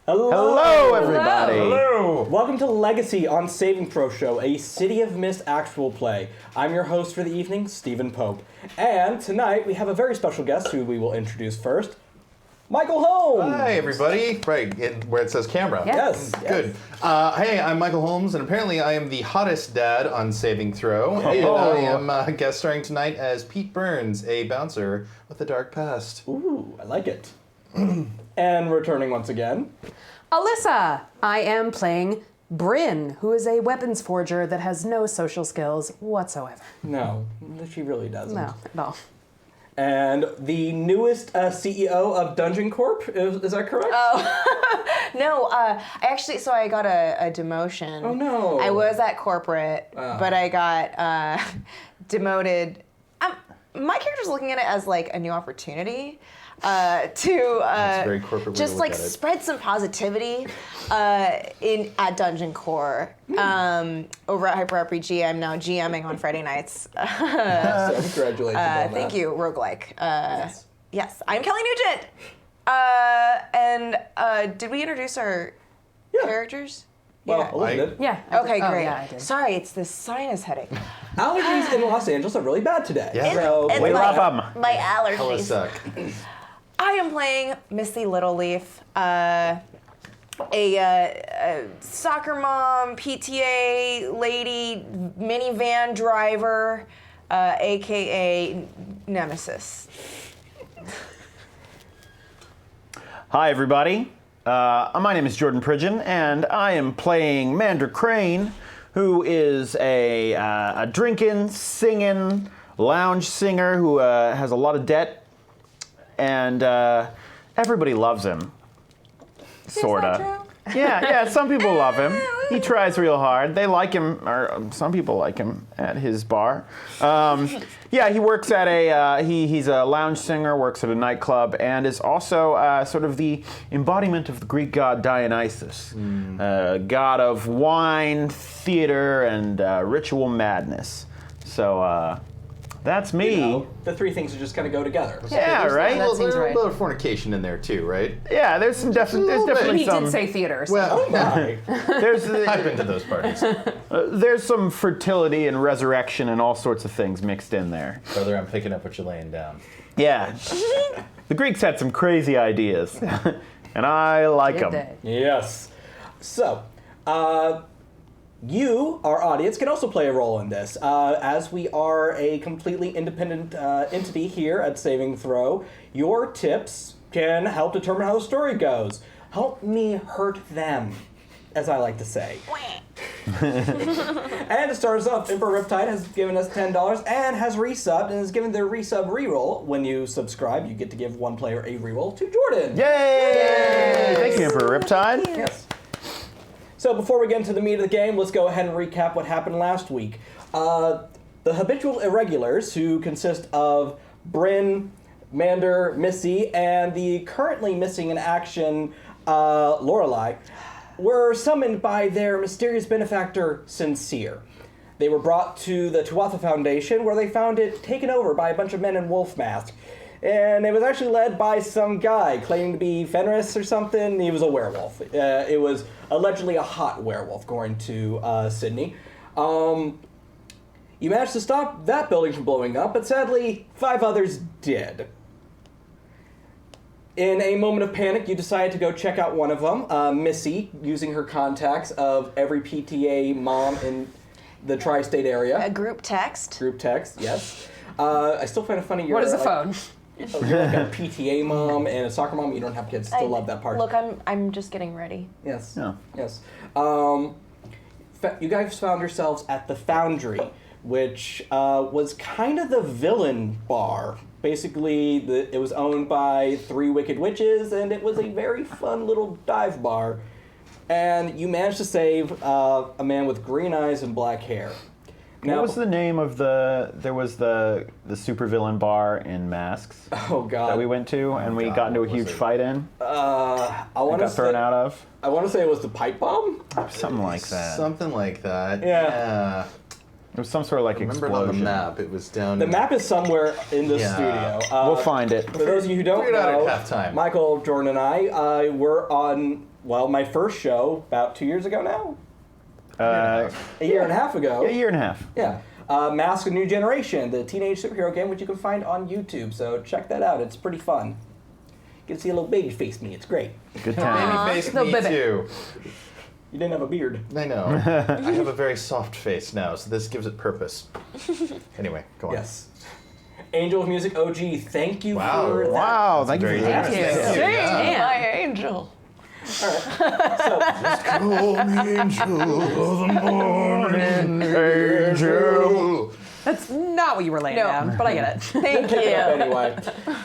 Hello, everybody. Hello. Welcome to Legacy on Saving Throw Show, a City of Mist actual play. I'm your host for the evening, Stephen Pope. And tonight we have a very special guest who we will introduce first, Michael Holmes. Hi, everybody. Right, where it says camera. Yes. Good. Hey, I'm Michael Holmes, and apparently I am the hottest dad on Saving Throw. And I am guest starring tonight as Pete Burns, a bouncer with a dark past. Ooh, I like it. And returning once again, Alyssa! I am playing Bryn, who is a weapons forger that has no social skills whatsoever. no, she really doesn't. No, at all. And the newest CEO of Dungeon Corp, is that correct? No, I got a demotion. Oh, no. I was at corporate, but I got demoted. My character's looking at it as like a new opportunity to very corporate way to just look like at it. spread some positivity at Dungeon Core. Over at Hyper RPG, I'm now GMing on Friday nights. So congratulations on Thank that. you, roguelike. Yes. I'm Kelly Nugent. And did we introduce our characters? Well, Yeah. Alyssa did. Yeah. Okay, Oh, great. yeah, I did. Sorry, it's this sinus headache. Allergies in Los Angeles are really bad today. Yeah. So, And We my- love 'em. My Hella allergies. suck. I am playing Missy Littleleaf, a soccer mom, PTA lady, minivan driver, aka Nemesis. Hi, everybody. My name is Jordan Pridgen, and I am playing Mander Crane, who is a drinking, singing, lounge singer who has a lot of debt, and everybody loves him. Sorta. Yeah, some people love him. He tries real hard. They like him, or some people like him at his bar. Yeah, he works at he's a lounge singer, works at a nightclub, and is also sort of the embodiment of the Greek god Dionysus, god of wine, theater, and ritual madness. So that's me. you know, the three things just kind of go together. Yeah, right? That seems There's right. a little fornication in there too, right? Yeah, there's definitely He some. did say theater. So. Well, Right. There's I've been to those parties. there's some fertility and resurrection and all sorts of things mixed in there. Brother, I'm picking up what you're laying down. Yeah. The Greeks had some crazy ideas, and I like Did them. they? Yes. So, you, our audience, can also play a role in this. As we are a completely independent entity here at Saving Throw, your tips can help determine how the story goes. Help me hurt them, as I like to say. And to start us off, Emperor Riptide has given us $10 and has resubbed and has given their resub reroll. When you subscribe, you get to give one player a reroll to Jordan. Yay! Thank you, Emperor Riptide. Yes. So before we get into the meat of the game, let's go ahead and recap what happened last week. The habitual irregulars, who consist of Bryn, Mander, Missy, and the currently missing in action Lorelei, were summoned by their mysterious benefactor, Sincere. They were brought to the Tuatha Foundation, where they found it taken over by a bunch of men in wolf masks. And it was actually led by some guy claiming to be Fenris or something. He was a werewolf. It was allegedly a hot werewolf, according to Sydney. You managed to stop that building from blowing up, but sadly, 5 others did. In a moment of panic, you decided to go check out one of them, Missy, using her contacts of every PTA mom in the tri-state area. A group text. Group text, yes. I still find it funny. What is a phone? You're like a PTA mom and a soccer mom. You don't have kids. Still love that part. Look, I'm just getting ready. Yes. Yeah. Yes. You guys found yourselves at the Foundry, which was kind of the villain bar. Basically, it was owned by 3 wicked witches, and it was a very fun little dive bar. And you managed to save a man with green eyes and black hair. What was the name of there was the supervillain bar in Masks Oh God! that we went to, and we got into a huge fight in, I want to got thrown out of? I want to say it was the pipe bomb. Something like that. Something like that. Yeah. It was some sort of like Remember explosion. on the map, it was down. The map is somewhere in the Yeah. studio. We'll find it. For those of you who don't Figure it out know, at halftime. Michael, Jordan, and I were on, well, my first show about 2 years ago now? A year and a half ago. A year and a half. Yeah. Mask a New Generation, the teenage superhero game, which you can find on YouTube. So check that out. It's pretty fun. You can see a little baby face me. It's great. Good time. Baby face little me baby. too. You didn't have a beard. I know. I have a very soft face now, so this gives it purpose. Anyway, go on. Yes. Angel of Music OG, thank you Wow. for that. Wow, thank you for Very that. generous. Thank you. Dang, Yeah. my angel. Call me angel of the morning, angel. That's not what you were laying No. down, but I get it. Thank you. Anyway,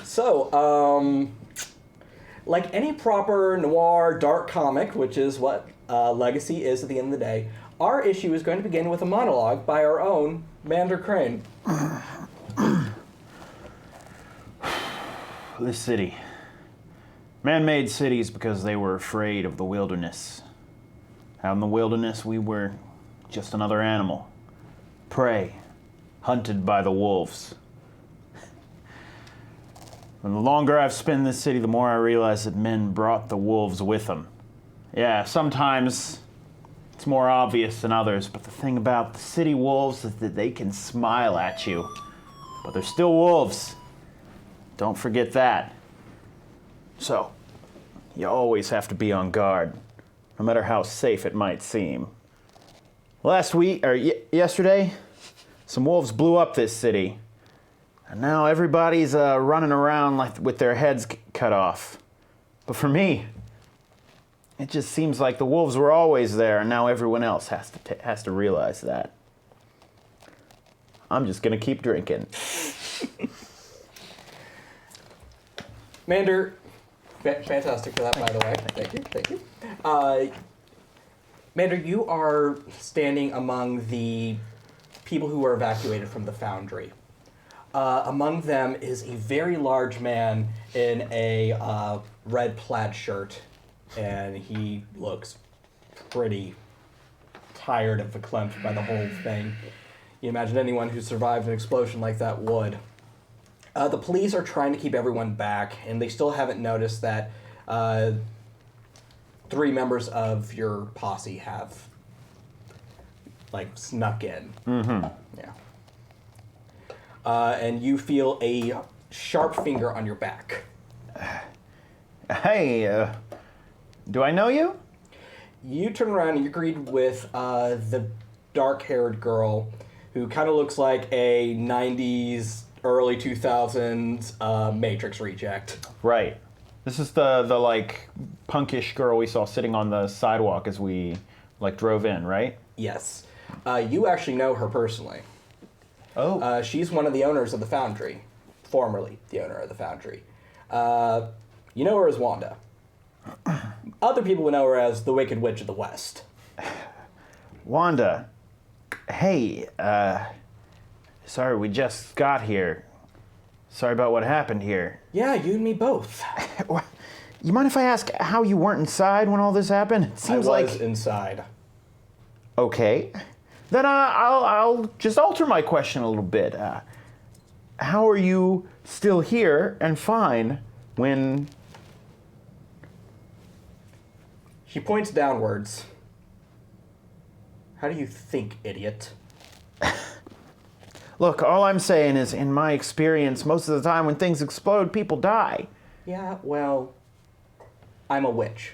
so, like any proper noir dark comic, which is what Legacy is at the end of the day, our issue is going to begin with a monologue by our own Mander Crane. This city. Man-made cities because they were afraid of the wilderness. Out in the wilderness, we were just another animal. Prey. Hunted by the wolves. And the longer I've spent in this city, the more I realize that men brought the wolves with them. Yeah, sometimes it's more obvious than others, but the thing about the city wolves is that they can smile at you. But they're still wolves. Don't forget that. So, you always have to be on guard, no matter how safe it might seem. Last week, or yesterday, some wolves blew up this city. And now everybody's running around like with their heads cut off. But for me, it just seems like the wolves were always there, and now everyone else has to realize that. I'm just gonna keep drinking. Mander, fantastic for that, by the way. Thank you. Mander, you are standing among the people who were evacuated from the Foundry. Among them is a very large man in a red plaid shirt, and he looks pretty tired and verklempt by the whole thing. You imagine anyone who survived an explosion like that would. The police are trying to keep everyone back, and they still haven't noticed that 3 members of your posse have, like, snuck in. Mm-hmm. Yeah. And you feel a sharp finger on your back. Hey, do I know you? You turn around and you greet with the dark-haired girl who kind of looks like a 90s, early 2000s Matrix reject. Right. This is the like punkish girl we saw sitting on the sidewalk as we like drove in, right? Yes. You actually know her personally. Oh. She's one of the owners of the Foundry. Formerly the owner of the Foundry. You know her as Wanda. Other people would know her as the Wicked Witch of the West. Wanda. Hey, sorry we just got here. Sorry about what happened here. Yeah, you and me both. You mind if I ask how you weren't inside when all this happened? It seems I was like inside. okay. Then I'll just alter my question a little bit. How are you still here and fine when... She points downwards. How do you think, idiot? Look, all I'm saying is, in my experience, most of the time when things explode, people die. Yeah, well, I'm a witch.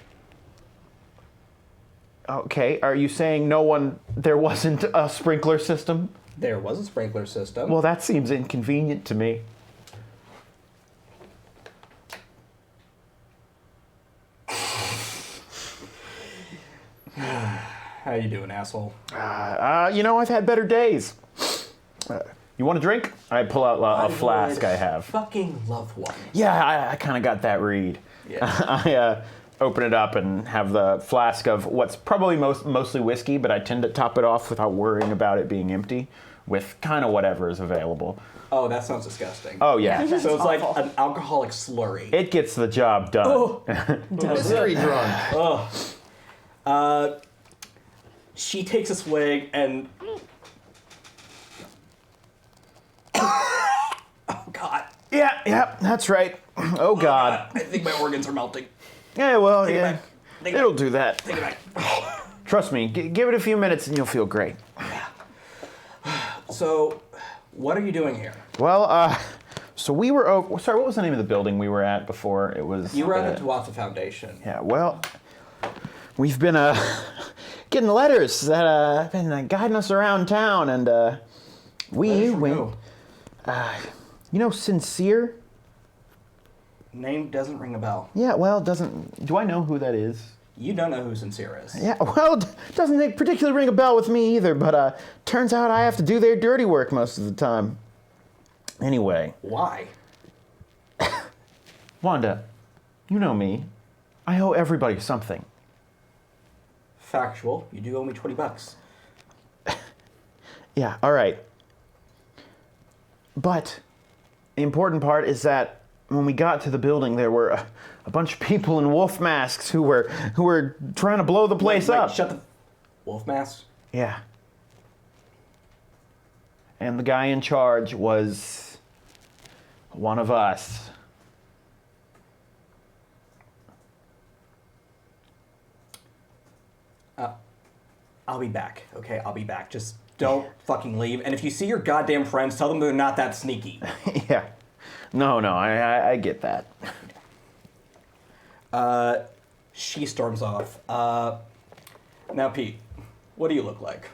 Okay, are you saying there wasn't a sprinkler system? There was a sprinkler system. Well, that seems inconvenient to me. How you doing, asshole? I've had better days. You want a drink? I pull out a flask I have. Fucking love one. Yeah, I kind of got that read. Yeah. I open it up and have the flask of what's probably mostly whiskey, but I tend to top it off without worrying about it being empty with kind of whatever is available. Oh, that sounds disgusting. Oh, yeah. So it's like an alcoholic slurry. It gets the job done. Mystery drunk. She takes a swig and Yeah, that's right. Oh, God. I think my organs are melting. Yeah, well, Take it yeah. back. Take it It'll back. do that. Take it back. Trust me, give it a few minutes and you'll feel great. So, what are you doing here? Well, so we were... Oh, sorry, what was the name of the building we were at before? It was... You were at the Tuatha Foundation. Yeah, well, we've been getting letters that have been guiding us around town, and we went... you know Sincere? Name doesn't ring a bell. Yeah, well, doesn't... Do I know who that is? You don't know who Sincere is. Yeah, well, doesn't particularly ring a bell with me either, but turns out I have to do their dirty work most of the time. Anyway. Why? Wanda, you know me. I owe everybody something. Factual. You do owe me $20. Yeah, all right. But the important part is that when we got to the building, there were a bunch of people in wolf masks who were trying to blow the place up. Shut the... Wolf mask? Yeah. And the guy in charge was one of us. I'll be back, okay? I'll be back. Just don't fucking leave. And if you see your goddamn friends, tell them they're not that sneaky. Yeah. No, I get that. She storms off. Now, Pete, what do you look like?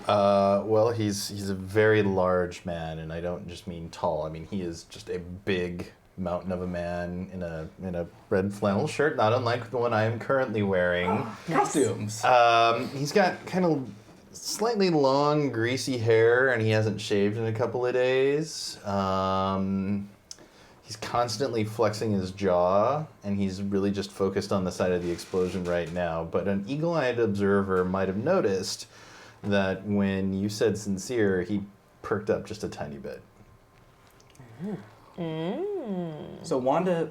Well, he's a very large man, and I don't just mean tall. I mean, he is just a big mountain of a man in a red flannel shirt, not unlike the one I am currently wearing. Costumes. He's got kind of slightly long, greasy hair, and he hasn't shaved in a couple of days. He's constantly flexing his jaw, and he's really just focused on the side of the explosion right now. But an eagle-eyed observer might have noticed that when you said Sincere, he perked up just a tiny bit. So Wanda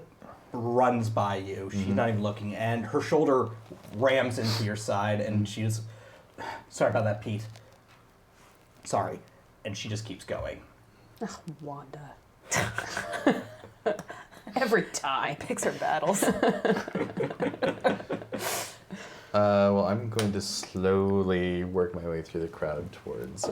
runs by you. She's not even looking, and her shoulder rams into your side, and she's... Sorry about that, Pete. Sorry. And she just keeps going. Ugh, Wanda. Every time. Picks her battles. Well, I'm going to slowly work my way through the crowd towards...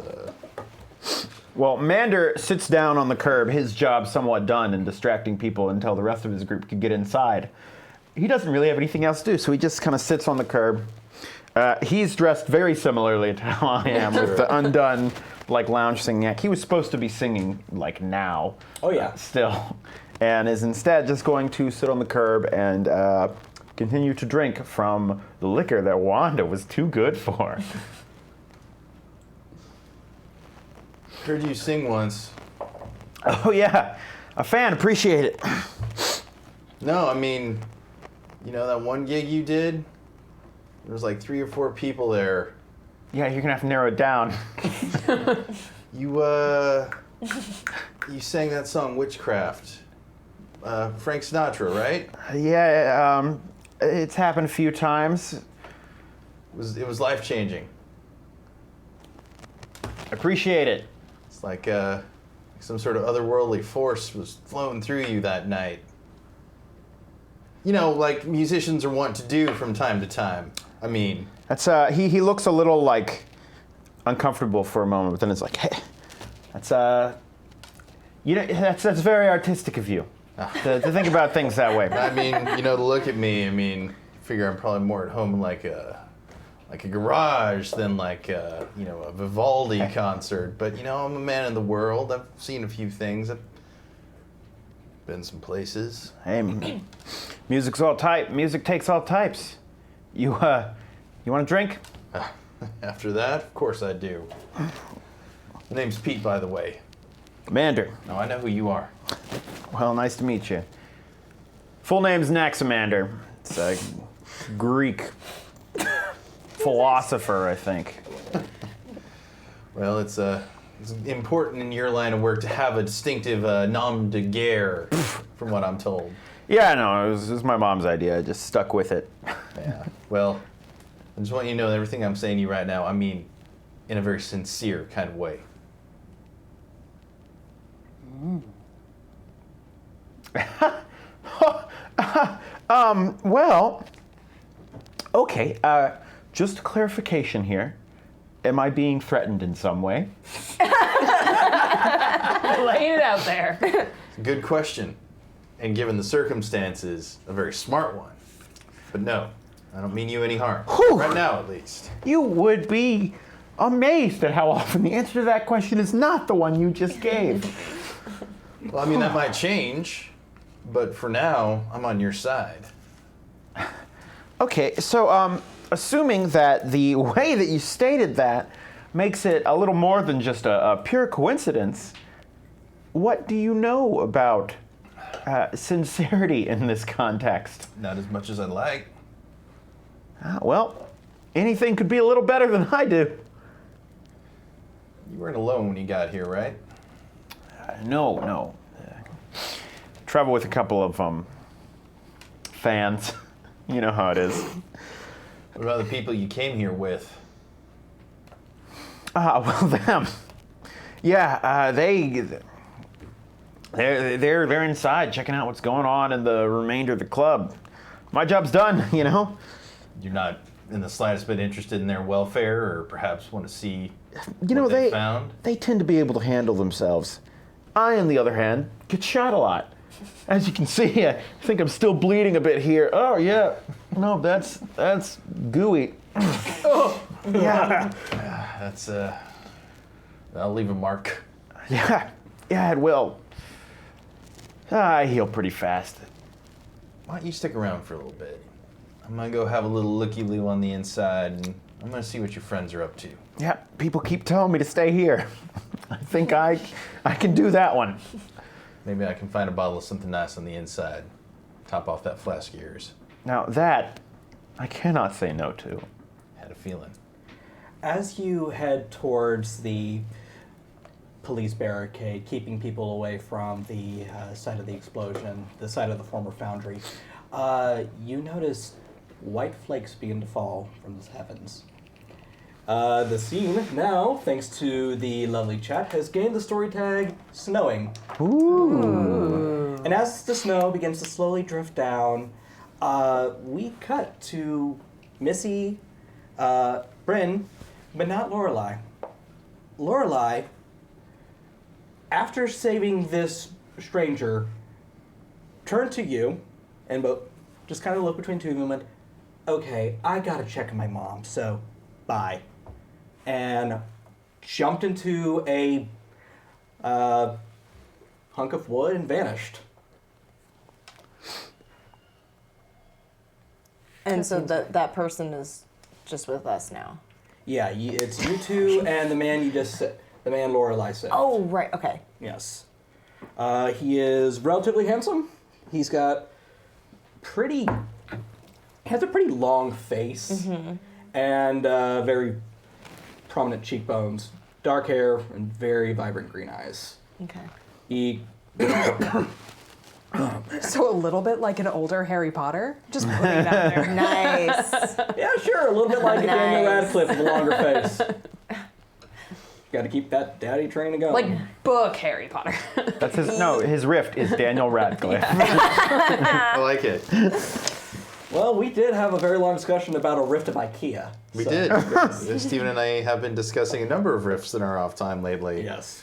Well, Mander sits down on the curb, his job somewhat done in distracting people until the rest of his group could get inside. He doesn't really have anything else to do, so he just kind of sits on the curb. He's dressed very similarly to how I am, with the undone, lounge singing act. He was supposed to be singing, now. Oh, yeah. Still. And is instead just going to sit on the curb and continue to drink from the liquor that Wanda was too good for. Heard you sing once. Oh, yeah. A fan. Appreciate it. No, I mean, that one gig you did? There was 3 or 4 people there. Yeah, you're going to have to narrow it down. You sang that song, Witchcraft. Frank Sinatra, right? Yeah, it's happened a few times. It was life-changing. Appreciate it. It's like some sort of otherworldly force was flowing through you that night. Like musicians are wont to do from time to time. I mean... That's he looks a little, uncomfortable for a moment, but then it's like, hey, that's that's very artistic of you to think about things that way. I mean, to look at me, figure I'm probably more at home in like a garage than a Vivaldi concert. But I'm a man in the world. I've seen a few things. I've been some places. Hey, music's all type. Music takes all types. You want a drink? After that, of course I do. The name's Pete, by the way. Mander. No, I know who you are. Well, nice to meet you. Full name's Naximander. It's a Greek philosopher, I think. Well, it's important in your line of work to have a distinctive nom de guerre, from what I'm told. Yeah, no, it was my mom's idea. I just stuck with it. Yeah. Well, I just want you to know that everything I'm saying to you right now, I mean in a very sincere kind of way. Well, okay, just a clarification here. Am I being threatened in some way? Laying it out there. It's a good question. And given the circumstances, a very smart one. But no, I don't mean you any harm. Whew. Right now, at least. You would be amazed at how often the answer to that question is not the one you just gave. Well, I mean, that might change. But for now, I'm on your side. Okay, so assuming that the way that you stated that makes it a little more than just a pure coincidence, what do you know about sincerity in this context? Not as much as I'd like. Well, anything could be a little better than I do. You weren't alone when you got here, right? No. Travel with a couple of fans. You know how it is. What about the people you came here with? Well, them. Yeah, they're inside checking out what's going on in the remainder of the club. My job's done, you know. You're not in the slightest bit interested in their welfare, or perhaps want to see You they found? They tend to be able to handle themselves. I, on the other hand, get shot a lot. As you can see, I think I'm still bleeding a bit here. Oh yeah, no, that's gooey. Oh yeah, That's I'll leave a mark. yeah, it will. I heal pretty fast. Why don't you stick around for a little bit? I'm gonna go have a little looky-loo on the inside, and I'm gonna see what your friends are up to. Yeah, people keep telling me to stay here. I think I can do that one. Maybe I can find a bottle of something nice on the inside. Top off that flask of yours. Now that I cannot say no to. Had a feeling. As you head towards the police barricade, keeping people away from the site of the explosion, the site of the former foundry, you notice white flakes begin to fall from the heavens. The scene now, thanks to the lovely chat, has gained the story tag snowing. Ooh. And as the snow begins to slowly drift down, we cut to Missy, Bryn, but not Lorelei. Lorelei, after saving this stranger, turned to you and just kind of looked between two of them and went, okay, I gotta check on my mom, so bye. And jumped into a hunk of wood and vanished. And so that person is just with us now. Yeah, it's you two and the man the man Lorelei said. Oh, right. Okay. Yes. He is relatively handsome. He's got has a pretty long face and very prominent cheekbones, dark hair, and very vibrant green eyes. Okay. He So a little bit like an older Harry Potter? Just putting it out there. Nice. yeah, sure, a little bit like a Daniel Nice. Radcliffe with a longer face. Got to keep that daddy train going. Like book Harry Potter. That's his rift is Daniel Radcliffe. I like it. Well, we did have a very long discussion about a rift of IKEA. We so- did. Steven and I have been discussing a number of riffs in our off time lately. Yes.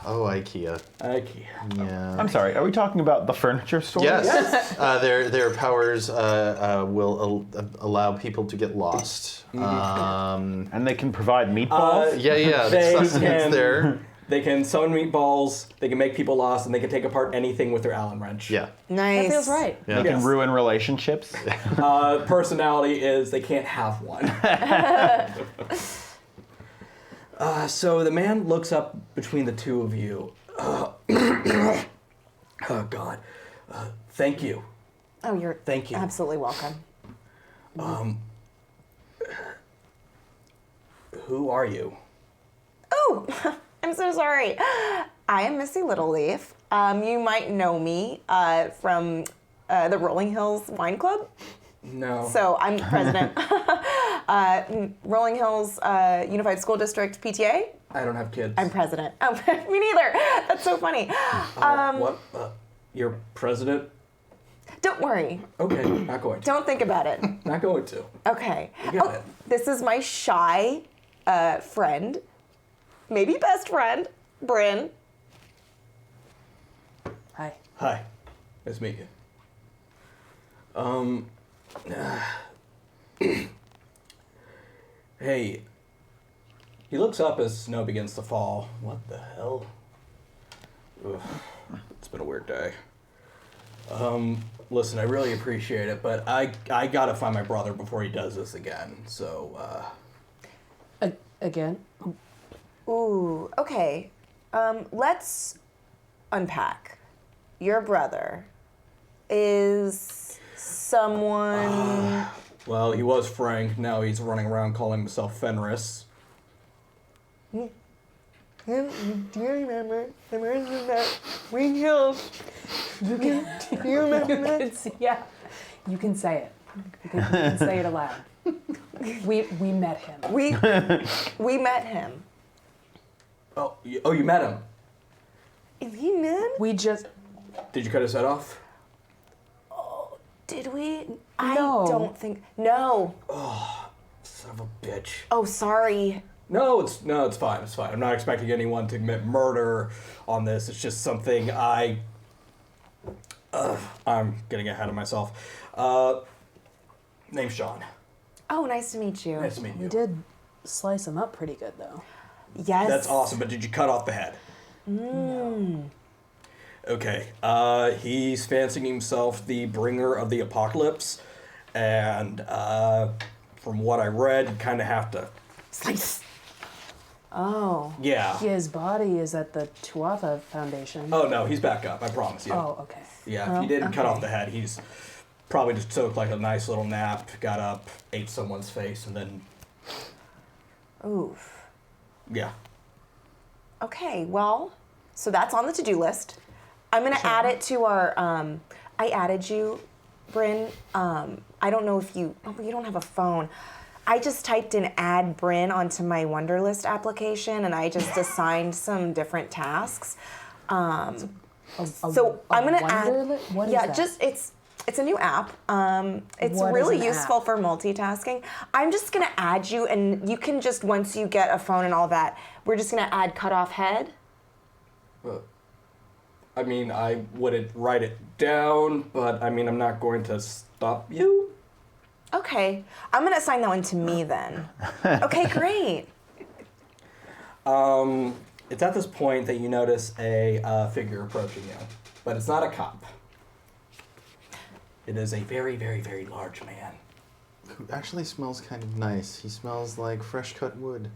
Oh, IKEA. IKEA. Yeah. I'm sorry, are we talking about the furniture store? Yes. Their powers will allow people to get lost. And they can provide meatballs? Yeah. They The sustenance can- there. They can summon meatballs, they can make people lost, and they can take apart anything with their Allen wrench. Yeah. Nice. That feels right. Yeah. They can Yes. ruin relationships. Personality is they can't have one. So the man looks up between the two of you. Oh, God. Thank you. Oh, you're Thank you. absolutely welcome. Who are you? Oh, I'm so sorry. I am Missy Littleleaf. You might know me from the Rolling Hills Wine Club. No. So I'm president. Rolling Hills Unified School District PTA. I don't have kids. I'm president. Oh, me neither. That's so funny. What? Your president? Don't worry. Okay, not going to. Don't think about it. Not going to. Okay. You got it. This is my shy friend, maybe best friend, Bryn. Hi. Hi. Nice to meet you. Hey. He looks up as snow begins to fall. What the hell? Ugh. It's been a weird day. Listen, I really appreciate it, but I gotta find my brother before he does this again. So, Again? Ooh, okay. Let's unpack. Your brother is someone... well, he was Frank. Now he's running around calling himself Fenris. Do you remember the person that we killed? Do you remember that? Yeah. You can say it. You can say it aloud. We met him. We met him. Oh, you met him. Is he men? We just... Did you cut his head off? Did we? No. I don't think. No. Son of a bitch. Oh, sorry. No, it's fine. It's fine. I'm not expecting anyone to commit murder on this. It's just something I'm getting ahead of myself. Name's Sean. Oh, nice to meet you. Nice to meet you. We did slice him up pretty good, though. Yes. That's awesome, but did you cut off the head? No. Okay. He's fancying himself the bringer of the apocalypse, and from what I read, you kind of have to Slice. Oh. Yeah. His body is at the Tuatha Foundation. Oh no, he's back up. I promise you. Oh, okay. Yeah, if you didn't cut off the head, he's probably just took like a nice little nap, got up, ate someone's face, and then Oof. yeah. Okay, well, so that's on the to-do list. I'm gonna add it to our, I added you, Bryn. I don't know if you don't have a phone. I just typed in add Bryn onto my Wunderlist application and I just assigned some different tasks. So I'm gonna add, What is that? just it's a new app. It's What is really an useful app? for multitasking. I'm just gonna add you, and you can just once you get a phone and all that, we're just gonna add cut off head. I mean, I wouldn't write it down, but I mean, I'm not going to stop you. Okay, I'm gonna assign that one to me then. Okay, great. It's at this point that you notice a figure approaching you, but it's not a cop. It is a very, very, very large man. Who actually smells kind of nice. He smells like fresh cut wood.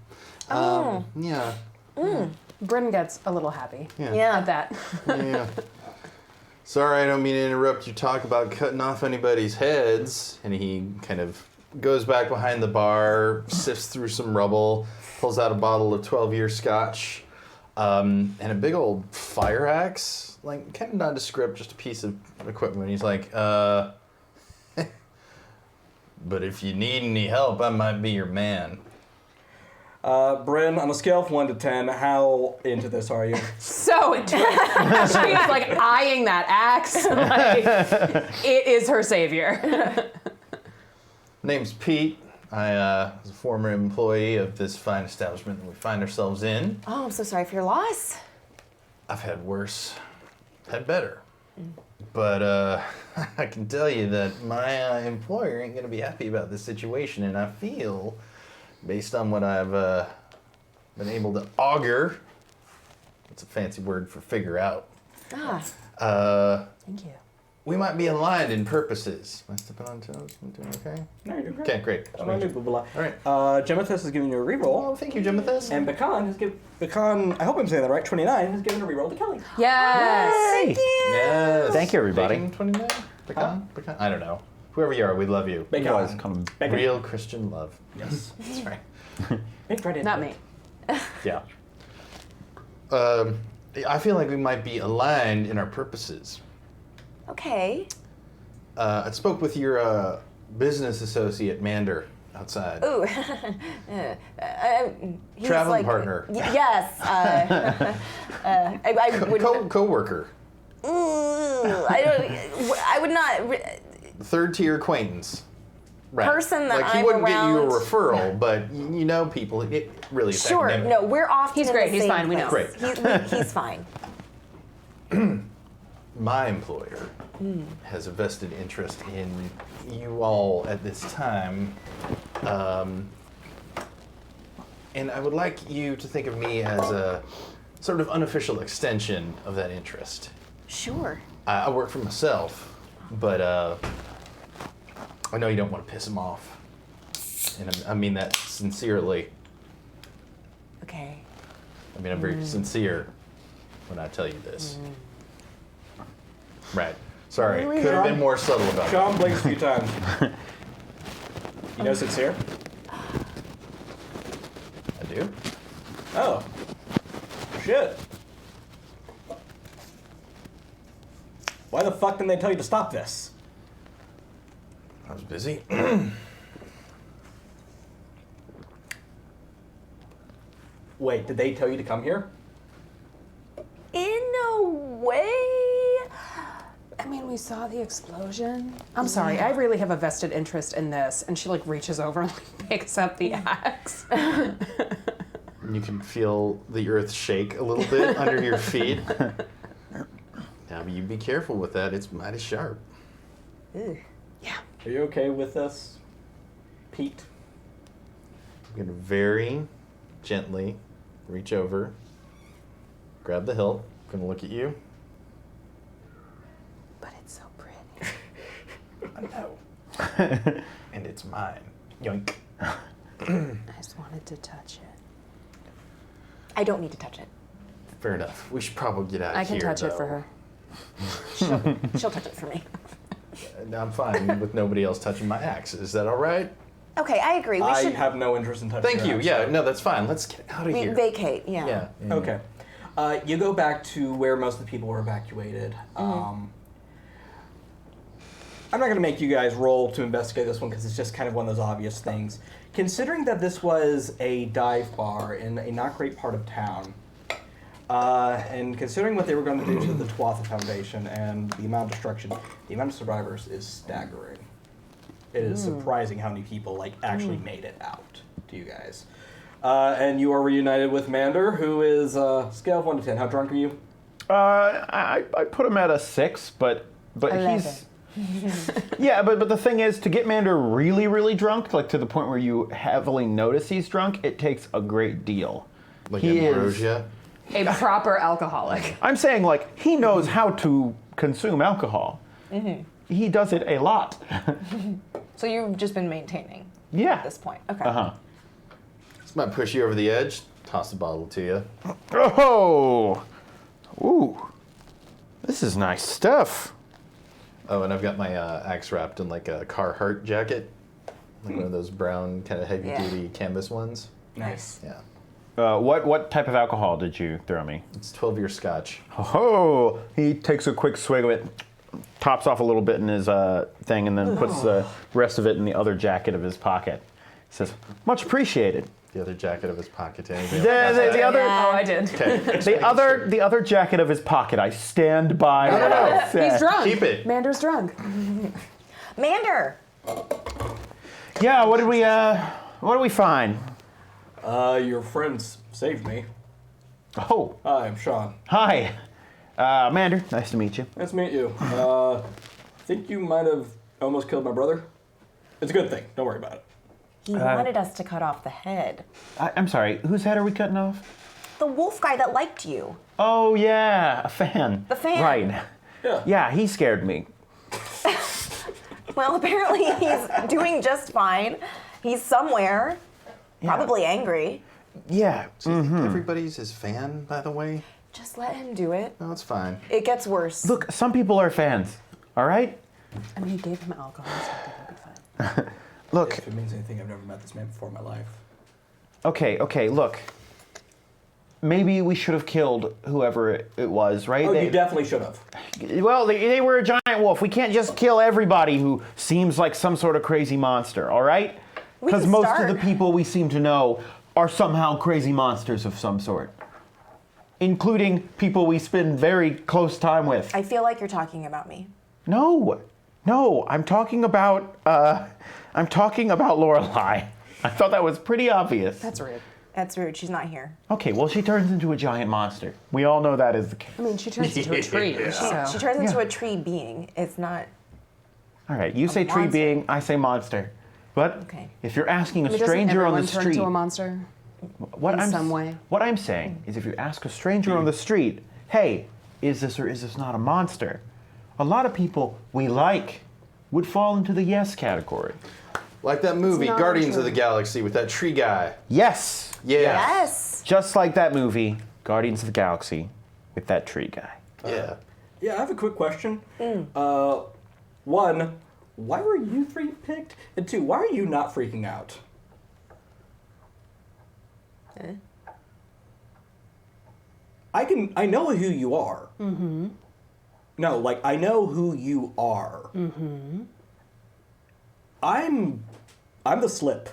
Oh. Yeah. Bryn gets a little happy Yeah. at that. Yeah. Sorry, I don't mean to interrupt your talk about cutting off anybody's heads. And he kind of goes back behind the bar, sifts through some rubble, pulls out a bottle of 12-year scotch, and a big old fire axe. Like, kind of nondescript, just a piece of equipment. He's like, but if you need any help, I might be your man. Bryn, on a scale of 1 to 10, how into this are you? So into it. She's like eyeing that axe. Like, it is her savior. Name's Pete. I was a former employee of this fine establishment that we find ourselves in. Oh, I'm so sorry for your loss. I've had worse, had better. But I can tell you that my employer ain't going to be happy about this situation, and I feel, based on what I've been able to augur, it's a fancy word for figure out, Thank you. we might be aligned in purposes. Am I stepping on toes? Am I doing okay? No, you're great. Okay, great. All right. Gemethus has given you a reroll. Oh, thank you, Gemethus. And Bekan, I hope I'm saying that right, 29, has given a reroll to Kelly. Yes. Thank you. Yes. Thank you, everybody. Bacon 29? Pecan? I don't know. Whoever you are, we love you. Bekan. Always come- Bekan. Real Christian love. Yes. That's right. Picked right into Not it. me. Yeah. I feel like we might be aligned in our purposes. Okay. I spoke with your business associate, Mander, outside. Ooh. He's Traveling like, partner. Yes. I would. Co-worker. I would not. Third tier acquaintance. Right. Person that like he I'm wouldn't around. get you a referral, but you know people. It really is Sure. academic. No, we're often. He's in great, the he's same fine, we know. place. Great. He's fine. My employer has a vested interest in you all at this time, and I would like you to think of me as a sort of unofficial extension of that interest. Sure. I work for myself, but I know you don't want to piss him off, and I mean that sincerely. Okay. I mean, I'm very sincere when I tell you this. Right. Sorry. Really? Could have been more subtle about it. Sean blinks a few times. You know sincere? I do. Oh. Shit. Why the fuck didn't they tell you to stop this? I was busy. Wait, did they tell you to come here? In a way. I mean, we saw the explosion. I'm sorry, I really have a vested interest in this. And she like reaches over and like, picks up the axe. You can feel the earth shake a little bit under your feet. Now, you be careful with that. It's mighty sharp. Ugh. Yeah. Are you okay with this, Pete? I'm going to very gently reach over, grab the hilt. I'm going to look at you. But it's so pretty. I know. And it's mine. Yoink. I just wanted to touch it. I don't need to touch it. Fair enough. We should probably get out of I here, can touch it though. for her. She'll touch it for me. I'm fine with nobody else touching my axe. Is that all right? Okay, I agree. We I should have no interest in touching Thank your you. axe, Yeah, so- no, that's fine. Let's get out of here. vacate. Yeah. Yeah. Okay. You go back to where most of the people were evacuated. I'm not going to make you guys roll to investigate this one because it's just kind of one of those obvious things. Considering that this was a dive bar in a not great part of town, and considering what they were going to do to the Tuatha Foundation and the amount of destruction, the amount of survivors is staggering. It is surprising how many people actually made it out to you guys. And you are reunited with Mander, who is scale of 1 to 10. How drunk are you? I put him at a 6, but 11. he's yeah, but the thing is, to get Mander really, really drunk, like to the point where you heavily notice he's drunk, it takes a great deal. Like He is- ambrosia. A proper alcoholic. I'm saying, like, he knows how to consume alcohol. He does it a lot. So you've just been maintaining Yeah. at this point. Okay. Uh-huh. This might push you over the edge. Toss the bottle to you. Oh! Ooh. This is nice stuff. Oh, and I've got my axe wrapped in like a Carhartt jacket. Like one of those brown kind of heavy-duty canvas ones. Nice. Yeah. What type of alcohol did you throw me? It's 12-year scotch. Oh! He takes a quick swig of it, tops off a little bit in his thing, and then puts the rest of it in the other jacket of his pocket. He says, "Much appreciated." The other jacket of his pocket. Anybody The, else? the, the other, Oh, I did. Okay. the other jacket of his pocket. I stand by. what I said. He's drunk. Keep it. Mander's drunk. Mander. Yeah. What did we find? Your friends saved me. Oh, Hi, I'm Sean. hi, Mander. Nice to meet you. Nice to meet you. I think you might have almost killed my brother. It's a good thing. Don't worry about it. He wanted us to cut off the head. I'm sorry. Whose head are we cutting off? The wolf guy that liked you. Oh yeah, a fan. The fan. Right. Yeah. Yeah, he scared me. Well, apparently he's doing just fine. He's somewhere. Probably angry. Yeah. Do you think everybody's his fan, by the way? Just let him do it. No, it's fine. It gets worse. Look, some people are fans. All right. I mean, he gave him alcohol, so I think he'll be fine. Look. If it means anything, I've never met this man before in my life. Okay. Look. Maybe we should have killed whoever it was, right? Oh, you definitely should have. Well, they were a giant wolf. We can't just kill everybody who seems like some sort of crazy monster, all right? We Because can most start. of the people we seem to know are somehow crazy monsters of some sort. including people we spend very close time with. I feel like you're talking about me. No, I'm talking about Lorelei. I thought that was pretty obvious. That's rude. That's rude. She's not here. Okay, well, she turns into a giant monster. We all know that is the case. I mean, she turns into a tree, so. She turns into a tree being. It's not. All right, you say tree monster. being, I say monster. But Okay. if you're asking a I mean, doesn't stranger on the everyone turn street, into a monster? what in some way? What I'm saying is, if you ask a stranger on the street, "Hey, is this or is this not a monster?" A lot of people we like would fall into the yes category. Like that movie, not Guardians true. of the Galaxy, with that tree guy. Yes. Yeah. Yes. Just like that movie, Guardians of the Galaxy, with that tree guy. Yeah. Yeah, I have a quick question. One, why were you three picked? And two, why are you not freaking out? I know who you are. Mm-hmm. No, like, I know who you are. Mm-hmm. I'm the slip.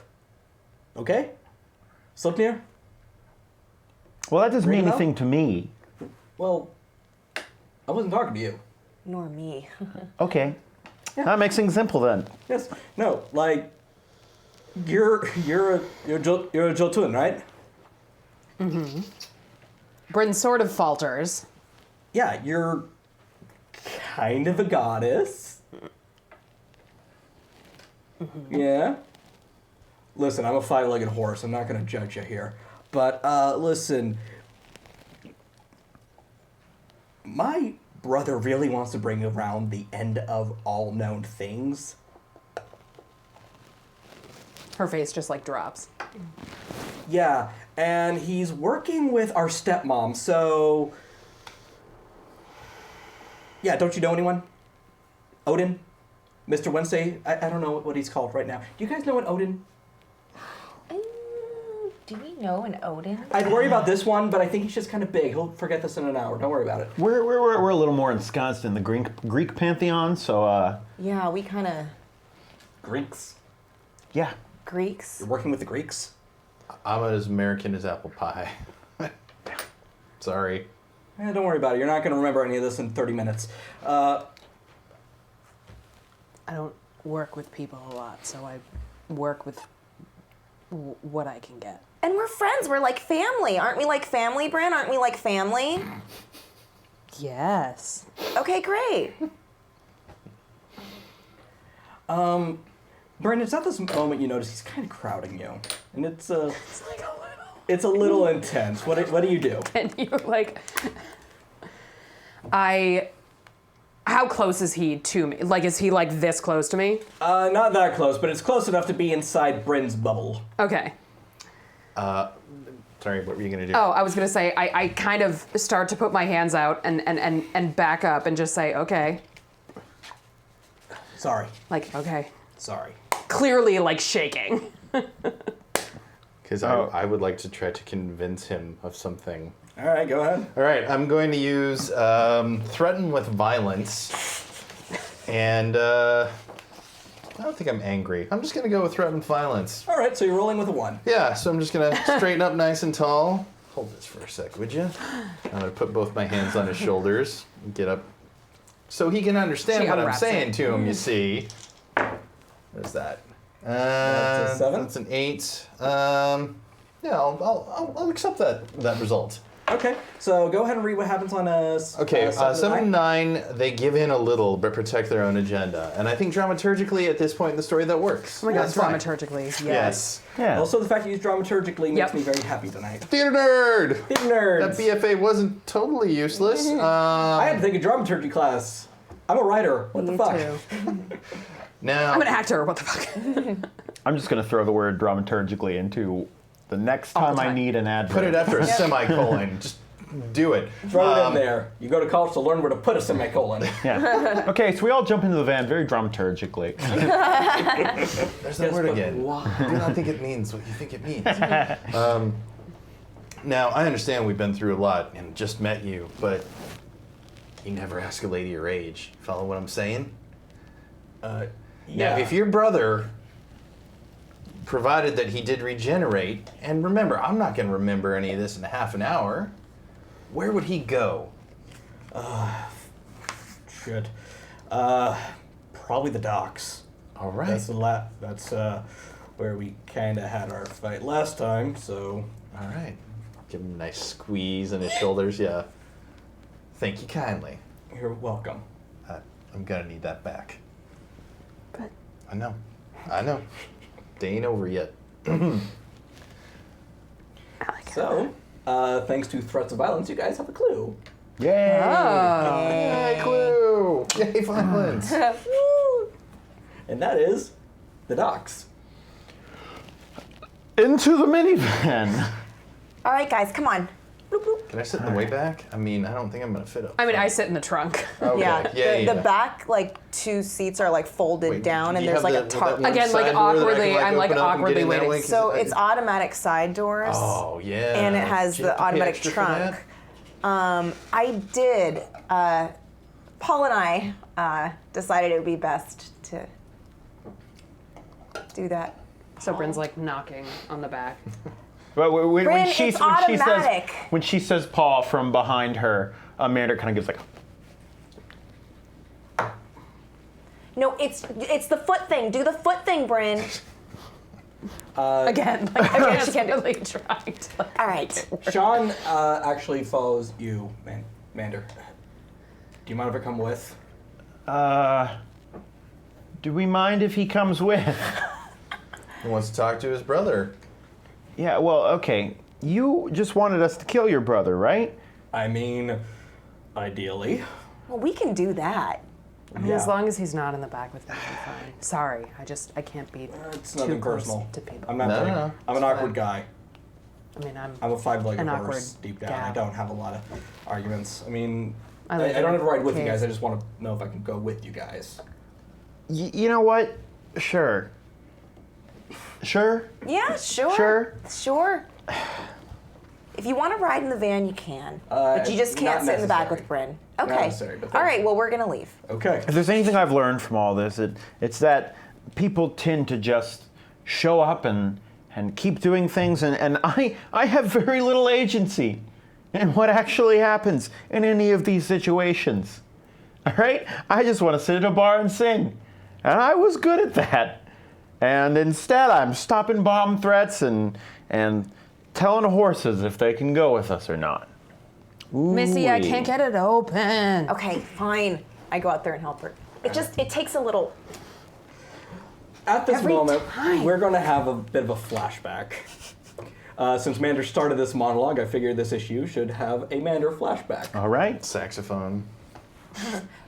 Okay? Slipnir? Well, that doesn't mean Ring a bell? anything to me. Well, I wasn't talking to you. Nor me. Okay. That makes things simple then. Yes. No, like, you're a Jotun, right? Bryn sort of falters. Yeah, you're kind of a goddess. Yeah. Listen, I'm a five-legged horse. I'm not going to judge you here. But, listen. My brother really wants to bring around the end of all known things. Her face just like drops. Yeah, and he's working with our stepmom, so... Yeah, don't you know anyone? Odin? Mr. Wednesday? I don't know what he's called right now. Do you guys know an Odin? Do we know an Odin? I'd worry about this one, but I think he's just kind of big. He'll forget this in an hour. Don't worry about it. We're a little more ensconced in the Greek pantheon, so Yeah, we kind of Greeks? yeah. Greeks. You're working with the Greeks? I'm as American as apple pie. Sorry. Don't worry about it. You're not going to remember any of this in 30 minutes. I don't work with people a lot, so I work with what I can get. And we're friends. We're like family. Aren't we like family, Bryn? Aren't we like family? Yes. Okay, great. Bryn, it's at this moment you notice he's kind of crowding you. And it's a little intense. What do you do? And you're like, how close is he to me? Like, is he like this close to me? Not that close, but it's close enough to be inside Bryn's bubble. Okay. Sorry, what were you gonna do? Oh, I was gonna say, I kind of start to put my hands out and back up and just say, okay. Sorry. Like, okay. Sorry. Clearly, like, shaking. Because Oh. I would like to try to convince him of something. All right, go ahead. All right, I'm going to use threaten with violence. And I don't think I'm angry. I'm just going to go with threaten with violence. All right, so you're rolling with a 1. Yeah, so I'm just going to straighten up nice and tall. Hold this for a sec, would you? I'm going to put both my hands on his shoulders and get up so he can understand She what I'm unwraps saying it. to him, you see. There's that. That's a 7? That's an 8. Yeah, I'll accept that result. Okay, so go ahead and read what happens on a... Okay, 7 and 9. 9, they give in a little but protect their own agenda. And I think dramaturgically at this point in the story that works. Oh my god, That's fine. dramaturgically. Yes. Yes. Yeah. Also, the fact you use dramaturgically makes Yep. me very happy tonight. Theater nerd! Theater nerds! That BFA wasn't totally useless. I had to take a dramaturgy class. I'm a writer. What the Me fuck? too. Now, I'm an actor. What the fuck? I'm just gonna throw the word dramaturgically into the next All the time I time. need an adverb. put it after a semicolon. Just do it. Throw it in there. You go to college to learn where to put a semicolon. Yeah. Okay, so we all jump into the van very dramaturgically. There's that Yes, word but again. why? I do not think it means what you think it means. Now, I understand we've been through a lot and just met you, but you never ask a lady her age. Follow what I'm saying? Yeah. Now, if your brother, provided that he did regenerate, and remember, I'm not going to remember any of this in half an hour, where would he go? Shit. Probably the docks. All right. That's where we kind of had our fight last time. So. All right. Give him a nice squeeze on his shoulders. Yeah. Thank you kindly. You're welcome. I'm gonna need that back. But I know. They ain't over yet. So, thanks to threats of violence, you guys have a clue. Yay! Yay, clue! Yay, violence! And that is the docks. Into the minivan. all right, guys, come on. Bloop, bloop. Can I sit in the way back? I mean, I don't think I'm gonna fit up. I mean, I sit in the trunk. Okay. Yeah, the back like 2 seats are like folded Wait, down, do and you there's have like a that tarp. one Again, like, side door that I can, awkwardly- I'm, like, open up and awkwardly get in that waiting. way? 'Cause So it's automatic side doors. Oh yeah. And it has Do you have the to pay automatic extra for trunk. that? I did. Paul and I decided it would be best to do that. So Bryn's like knocking on the back. But Bryn, it's automatic. when she says Paul from behind her, Mander kind of gives like. No, it's the foot thing. Do the foot thing, Bryn. Again, like, she can't do it. really trying to. Like, All right. Sean actually follows you, Mander. Do you mind if I come with? Do we mind if he comes with? He wants to talk to his brother. Yeah, well, okay. You just wanted us to kill your brother, right? I mean, ideally. Well, we can do that. I mean, as long as he's not in the back with me, I'm fine. Sorry, I can't be It's too nothing close personal. to people. I'm not. No, like, no, I'm an awkward guy. I mean, I'm I'm a five-legged an horse awkward deep down. gal. I don't have a lot of arguments. I mean, I I live don't in have to ride with you cave. guys. I just want to know if I can go with you guys. You know what? Sure. Sure? Yeah, sure. Sure. Sure. If you want to ride in the van, you can. But you just can't not sit in the back with necessary. Bryn. Not Okay. necessary, but All thank right, you. well, we're going to leave. Okay. If there's anything I've learned from all this, it's that people tend to just show up and keep doing things, and I have very little agency in what actually happens in any of these situations. All right? I just want to sit at a bar and sing. And I was good at that. And instead, I'm stopping bomb threats and telling horses if they can go with us or not. Missy, I Ooh-wee. can't get it open. Okay, fine. I go out there and help her. It takes a little. At this Every moment, time. we're going to have a bit of a flashback. Since Mander started this monologue, I figured this issue should have a Mander flashback. All right. Saxophone.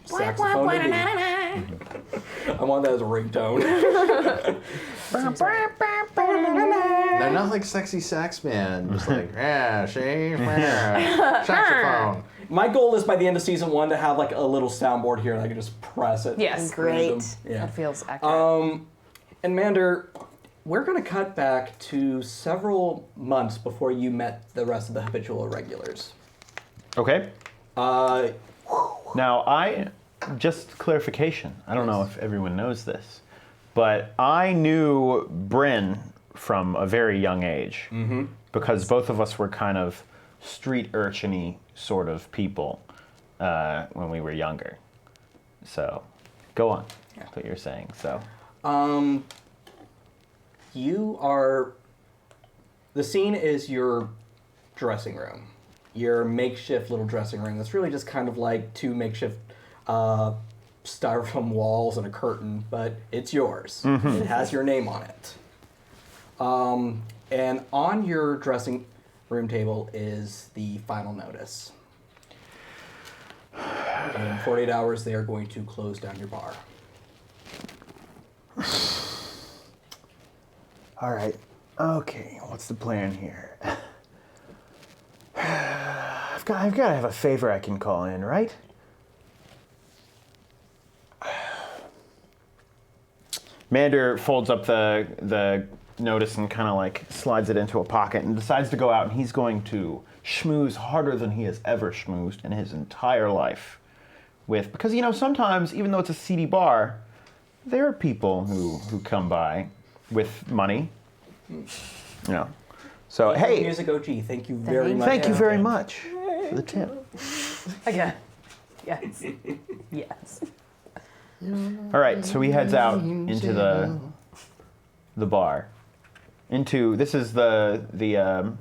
Saxophone indeed. I want that as a ringtone. They're not like sexy sax man. Just like, saxophone. My goal is by the end of season 1 to have like a little soundboard here and I can just press it. Yes. Great. Random. Yeah. That feels accurate. And Mander, we're going to cut back to several months before you met the rest of the habitual irregulars. Okay. Uh, Now, just clarification, I don't know if everyone knows this, but I knew Bryn from a very young age because both of us were kind of street urchin-y sort of people when we were younger. So, go on. That's what you're saying. So, the scene is your dressing room. Your makeshift little dressing room. That's really just kind of like 2 makeshift styrofoam walls and a curtain, but it's yours. It has your name on it. And on your dressing room table is the final notice. In 48 hours, they are going to close down your bar. all right. Okay, what's the plan here? I've got to have a favor I can call in, right? Mander folds up the notice and kind of like slides it into a pocket and decides to go out, and he's going to schmooze harder than he has ever schmoozed in his entire life. Because sometimes, even though it's a seedy bar, there are people who come by with money. So hey, Music OG, thank you very much. thank you very much. for the tip. Again. Yes. Yes. All right, so he heads out into the bar. This is the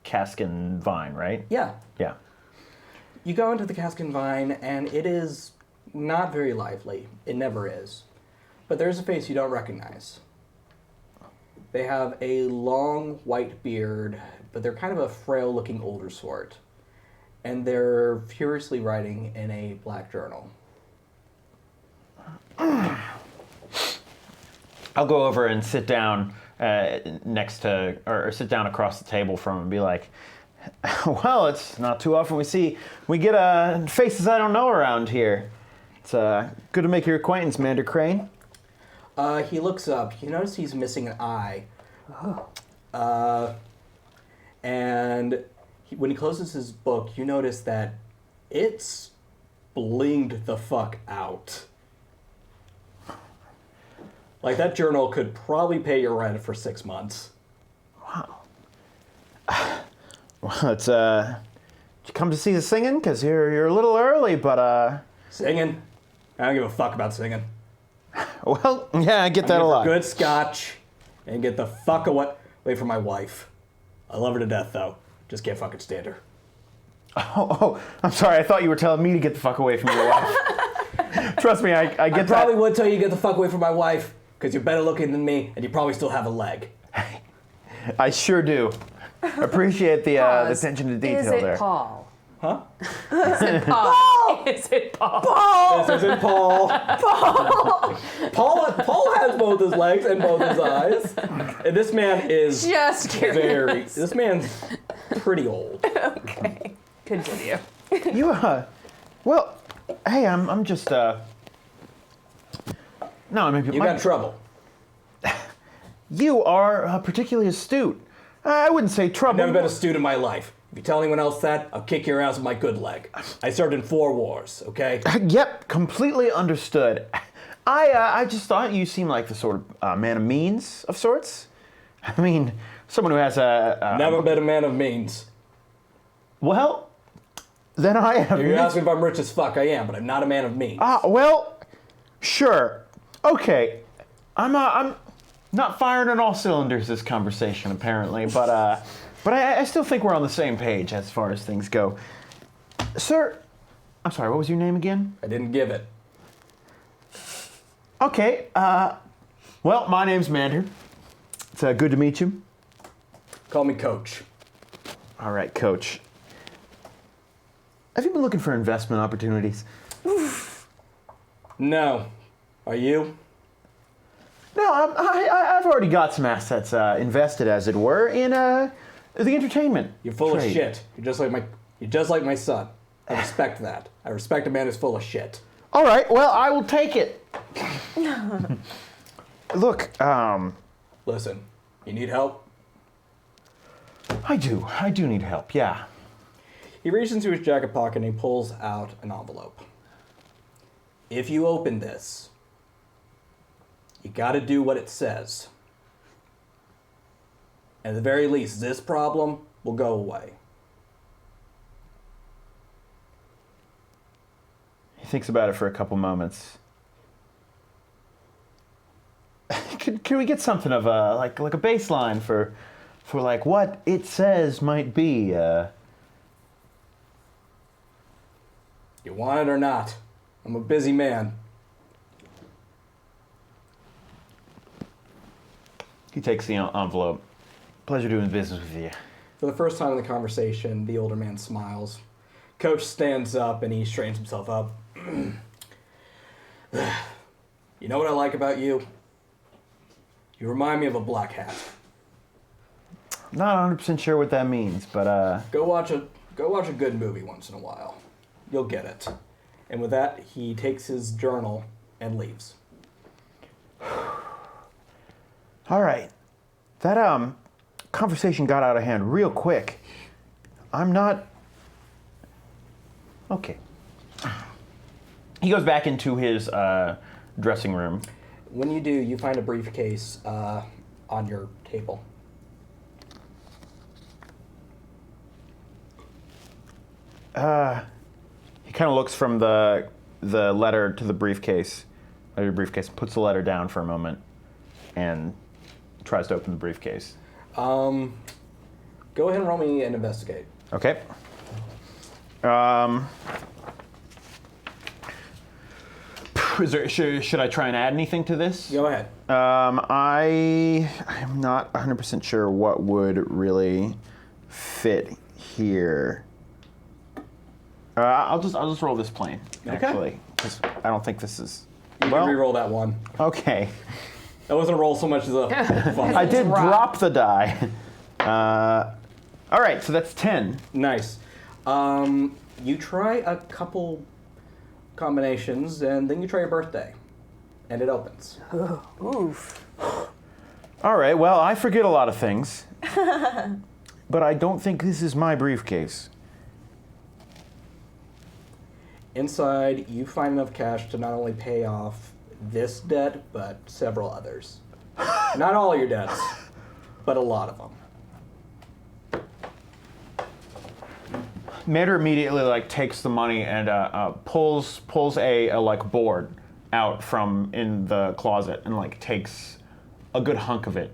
Cask and Vine, right? Yeah. Yeah. You go into the Cask and Vine, and it is not very lively. It never is. But there's a face you don't recognize. They have a long white beard, but they're kind of a frail-looking older sort. And they're furiously writing in a black journal. I'll go over and sit down next to, or sit down across the table from him and be like, well, it's not too often we get faces I don't know around here. It's good to make your acquaintance, Mander Crane. He looks up. You notice he's missing an eye. And when he closes his book, you notice that it's blinged the fuck out. Like, that journal could probably pay your rent for 6 months. Wow. Well, it's, did you come to see the singing? Because you're a little early, but, Singing? I don't give a fuck about singing. Well, yeah, I get that I'm a here lot. for good scotch and get the fuck away from my wife. I love her to death, though. Just can't fucking stand her. Oh, I'm sorry. I thought you were telling me to get the fuck away from your wife. Trust me, I get I that. probably would tell you to get the fuck away from my wife, because you're better looking than me, and you probably still have a leg. I sure do. Appreciate the Pause. attention to detail Is it there. Paul? Huh? Is it Paul? Is it Paul? This isn't Paul. Paul has both his legs and both his eyes. And this man is Just curious. this man's pretty old. Okay. Continue. You, well, hey, I'm just, no, I mean, You got trouble. you are particularly astute. I wouldn't say trouble. Never been a student in my life. If you tell anyone else that, I'll kick your ass with my good leg. I served in 4 wars, okay? Yep, completely understood. I just thought you seemed like the sort of man of means of sorts. I mean, someone who has Never been a man of means. Well, then I have. If you're asking if I'm rich as fuck, I am, but I'm not a man of means. Well, sure. Okay. I'm not firing on all cylinders this conversation, apparently, but I still think we're on the same page as far as things go. Sir, I'm sorry, what was your name again? I didn't give it. Okay, well, my name's Mander. It's good to meet you. Call me Coach. All right, Coach. Have you been looking for investment opportunities? No. Are you? No, I've already got some assets invested, as it were, in the entertainment. You're full trade. of shit. You're just like my son. I respect that. I respect a man who's full of shit. All right, well, I will take it. Look, Listen, you need help? I do need help, yeah. He reaches into his jacket pocket and he pulls out an envelope. If you open this, you gotta do what it says. At the very least, this problem will go away. He thinks about it for a couple moments. Can we get something of a like a baseline for like what it says might be? You want it or not? I'm a busy man. He takes the envelope. Pleasure doing business with you. For the first time in the conversation, the older man smiles. Coach stands up and he straightens himself up. You know what I like about you? You remind me of a black hat. Not 100% sure what that means, but Go watch a good movie once in a while. You'll get it. And with that, he takes his journal and leaves. all right. That conversation got out of hand real quick. I'm not okay. He goes back into his dressing room. When you do, you find a briefcase on your table. He kind of looks from the letter to the briefcase, or your briefcase, puts the letter down for a moment, and tries to open the briefcase. Go ahead and roll me and investigate. Okay. Should I try and add anything to this? Go ahead. I am not 100% sure what would really fit here. I'll just roll this plain, actually, because I don't think this is. You can re-roll that one. Okay. That wasn't a roll so much as a fun. I did drop the die. All right, so that's 10. Nice. You try a couple combinations, and then you try your birthday, and it opens. Oof. All right, well, I forget a lot of things, but I don't think this is my briefcase. Inside, you find enough cash to not only pay off this debt, but several others. Not all your debts, but a lot of them. Mander immediately takes the money and pulls a board out from in the closet and takes a good hunk of it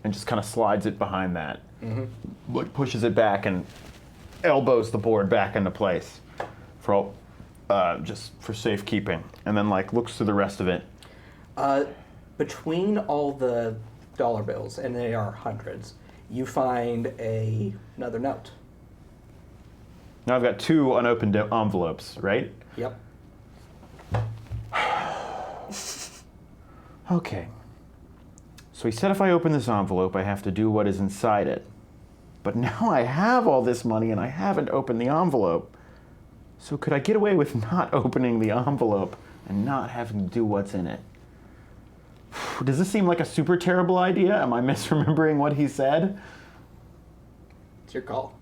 and just kind of slides it behind that, pushes it back and elbows the board back into place for just for safekeeping, and then looks through the rest of it. Between all the dollar bills, and they are hundreds, you find another note. Now I've got 2 unopened envelopes, right? Yep. Okay. So he said if I open this envelope, I have to do what is inside it. But now I have all this money and I haven't opened the envelope. So could I get away with not opening the envelope and not having to do what's in it? Does this seem like a super terrible idea? Am I misremembering what he said? It's your call.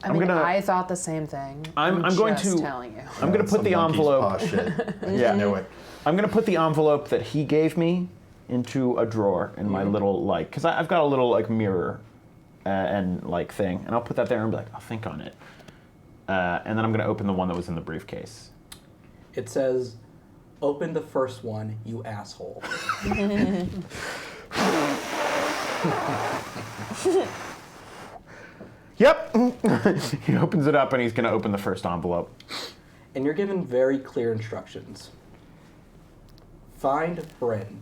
I thought the same thing. I'm going just to telling you. I'm going to put the envelope. Yeah, know it. I'm going to put the envelope that he gave me into a drawer in my little because I've got a little mirror and thing, and I'll put that there and be I'll think on it. And then I'm going to open the one that was in the briefcase. It says, "Open the first one, you asshole." Yep. He opens it up and he's going to open the first envelope. And you're given very clear instructions. Find Bryn.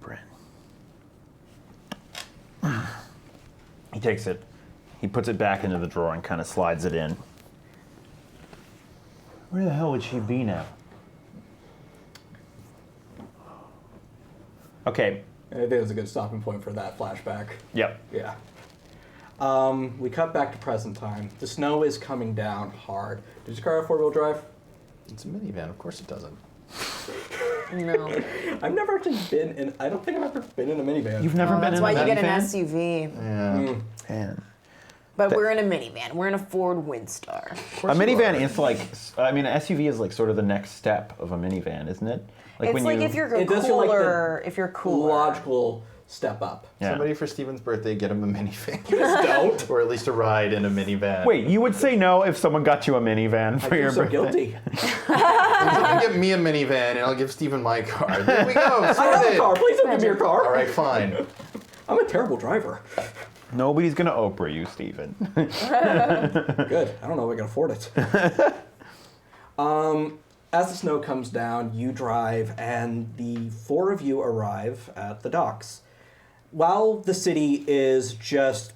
Bryn. He takes it. He puts it back into the drawer and kind of slides it in. Where the hell would she be now? Okay. I think that's a good stopping point for that flashback. Yep. Yeah. We cut back to present time. The snow is coming down hard. Does your car have four-wheel drive? It's a minivan. Of course it doesn't. No. I've never actually been in. I don't think I've ever been in a minivan. You've never been That's in why a you get an minivan? SUV. Yeah. Man. But we're in a minivan. We're in a Ford Windstar. A minivan is an SUV is sort of the next step of a minivan, isn't it? It's if you're It does feel like cooler. If you're cooler. Logical step up. Yeah. Somebody for Steven's birthday, get him a minivan. Don't. Or at least a ride in a minivan. Wait, you would say no if someone got you a minivan for I your feel so birthday? guilty. You give me a minivan and I'll give Steven my car. There we go. I have a Sorted. car. Please don't give me your car. All right, fine. I'm a terrible driver. Nobody's gonna Oprah you, Steven. Good. I don't know if I can afford it. As the snow comes down, you drive, and the four of you arrive at the docks. While the city is just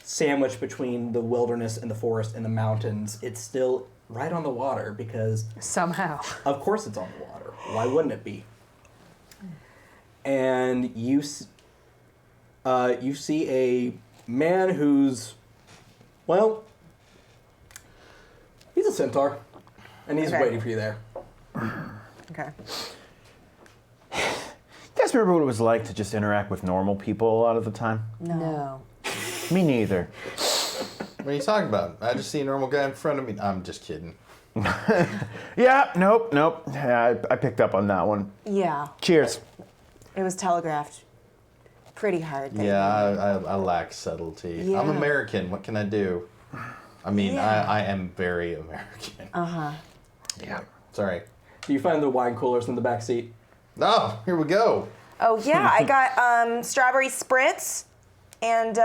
sandwiched between the wilderness and the forest and the mountains, it's still right on the water because, Somehow. of course, it's on the water. Why wouldn't it be? And you see a man who's, well, he's a centaur, and he's Okay. waiting for you there. Okay. You guys remember what it was like to just interact with normal people a lot of the time? No. Me neither. What are you talking about? I just see a normal guy in front of me. I'm just kidding. Yeah, nope. Yeah, I picked up on that one. Yeah. Cheers. It was telegraphed. pretty hard. Yeah, I lack subtlety. Yeah. I'm American. What can I do? I mean, Yeah. I am very American. Yeah. Sorry. Do you find the wine coolers in the back seat? Oh, here we go. Oh yeah, I got strawberry spritz and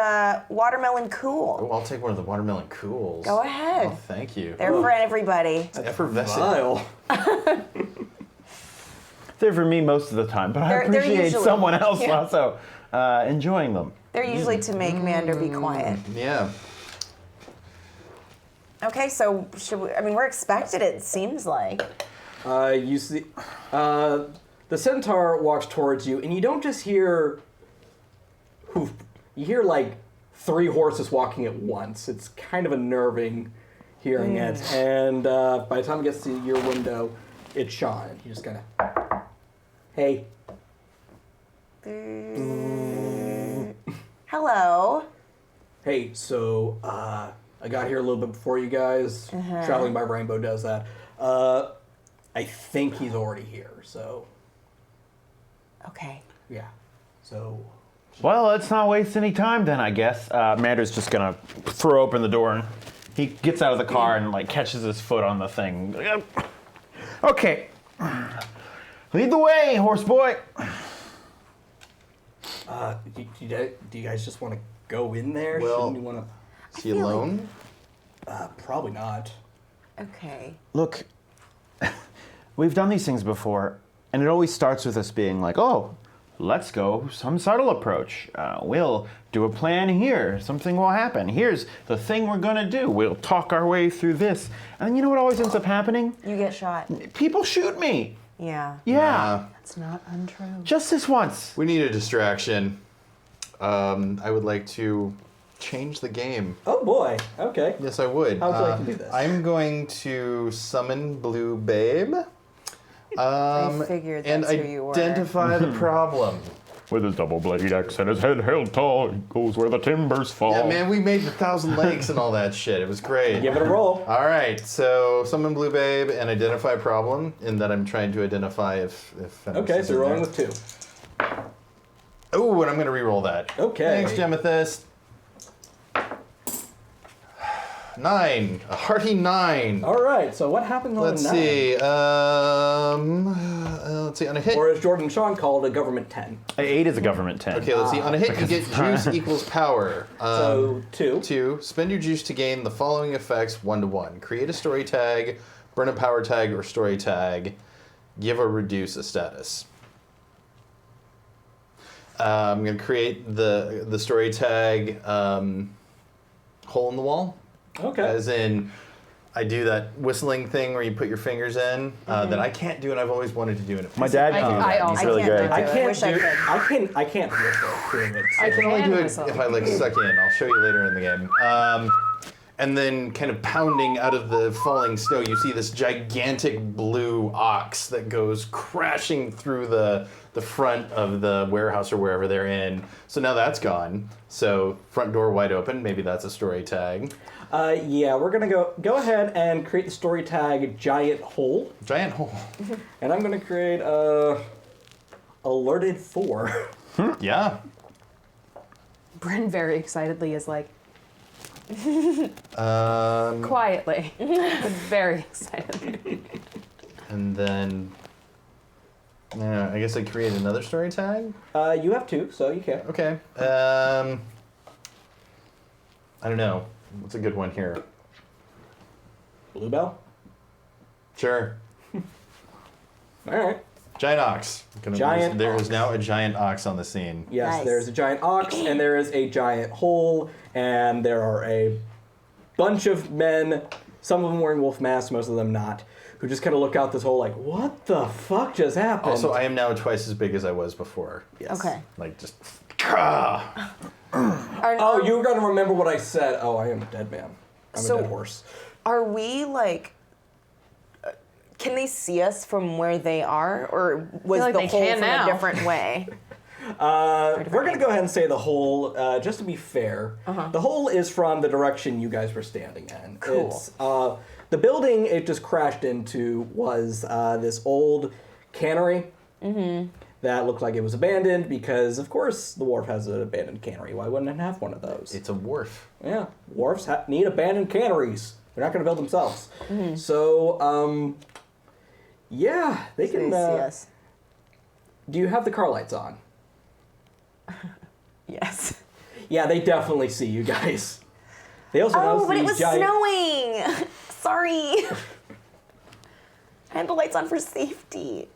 watermelon cool. Oh, I'll take one of the watermelon cools. Go ahead. Oh, thank you. They're for everybody. It's effervescent. Vile. They're for me most of the time, but I They're appreciate usually- someone else yeah. also enjoying them. They're usually to make Mander be quiet. Yeah. Okay, so we're expected, it seems like. You see, the centaur walks towards you, and you don't just hear hoof. You hear like 3 horses walking at once. It's kind of unnerving hearing it. And by the time it gets to your window, it's Sean. You just kind of, hey. Hello. Hey, so I got here a little bit before you guys. Traveling by Rainbow does that. I think he's already here, so Okay. yeah. So Well, let's not waste any time then, I guess. Mander's just gonna throw open the door and he gets out of the car and like catches his foot on the thing. Okay. Lead the way, horse boy. do you guys just want to go in there? Well- Shouldn't you want Is he alone? to? Probably not. Okay. Look, we've done these things before, and it always starts with us being like, oh, let's go some subtle approach. We'll do a plan here. Something will happen. Here's the thing we're going to do. We'll talk our way through this. And then you know what always ends up happening? You get shot. People shoot me. Yeah. Yeah. That's not untrue. Just this once. We need a distraction. I would like to change the game. Oh boy. Okay. Yes, I would. How would you like to do this? I'm going to summon Blue Babe. I figured and that's who you were. identify the problem. With his double-bladed axe and his head held tall, he goes where the timbers fall. Yeah, man, we made the 1,000 lakes and all that shit. It was great. Give it a roll. All right, so summon Blue Babe and identify problem, in that I'm trying to identify if Okay, so you're rolling with 2. Oh, and I'm going to re-roll that. Okay. Thanks, Gemethys. 9. A hearty 9. All right. So what happened on Let's a 9? see. Let's see. On a hit. Or as Jordan Sean called, a government 10. 8 is a government 10. Okay, let's see. On a hit, you get juice equals power. So 2. 2. Spend your juice to gain the following effects 1-to-1. Create a story tag, burn a power tag or story tag, give or reduce a status. I'm going to create the story tag hole in the wall. Okay. As in, I do that whistling thing where you put your fingers in that I can't do and I've always wanted to do. And My dad can do I that. also- He's really I can't good. do I it. can't wish I do. could. I can't whistle doing it. I can only Can do it whistle. if I like suck in. I'll show you later in the game. And then kind of pounding out of the falling snow, you see this gigantic blue ox that goes crashing through the front of the warehouse or wherever they're in. So now that's gone. So front door wide open. Maybe that's a story tag. Yeah, we're gonna go ahead and create the story tag giant hole, Giant hole. and I'm gonna create alerted 4. Yeah. Bryn very excitedly is like, Um, quietly, but very excitedly. and then, I guess I create another story tag. You have 2, so you can. Okay. I don't know. What's a good one here? Bluebell. Sure. All right. Giant ox. Giant There is ox. now a giant ox on the scene. Yes, Nice. there's a giant ox, and there is a giant hole, and there are a bunch of men, some of them wearing wolf masks, most of them not, who just kind of look out this hole like, what the fuck just happened? Also, I am now twice as big as I was before. Yes. Okay. Like, just... Oh, you were going to remember what I said. Oh, I am a dead man. I'm So- a dead horse. Are we like? Can they see us from where they are, or was like the they hole can from now. a different way? We're going to go ahead and say the hole, just to be fair, the hole is from the direction you guys were standing in. Cool. It's, the building it just crashed into was this old cannery. Mm-hmm. that looked like it was abandoned because, of course, the wharf has an abandoned cannery. Why wouldn't it have one of those? It's a wharf. Yeah, wharfs need abandoned canneries. They're not going to build themselves. So, yeah, they can. Yes. Do you have the car lights on? Yes. Yeah, they definitely see you guys. They also Oh, notice but it these was snowing. Sorry. I had the lights on for safety.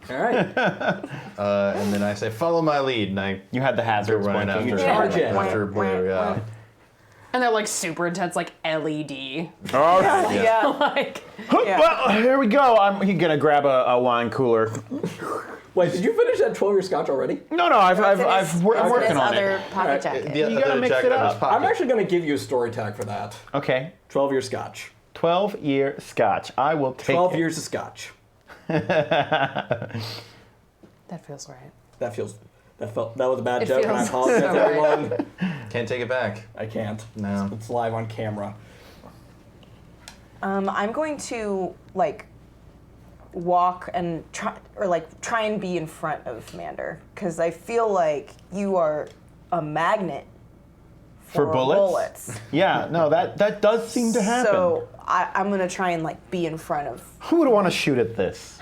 All right. And then I say, follow my lead, and I You had the go hazards right blinking. after, charge in. after Blue, yeah. And they're like super intense, like LED. All right. Yeah. Like, Yeah. Well, here we go. I'm gonna grab a wine cooler. Wait, did you finish that 12-year scotch already? No, I'm working on other it. pocket Alright. jacket. The You gotta other mix jacket it in his up. pocket. I'm actually going to give you a story tag for that. Okay. 12-year scotch. 12-year scotch. I will take 12 it. years of scotch. that feels right. That was a bad It joke, and I feels apologize so to right. everyone. Can't take it back. I can't. No. It's live on camera. I'm going to walk and try and be in front of Mander because I feel like you are a magnet For bullets? Yeah, no, that does seem to happen. So I'm gonna try and be in front of Who would want to shoot at this?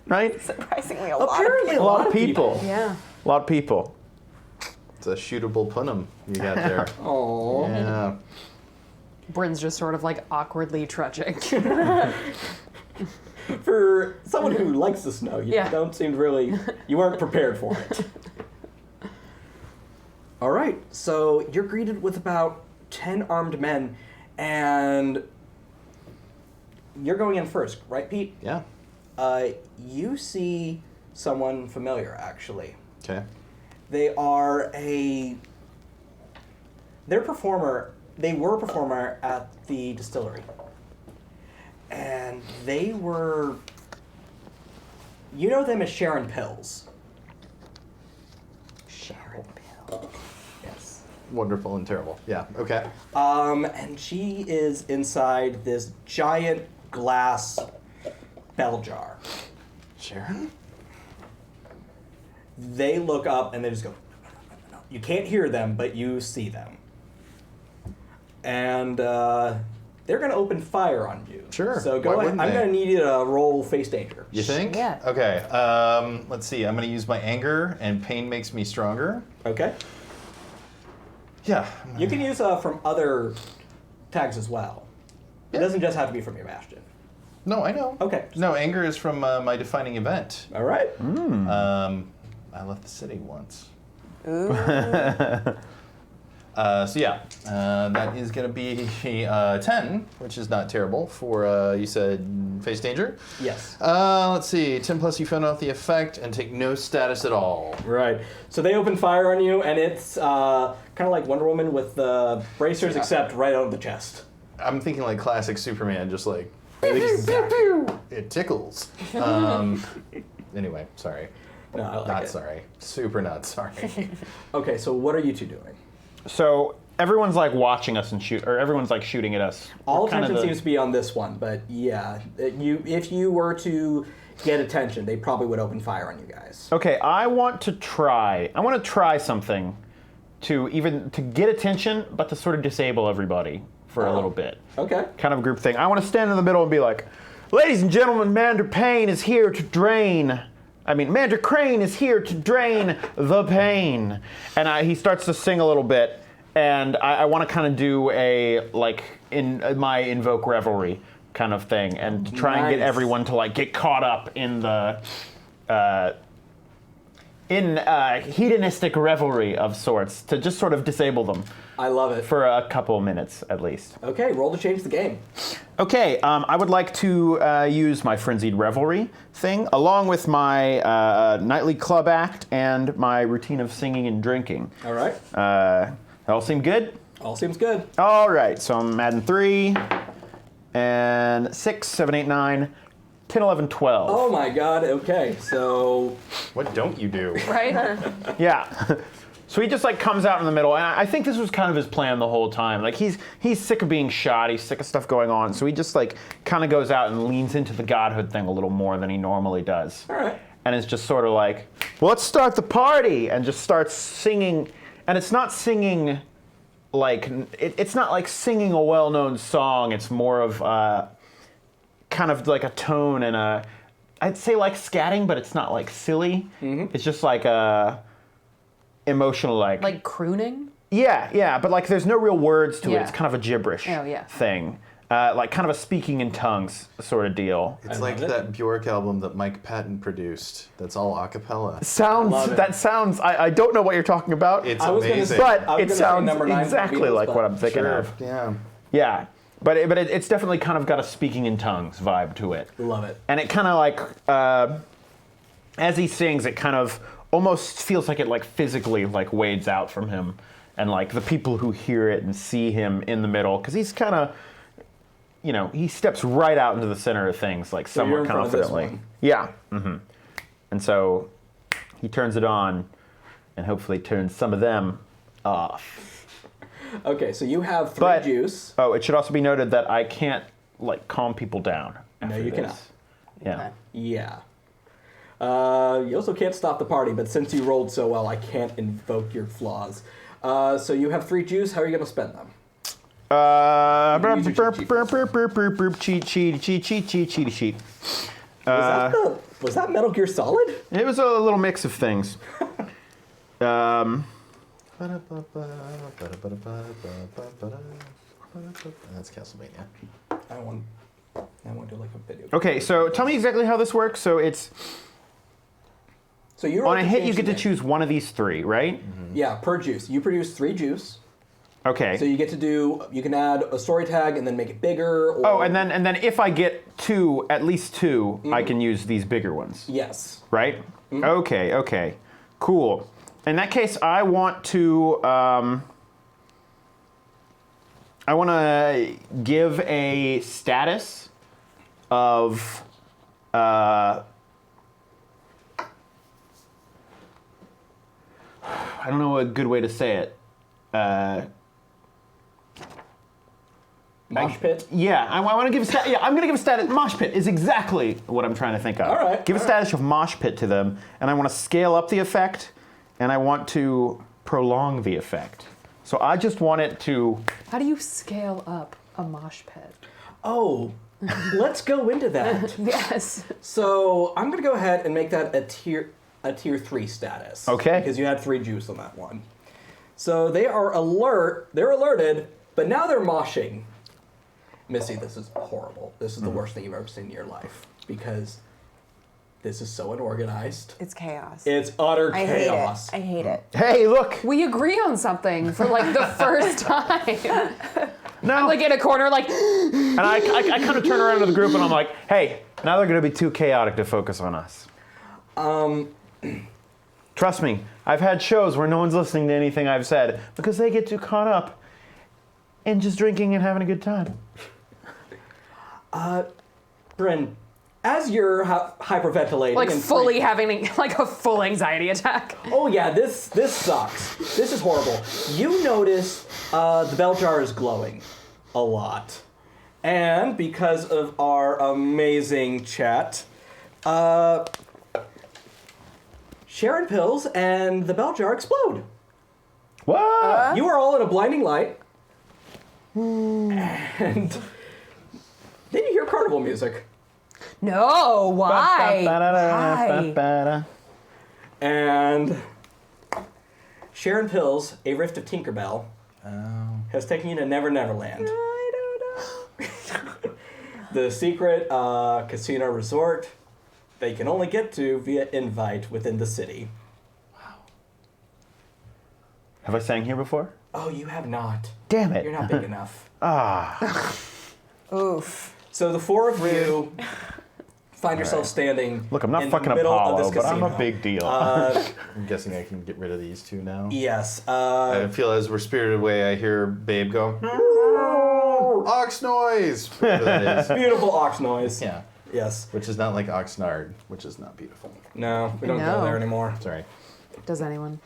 Right? surprisingly a lot of Apparently, people. A lot of people. Yeah. A lot of people. It's a shootable punum you got there. Oh. Yeah. Bryn's just sort of like awkwardly trudging. For someone who likes the snow, you Yeah. don't seem really. You weren't prepared for it. All right, so you're greeted with about 10 armed men, and you're going in first, right, Pete? Yeah. You see someone familiar, actually. Okay. They are they're a performer. They were a performer at the distillery. And they were, you know them as Sharon Pills. Sharon Pill. Yes. Wonderful and terrible. Yeah. Okay. And she is inside this giant glass bell jar. Sharon? They look up and they just go, no. You can't hear them, but you see them. And they're going to open fire on you. Sure. So Why go ahead. wouldn't I'm they? going to need you to roll face danger. You think? Yeah. Okay. Let's see. I'm going to use my anger, and pain makes me stronger. Okay. Yeah. You can use from other tags as well. It doesn't just have to be from your bastion. No, I know. Okay. No, anger is from my defining event. All right. I left the city once. Ooh. So yeah, that is going to be 10, which is not terrible for, you said, face danger? Yes. Let's see, 10 plus you found out the effect and take no status at all. Right. So they open fire on you, and it's kind of like Wonder Woman with the bracers, except right on the chest. I'm thinking like classic Superman, just like, it tickles. Anyway, sorry. No, I like Not it. sorry. Super not sorry. Okay, so what are you two doing? So everyone's like watching us and everyone's like shooting at us. All We're kind of attention the- seems to be on this one, but yeah, if you were to get attention, they probably would open fire on you guys. Okay, I want to try something to get attention, but to sort of disable everybody for a little bit. Okay. Kind of a group thing. I want to stand in the middle and be like, ladies and gentlemen, Mander Crane is here to drain the pain. And he starts to sing a little bit, and I want to kind of do a, in my invoke revelry kind of thing, and to try and get Nice. everyone to get caught up in the hedonistic revelry of sorts, to just sort of disable them I love it. for a couple minutes at least. Okay, roll to change the game. Okay, I would like to use my Frenzied Revelry thing, along with my nightly club act and my routine of singing and drinking. All right. That all seem good? All seems good. All right, so I'm adding 3, and 6, 7, 8, 9, 10, 11, 12. Oh my god, okay, so What don't you do? Right? Yeah. So he just comes out in the middle, and I think this was kind of his plan the whole time. He's sick of being shot, he's sick of stuff going on, so he just kind of goes out and leans into the godhood thing a little more than he normally does. all right. and is just sort of like, well, let's start the party, and just starts singing. And it's not singing like, it's not like singing a well-known song. It's more of kind of like a tone and I'd say like scatting, but it's not like silly. It's just like a emotional Like crooning? Yeah, but like there's no real words to it. Yeah. It's kind of a gibberish thing. Like kind of a speaking in tongues sort of deal. It's like that Bjork album that Mike Patton produced. That's all a cappella. Sounds. I don't know what you're talking about. It's I was gonna amazing. say- but I was it gonna say sounds number 9 exactly Beatles, like but what I'm thinking Sure. of. Yeah. Yeah, but it's definitely kind of got a speaking in tongues vibe to it. Love it. And it kind of like, as he sings, it kind of almost feels like it like physically like wades out from him, and like the people who hear it and see him in the middle, because he's kind of, he steps right out into the center of things, like So you're somewhat in front of this confidently. one. Yeah. And so he turns it on, and hopefully turns some of them off. Okay, so you have 3 But- juice. Oh, it should also be noted that I can't like calm people down. After you this. cannot. Yeah. Yeah. You also can't stop the party, but since you rolled so well, I can't invoke your flaws. So you have 3 juice. How are you going to spend them? Cheat sheet. Was that Metal Gear Solid? It was a little mix of things. That's Castlevania. I want to do like a video. Okay, so tell me exactly how this works. So it's So you're on a hit, you get to choose one of these 3, right? Yeah, per juice. You produce 3 juice. Okay. So you get to do. You can add a story tag and then make it bigger. Or, Oh, and then if I get at least two, I can use these bigger ones, yes. right? Okay, cool. In that case, I want to give a status of I don't know a good way to say it. Mosh pit. Yeah, I want to give a status. Yeah, I'm going to give a status. Mosh pit is exactly what I'm trying to think of. All right, Give a status of mosh pit to them, and I want to scale up the effect, and I want to prolong the effect. So I just want it to. How do you scale up a mosh pit? Oh, let's go into that. Yes. So I'm gonna go ahead and make that a tier 3 status. Okay. Because you had 3 juice on that one. So they are alert. They're alerted, but now they're moshing. Missy, this is horrible. This is the worst thing you've ever seen in your life because this is so unorganized. It's chaos. It's utter I chaos. hate it. I hate it. Hey, look! We agree on something for like the first time. No. I'm like in a corner, like. And I kind of turn around to the group and I'm like, hey, now they're going to be too chaotic to focus on us. Trust me, I've had shows where no one's listening to anything I've said because they get too caught up in just drinking and having a good time. Bryn, as you're hyperventilating, Like and fully having like a full anxiety attack. oh yeah, this sucks. This is horrible. You notice the bell jar is glowing a lot, and because of our amazing chat, Sharon pills and the bell jar explode. What? You are all in a blinding light, and then you hear carnival music, No, why? Why? and Sharon pills, a rift of Tinkerbell, has taken you to Never Neverland. I don't know. The secret casino resort that you can only get to via invite within the city. Have I sang here before? Oh, you have not. Damn it. You're not big enough. Oof. So the 4 of you find yourself standing. Look, I'm not in fucking the middle of Apollo, this but I'm a casino. big deal. I'm guessing I can get rid of these two now. Yes. I feel as we're spirited away, I hear Babe go, ox noise! Whatever that is. Beautiful ox noise. Yeah. Yes. Which is not like Oxnard, which is not beautiful. No, we don't No. go there anymore. Sorry. Does anyone?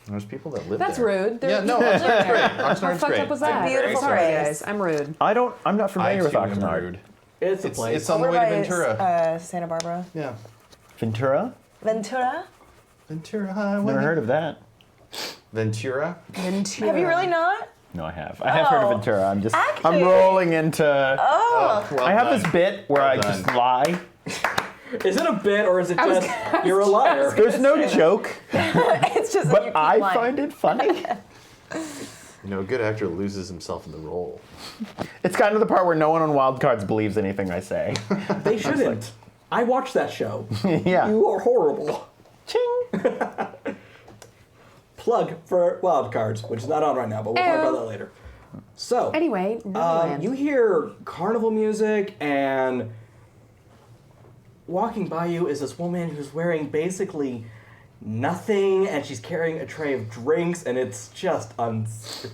There's people that live That's there. rude. Yeah, no, Oxnard's great. How Oxnard's fucked great. up was that? beautiful Sorry, place. guys. I'm rude. I'm not familiar with I too am Oxnard. rude. It's a place. It's on the way to Over by, Ventura. Santa Barbara. Yeah. Ventura? Ventura? Ventura Highway. Never heard of that. Ventura? Ventura. Have you really not? No, I have. I have heard of Ventura. I'm Actually. rolling into. Oh. Well I have done. this bit where Well I done. just lie. Is it a bit or is it was- just you're a liar? There's no joke, It's just that you but keep I lying. find it funny. You know, a good actor loses himself in the role. It's kind of the part where no one on Wild Cards believes anything I say. They shouldn't. I watched that show. Yeah. You are horrible. Ching. Plug for Wild Cards, which is not on right now, but we'll talk about that later. So, Anyway, Neverland. you hear carnival music, and walking by you is this woman who's wearing basically nothing, and she's carrying a tray of drinks, and it's just uncouth.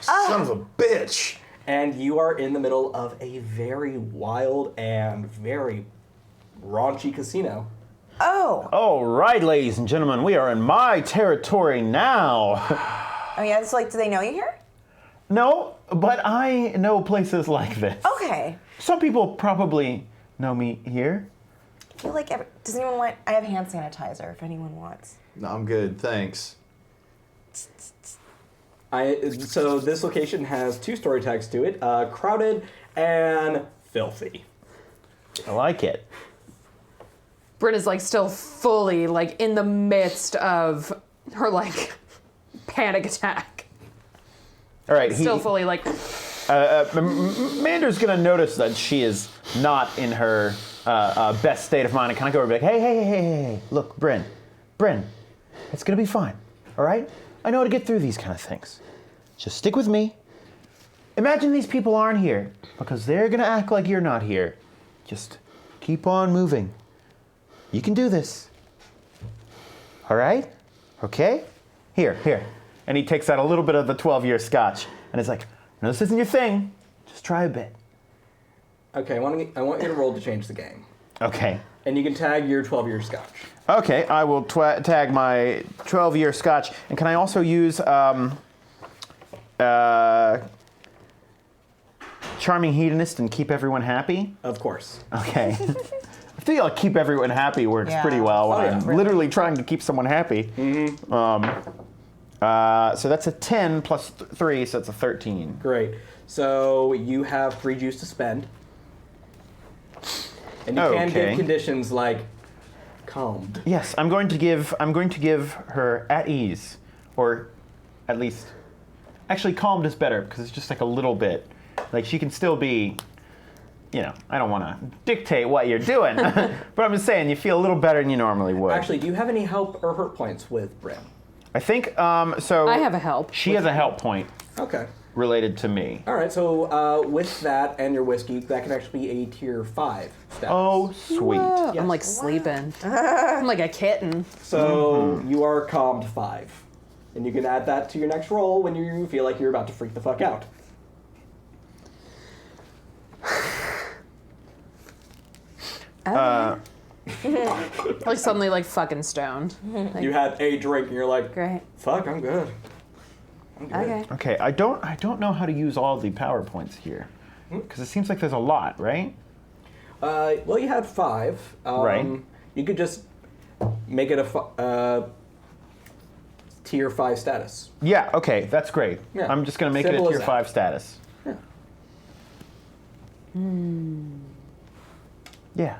Son of a bitch! And you are in the middle of a very wild and very raunchy casino. Oh. All right, ladies and gentlemen, we are in my territory now. Oh, yeah, it's like, do they know you here? No, but I know places like this. Okay. Some people probably know me here. I feel like, does anyone want, I have hand sanitizer if anyone wants. No, I'm good, thanks. So this location has 2 story tags to it, crowded and filthy. I like it. Bryn is like still fully like in the midst of her like panic attack. All right, Still fully like. Mander's gonna notice that she is not in her best state of mind and kind of go over and be like, hey, look, Bryn, it's gonna be fine, all right? I know how to get through these kind of things. Just stick with me. Imagine these people aren't here because they're gonna act like you're not here. Just keep on moving. You can do this. All right? Okay? Here. And he takes out a little bit of the 12-year scotch and is like, no, this isn't your thing. Just try a bit. Okay, I want you to roll to change the game. Okay. And you can tag your 12-year scotch. Okay, I will tag my 12-year scotch. And can I also use Charming Hedonist and Keep Everyone Happy? Of course. Okay. I feel like Keep Everyone Happy works Yeah. pretty well when Oh, yeah. I'm literally trying to keep someone happy. Mm-hmm. So that's a 10 plus 3, so it's a 13. Great. So you have 3 juice to spend. And you can Okay. give conditions like calmed. Yes, I'm going to give her at ease, or at least, actually calmed is better because it's just like a little bit. Like she can still be, I don't want to dictate what you're doing, but I'm just saying you feel a little better than you normally would. Actually, do you have any help or hurt points with Bryn? I think so. I have a help. She has a help point Okay. related to me. All right, so with that and your whiskey, that can actually be a tier 5 status. Oh, sweet. Whoa, Yes. I'm like sleeping. I'm like a kitten. So you are calmed 5. And you can add that to your next roll when you feel like you're about to freak the fuck out. Like suddenly like fucking stoned. You had a drink and you're like, Great. fuck, I'm good. I'm good. Okay. Okay, I don't know how to use all the PowerPoints here because it seems like there's a lot, right? Well, you had 5. Right. You could just make it a tier 5 status. Yeah. Okay, that's great. Yeah. I'm just gonna make Simple it a as tier that. 5 status. Yeah. Yeah.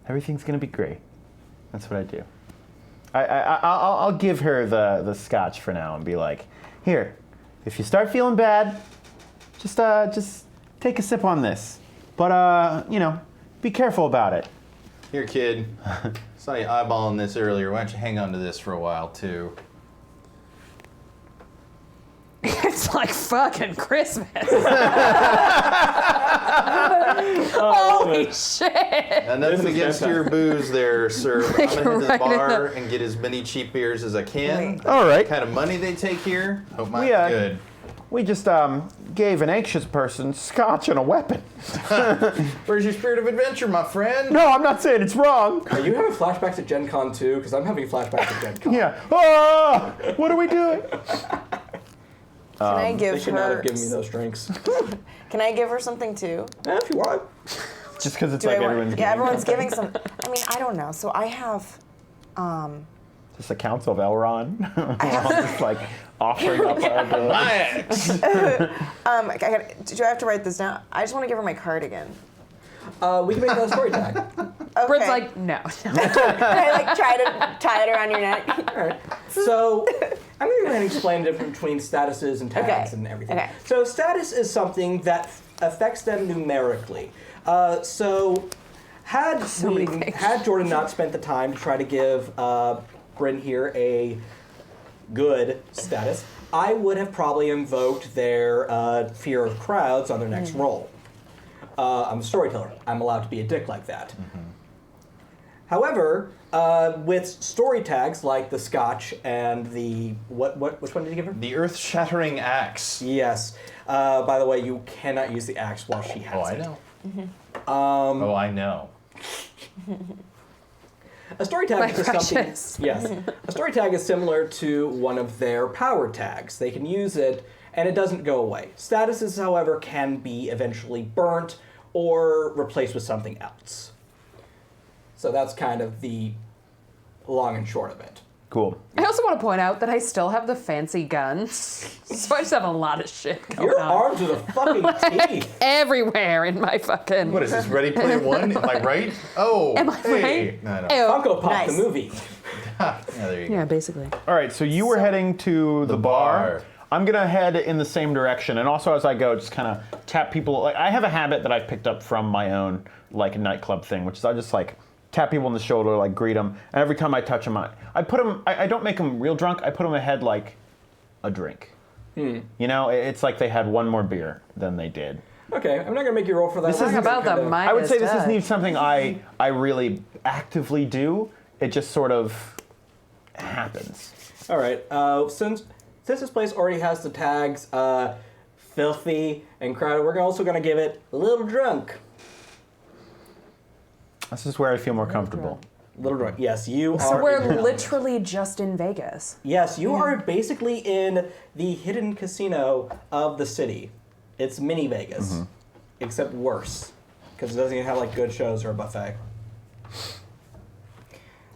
Everything's gonna be great. That's what I do. I'll give her the scotch for now and be like, here, if you start feeling bad, just take a sip on this. But be careful about it. Here, kid. Saw you eyeballing this earlier. Why don't you hang on to this for a while, too? It's like fucking Christmas. Holy shit. And nothing This is against fantastic. your booze there, sir. But I'm Like, going to hit the right in bar and get as many cheap beers as I can. Right. All right. The kind of money they take here, hope mine's Yeah. good. We just gave an anxious person scotch and a weapon. Where's your spirit of adventure, my friend? No, I'm not saying it's wrong. Are you having flashbacks to Gen Con too? Because I'm having flashbacks to Gen Con. Yeah. Ah, what are we doing? Can I They give should not her? have given me those drinks. Can I give her something too? If you want. Just because it's like everyone's giving. Yeah, everyone's giving some. I mean, I don't know. So I have. Just the Council of Elrond. We're all just like offering up our abilities. My ex. Do I have to write this down? I just want to give her my card again. We can make that a story tag. Okay. Bryn's like, no. Can I like try to tie it around your neck? All right. So I'm going to go ahead and explain the difference between statuses and tags and everything. Okay. So status is something that affects them numerically. So had Jordan not spent the time to try to give Bryn here a good status, I would have probably invoked their fear of crowds on their next roll. I'm a storyteller. I'm allowed to be a dick like that. Mm-hmm. However, with story tags like the Scotch and the which one did you give her? The earth-shattering axe. Yes. By the way, you cannot use the axe while she has Oh, I it. know. Mm-hmm. I know. A story tag is something. precious. Yes. A story tag is similar to one of their power tags. They can use it, and it doesn't go away. Statuses, however, can be eventually burnt or replaced with something else. So that's kind of the long and short of it. Cool. I also want to point out that I still have the fancy guns. So I just have a lot of shit going Your on. arms are the fucking teeth. Everywhere in my fucking... What is this, Ready Player One? Am I right? Oh, Am I hey. right? No, no. Ew. Funko Pop, Nice. the movie. Yeah, there you go. Yeah, basically. All right, so you were heading to the bar. I'm gonna head in the same direction, and also as I go, just kind of tap people. Like I have a habit that I've picked up from my own like nightclub thing, which is I just like tap people on the shoulder, like greet them, and every time I touch them, I put them. I don't make them real drunk. I put them ahead like a drink. You know, it's like they had one more beer than they did. Okay, I'm not gonna make you roll for that. This We're isn't gonna about the kinda- mic. I would say this Midas isn't even something I really actively do. It just sort of happens. All right. Since this place already has the tags filthy and crowded, we're also gonna give it a little drunk. This is where I feel more comfortable. Little drunk. Yes, you are. So we're literally just in Vegas. Yes, you are basically in the hidden casino of the city. It's mini Vegas, except worse, because it doesn't even have like good shows or a buffet.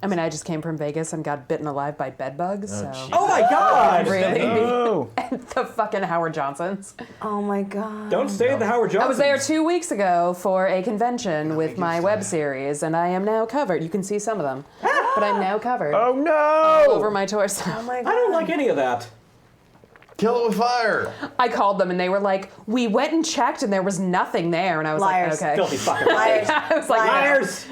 I mean, I just came from Vegas and got bitten alive by bed bugs, so... jeez. Oh my God! Really? Oh, The fucking Howard Johnsons. Oh my god. Don't stay at the Howard Johnson. I was there 2 weeks ago for a convention with my web series, and I am now covered. You can see some of them, but I'm now covered oh no! over my torso. Oh my god. I don't like any of that. Kill it with fire. I called them, and they were like, "We went and checked, and there was nothing there." And I was Liars. like, "Okay." Filthy fucking Liars. I was like, Liars.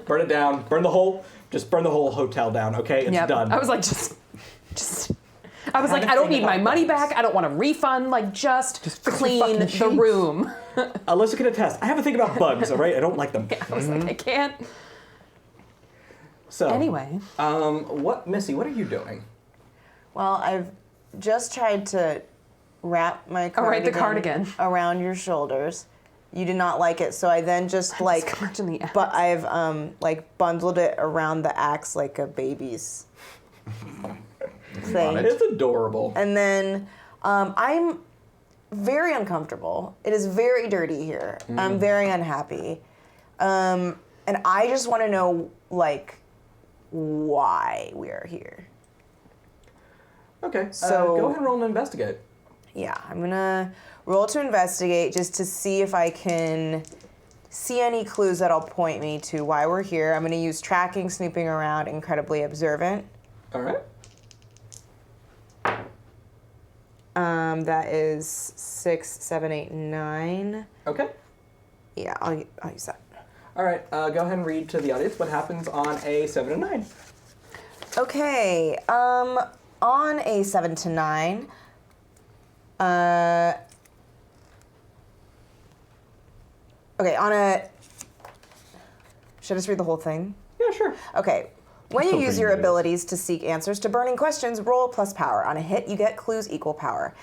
Burn it down. Burn the whole. Just burn the whole hotel down. Okay, it's Yep. done. I was like, just. I was like, I don't need my money back. I don't want a refund. Like, just fix your clean fucking the sheets. room. Alyssa can attest. I have a thing about bugs. All right, I don't like them. I was like, I can't. So Anyway, what, Missy? What are you doing? Well, I've just tried to wrap my Oh, right, cardigan, the cardigan. around your shoulders. You did not like it, so I then just like, scorched in the axe. but I've like bundled it around the axe like a baby's thing. It's adorable. And then I'm very uncomfortable. It is very dirty here. I'm very unhappy. And I just want to know, like, why we are here. Okay, So- go ahead and roll and investigate. Yeah, I'm going to roll to investigate just to see if I can see any clues that'll point me to why we're here. I'm going to use tracking, snooping around, incredibly observant. All right. That is 6, 7, 8, 9. Okay. Yeah, I'll use that. All right. Go ahead and read to the audience what happens on a 7 and 9. Okay, on a 7 to 9, okay, on a, should I just read the whole thing? Yeah, sure. Okay. When you Still use pretty your good. abilities to seek answers to burning questions, roll plus power. On a hit, you get clues equal power.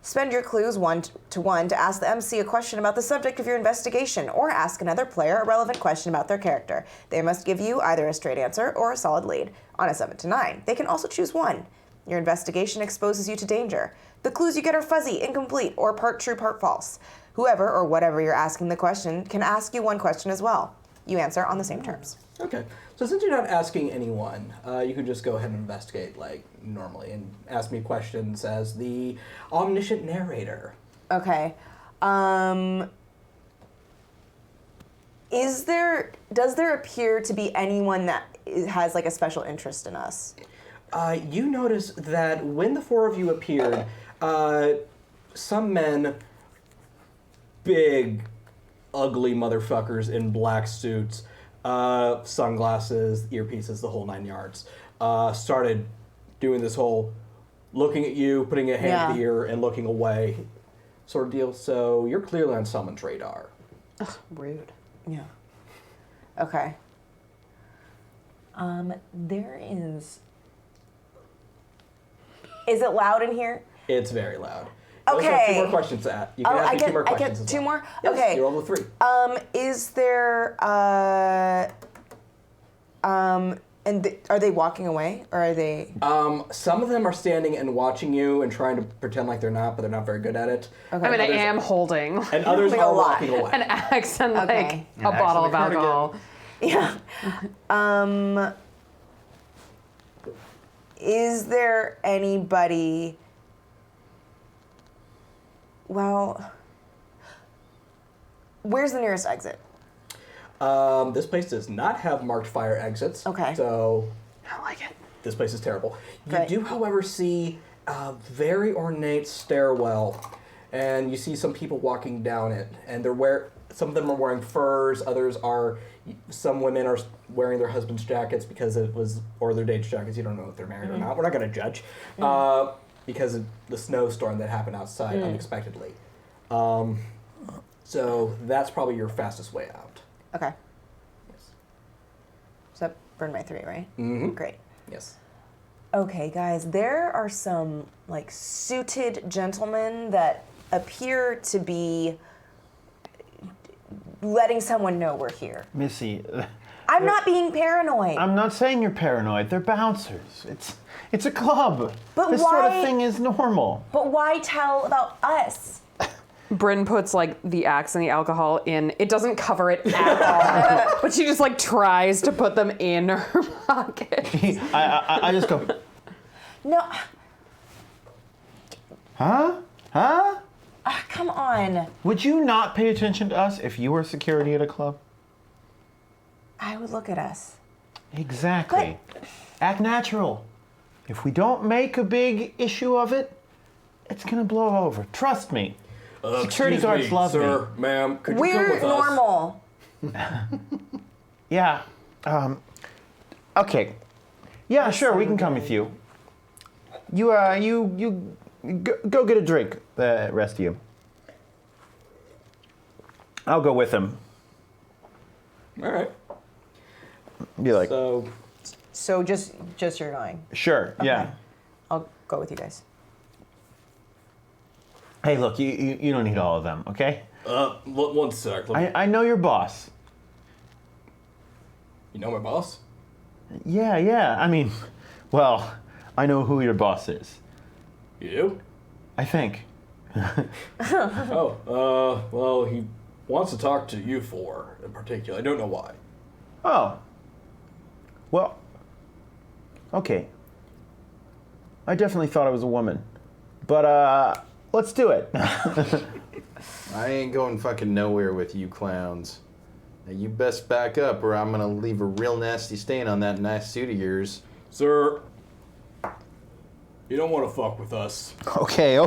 Spend your clues 1 to 1 to ask the MC a question about the subject of your investigation, or ask another player a relevant question about their character. They must give you either a straight answer or a solid lead. On a 7 to 9, they can also choose 1. Your investigation exposes you to danger. The clues you get are fuzzy, incomplete, or part true, part false. whoever or whatever you're asking the question can ask you one question as well. You answer on the same terms. Okay. So since you're not asking anyone, you could just go ahead and investigate like normally and ask me questions as the omniscient narrator. Okay. Does there appear to be anyone that has like a special interest in us? You notice that when the four of you appeared, some men, big, ugly motherfuckers in black suits, sunglasses, earpieces, the whole 9 yards, started doing this whole looking at you, putting a hand to the ear, and looking away sort of deal. So you're clearly on someone's radar. Ugh, rude. Yeah. Okay. There is. Is it loud in here? It's very loud. You also have Okay. 2 more questions to ask. You can ask me 2 more I questions get as 2 well. more? Yes, Okay. you're level 3. Is there, and are they walking away, or are they? Some of them are standing and watching you and trying to pretend like they're not, but they're not very good at it. Okay. I mean, I am holding And others Like a are lot. walking away. an axe and like Okay. a bottle of and a cardigan. alcohol. Yeah. Is there anybody? Well, where's the nearest exit? This place does not have marked fire exits. Okay. So I like it. this place is terrible. You Great. do, however, see a very ornate stairwell, and you see some people walking down it, and some of them are wearing furs, some women are wearing their husband's jackets or their date's jackets. You don't know if they're married or not. We're not going to judge because of the snowstorm that happened outside unexpectedly. So that's probably your fastest way out. Okay. Yes. So that burned my 3, right? Mm-hmm. Great. Yes. Okay, guys, there are some like suited gentlemen that appear to be letting someone know we're here. Missy, I'm not being paranoid. I'm not saying you're paranoid. They're bouncers. It's a club. But this sort of why- thing is normal. But why tell about us? Bryn puts like the axe and the alcohol in. It doesn't cover it at all, but she just like tries to put them in her pocket. I just go, No, huh? come on. Would you not pay attention to us if you were security at a club? I would look at us. Exactly. Act natural. If we don't make a big issue of it, it's gonna blow over. Trust me. Security guards love sir, ma'am, could you come We're with us? normal. Yeah. Okay. Yeah, sure. We can come with you. You go get a drink. The rest of you. I'll go with him. All right. Be like, So just you're going. sure. Yeah. Okay. I'll go with you guys. Hey, look. You don't need all of them. Okay. One sec. I know your boss. You know my boss? Yeah. I mean, well, I know who your boss is. You do? I think. Well, he wants to talk to you four in particular. I don't know why. Oh. Well. Okay. I definitely thought I was a woman. But, let's do it. I ain't going fucking nowhere with you clowns. Now you best back up or I'm gonna leave a real nasty stain on that nice suit of yours. Sir, you don't want to fuck with us. Okay.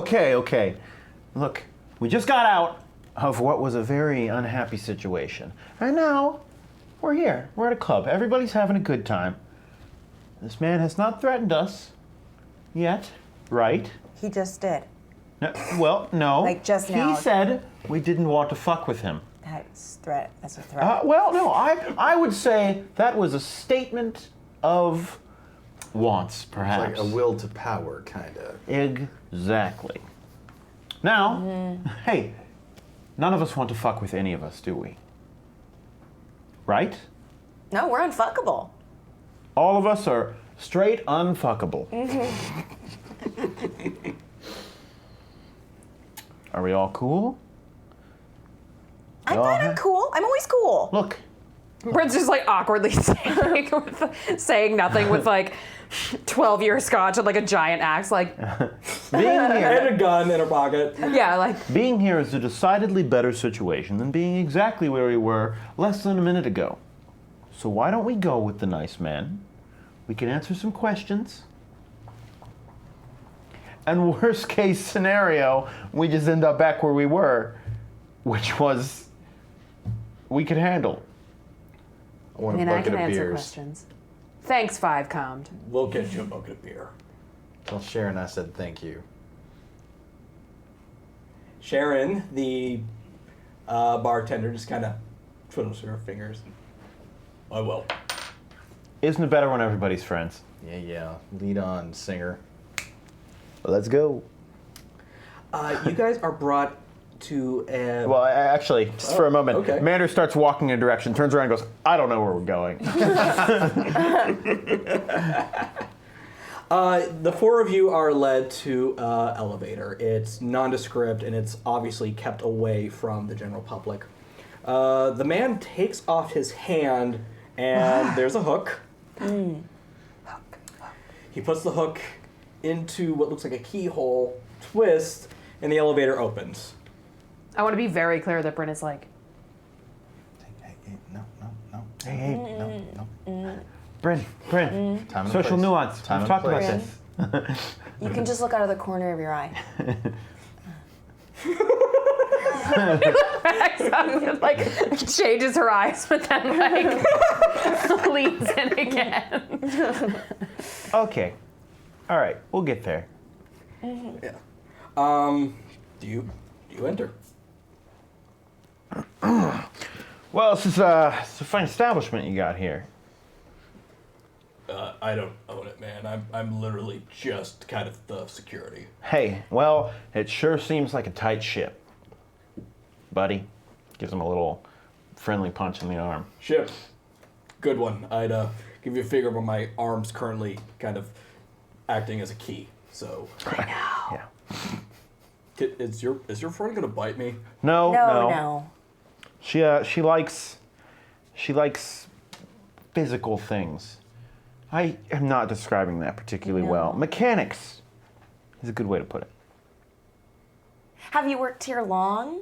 Look, we just got out of what was a very unhappy situation. And now, we're here. We're at a club. Everybody's having a good time. This man has not threatened us yet, right? He just did. No. Like just now. He said we didn't want to fuck with him. That's a threat. No, I would say that was a statement of wants, perhaps. Like a will to power, kinda. Exactly. Now, hey, none of us want to fuck with any of us, do we? Right? No, we're unfuckable. All of us are straight unfuckable. Are we all cool? I'm fine. I'm cool. I'm always cool. Look, Bryn's just like awkwardly saying nothing with like 12-year scotch and like a giant axe. Like, being And here, a gun in her pocket. yeah, like, being here is a decidedly better situation than being exactly where we were less than a minute ago. So why don't we go with the nice man? We can answer some questions. And worst case scenario, we just end up back where we were, which was we could handle. I want a I bucket can of answer beers. questions. Thanks, 5 calmed. We'll get you a bucket of beer. Tell Sharon I said thank you. Sharon, the bartender, just kind of twiddles her fingers. I will. Isn't it better when everybody's friends? Yeah. Lead on, singer. Let's go. You guys are brought to a... Well, actually, just for a moment, okay. Mander starts walking in a direction, turns around and goes, I don't know where we're going. The 4 of you are led to an elevator. It's nondescript and it's obviously kept away from the general public. The man takes off his hand and there's a hook. He puts the hook into what looks like a keyhole, twist, and the elevator opens. I want to be very clear that Bryn is like, Hey, no. Hey, no. Bryn, Time and social place. nuance. Time We've and talked about place. this. You can just look out of the corner of your eye. like changes her eyes, but then like leans in again. Okay. All right, we'll get there. Yeah. Do you enter? Well, this is a fine establishment you got here. I don't own it, man. I'm literally just kind of the security. Hey, well, it sure seems like a tight ship. Buddy. Gives him a little friendly punch in the arm. Ship. Good one. I'd give you a figure, but my arm's currently kind of acting as a key. So Yeah. is your friend gonna bite me? No. She likes physical things. I am not describing that particularly well. Mechanics is a good way to put it. Have you worked here long?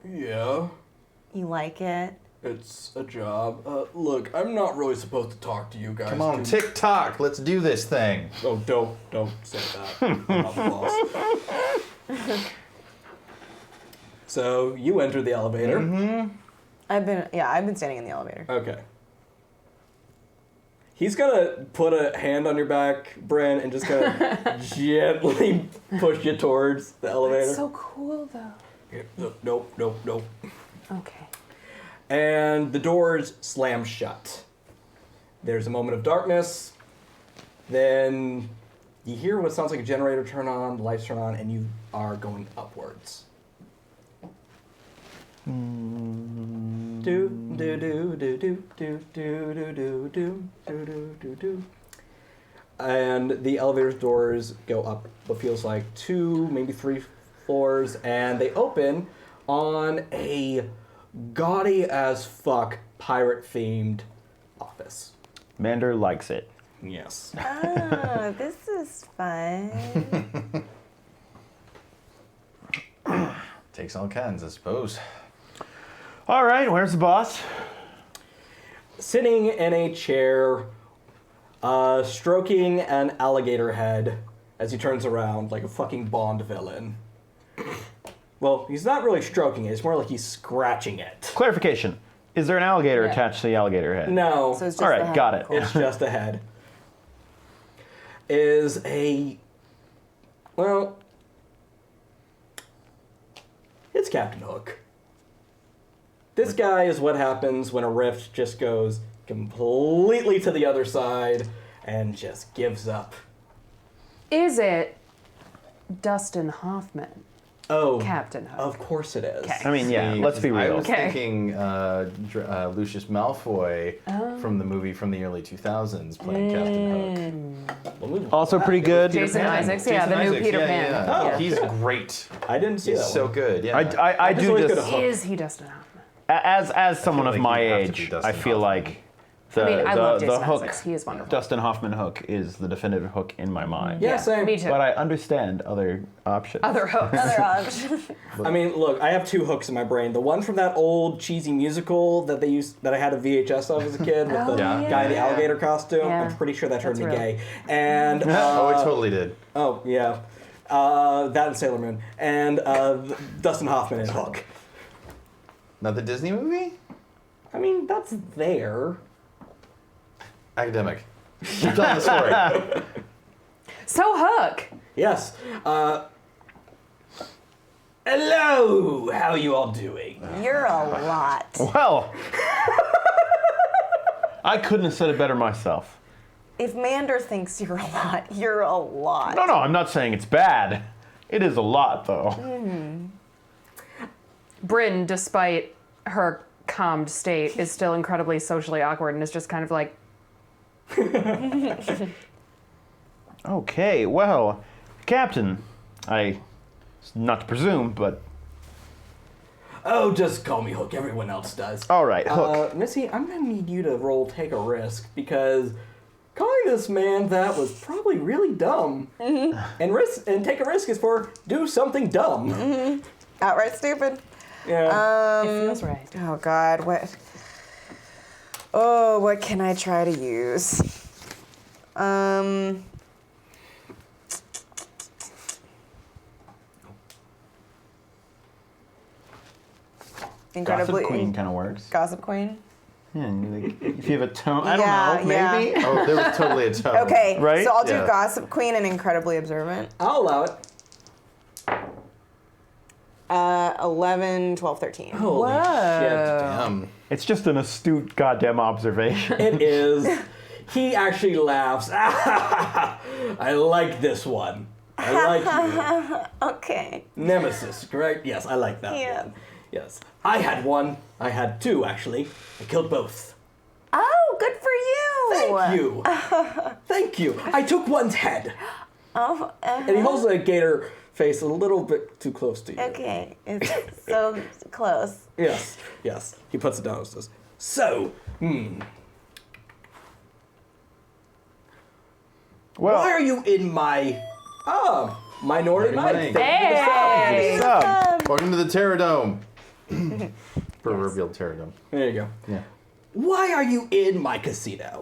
Yeah. You like it? It's a job. Look, I'm not really supposed to talk to you guys. Come on, TikTok. Let's do this thing. Oh, don't say that. I'm not the boss. So you enter the elevator. Mm-hmm. I've been standing in the elevator. Okay. He's gonna put a hand on your back, Bryn, and just kind of gently push you towards the elevator. That's so cool, though. Yeah, nope. Okay. And the doors slam shut. There's a moment of darkness. Then you hear what sounds like a generator turn on, the lights turn on, and you are going upwards. Do do do do do do do do do do do do do. And the elevator's doors go up what feels like 2, maybe 3 floors, and they open on a gaudy as fuck pirate-themed office. Mander likes it. Yes. Oh, this is fun. Takes all kinds, I suppose. All right, where's the boss? Sitting in a chair, stroking an alligator head as he turns around like a fucking Bond villain. Well, he's not really stroking it, it's more like he's scratching it. Clarification. Is there an alligator Yeah. attached to the alligator head? No, So it's just All the right, head. got it. Cool. it's just a head. Is a... Well... It's Captain Hook. This guy is what happens when a rift just goes completely to the other side and just gives up. Is it Dustin Hoffman? Oh, Captain Hook. of course it is. Okay. I mean, yeah, let's be I real. was Okay. thinking Lucius Malfoy from the movie from the early 2000s playing Captain Hook. Also pretty good. Jason Pan. Isaacs, yeah, Jason the new Isaacs, Peter yeah, Pan. yeah. Oh. He's great. I didn't see He's that so one. good. Yeah. I just do always just go to Hook. Is he Dustin Hoffman? as someone of like my you have to be age, Dustin I feel Hoffman. like the I mean, I love the Jason Hook, Isaacs. He is wonderful. Dustin Hoffman Hook is the definitive Hook in my mind. Yeah, same. Me too. But I understand other options. Other hooks. Other option. I mean, look, I have two hooks in my brain. The one from that old cheesy musical that I had a VHS of as a kid with the yeah. guy in the alligator costume. Yeah. I'm pretty sure that turned That's me real. gay. And Oh, it totally did. oh yeah, that and Sailor Moon and Dustin Hoffman in Hook. Not the Disney movie? I mean, that's there. Academic. Keep telling the story. So Hook. Yes. Hello. How are you all doing? You're a lot. Well, I couldn't have said it better myself. If Mander thinks you're a lot, you're a lot. No, I'm not saying it's bad. It is a lot, though. Bryn, despite her calmed state, is still incredibly socially awkward and is just kind of like, Okay, well, Captain, not to presume, but Oh, just call me Hook. Everyone else does. all right, Hook. Missy, I'm gonna need you to roll take a risk because calling this man that was probably really dumb. And take a risk is for do something dumb. Outright stupid. Yeah. it feels right. Oh God, what? Oh, what can I try to use? Incredibly. Gossip Queen kind of works. Gossip Queen. Yeah, like, if you have a tone, I Yeah, don't know, maybe. Oh, there was totally a tone. Okay, Right? so I'll do Yeah. Gossip Queen and Incredibly Observant. I'll allow it. 11, 12, 13. Holy shit. It's just an astute goddamn observation. It is. He actually laughs. I like this one. I like you. Okay. Nemesis, correct? Yes, I like that Yeah. one. Yes. I had one. I had two, actually. I killed both. Oh, good for you. Thank you. Thank you. I took one's head. Oh, And he holds the gator face a little bit too close to you. okay. It's so close. Yes, yes. He puts it down and says, so, Well, why are you in my, minority Minority Mike? Mike. Hey! sub. Welcome to the Terradome. Proverbial Terradome. There you go. Yeah. Why are you in my casino?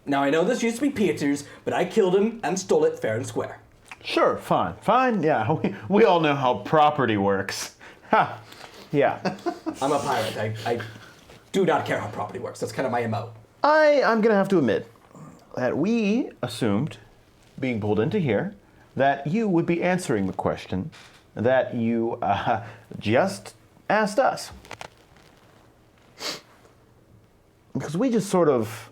Now, I know this used to be Peter's, but I killed him and stole it fair and square. Sure, fine. Yeah, we all know how property works. Ha. Yeah. I'm a pirate. I do not care how property works. That's kind of my MO. I'm gonna have to admit that we assumed, being pulled into here, that you would be answering the question that you just asked us. Because we just sort of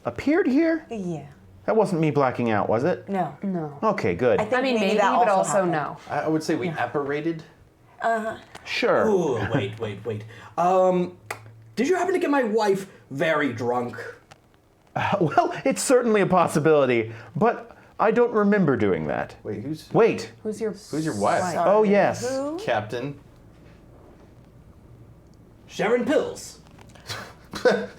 appeared here? Yeah. That wasn't me blacking out, was it? No. No. Okay, good. I think I mean, maybe, that but also happened. no. I would say we apparated. Sure. Ooh, wait. Did you happen to get my wife very drunk? Well, it's certainly a possibility, but I don't remember doing that. Wait, who's Wait. Who's your wife? Oh, yes. Who? Captain? Sharon Pills. What's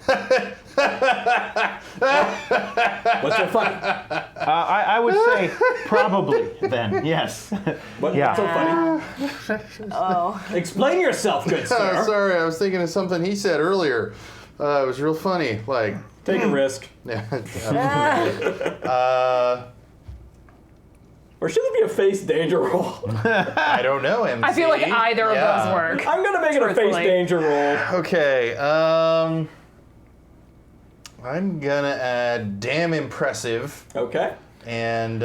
so funny? I would say probably then, yes. What's Yeah. so funny? Oh. Explain yourself, good Oh, sir. sorry, I was thinking of something he said earlier. It was real funny. Like, Take a risk. yeah. Or should it be a face danger roll? I don't know, MC. I feel like either of those work. I'm gonna make it a face Truthfully. danger roll. Okay, I'm gonna add damn impressive Okay. and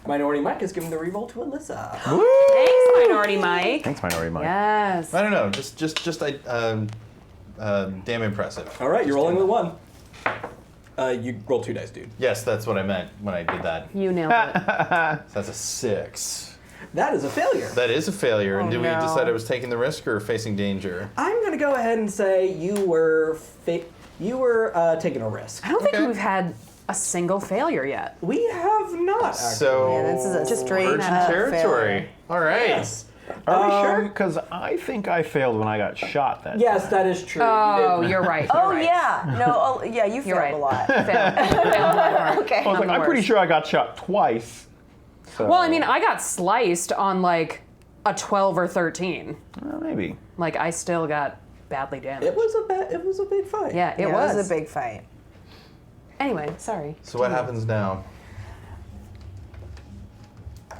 Minority Mike is giving the reroll to Alyssa. Thanks, Minority Mike. Thanks, Minority Mike. Yes. I don't know, just damn impressive. All right, you're rolling with one. You roll 2 dice, dude. Yes, that's what I meant when I did that. You nailed it. That's a 6. That is a failure. That is a failure. And Oh, did we no. decide I was taking the risk or facing danger? I'm going to go ahead and say you were taking a risk. I don't think Okay. we've had a single failure yet. We have not, actually. So, Yeah, this is a straight virgin up territory. failure. All right. Yes. Are we sure? Because I think I failed when I got shot that Yes, time. that is true. Oh, You did. you're right. Oh, you're right. yeah. No, yeah, you You're failed right. a lot. Failed my part. Okay. I was like, the I'm pretty worst. sure I got shot twice. So, Well, I mean, I got sliced on like a 12 or 13. well, maybe. Like, I still got badly damaged. It was a big fight. Yeah, it Yeah, was. It was a big fight. Anyway, sorry. So what happens now?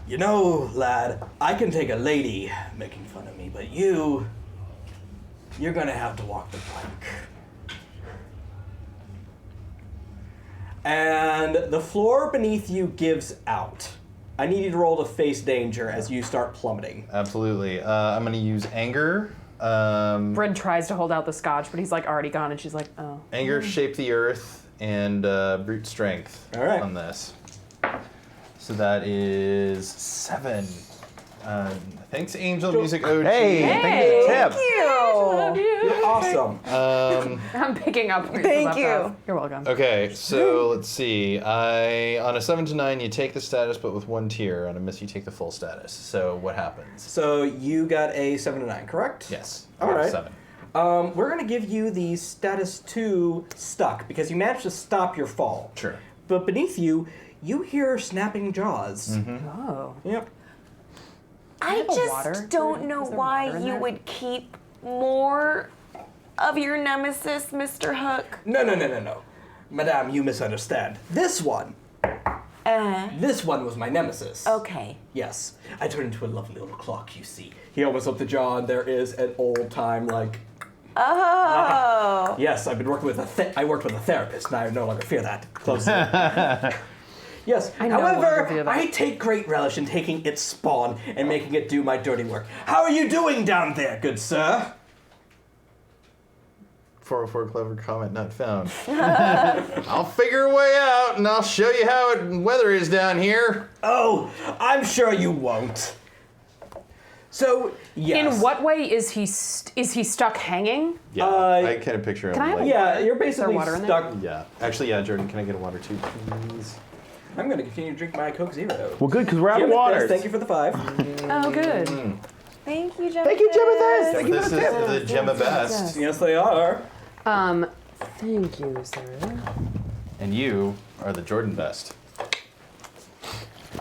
You know, lad, I can take a lady making fun of me, but you're gonna have to walk the plank. And the floor beneath you gives out. I need you to roll to face danger as you start plummeting. Absolutely. I'm going to use anger. Bryn tries to hold out the scotch, but he's like already gone, and she's like, oh. Anger, shape the earth, and brute strength All right. on this. So that is 7. Thanks, Angel Music OG. Hey, thank you for the tip. Thank you. You're awesome. I'm picking up where Thank left you. off. You're welcome. Okay, so let's see. On a 7 to 9, you take the status, but with 1 tier. On a miss, you take the full status. So what happens? So you got a 7 to 9, correct? Yes. All right. 7. We're gonna give you the status 2 stuck because you managed to stop your fall. Sure. But beneath you, you hear snapping jaws. Oh. Yep. I have a just water? don't know Is there why water in you there? would keep more of your nemesis, Mr. Hook. No. Madame, you misunderstand. This one was my nemesis. Okay. Yes. I turned into a lovely little clock, you see. He opens up the jaw and there is an old time, like, Oh. yes, I've been working with I worked with a therapist and I no longer fear that closely. Yes, I no longer however, fear that. I take great relish in taking its spawn and making it do my dirty work. How are you doing down there, good sir? 404 clever comment not found. I'll figure a way out, and I'll show you how weather is down here. Oh, I'm sure you won't. So, yes. In what way is he stuck hanging? Yeah, Uh, I kind of picture him can I have like... a- Yeah, you're Is there basically water in there? stuck. Yeah. Actually, yeah, Jordan, can I get a water too, please? I'm going to continue to drink my Coke Zero. Well, good, because we're out of water. Thank you for the 5. Oh, good. Thank you, Gemma. Thank you, Gemma. Thank you This for is the tip. the Gemma best. Yes. Yes, they are. Thank you, sir. And you are the Jordan best.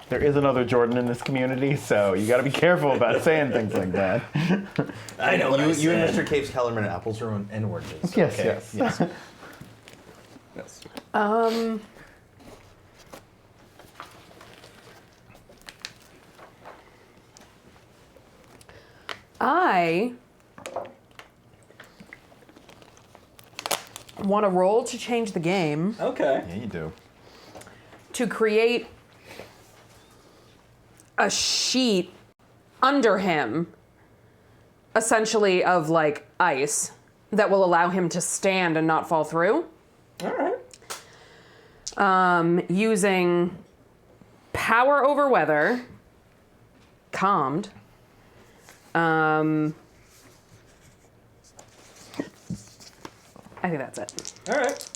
There is another Jordan in this community, so you got to be careful about saying things like that. I know what I You and said. Mr. Cape's Kellerman apples are and oranges. Yes, okay. yes. Yes. I want to roll to change the game Okay. Yeah, you do. to create a sheet under him, essentially of like ice, that will allow him to stand and not fall through. All right. Using power over weather, calmed. I think that's it. All right.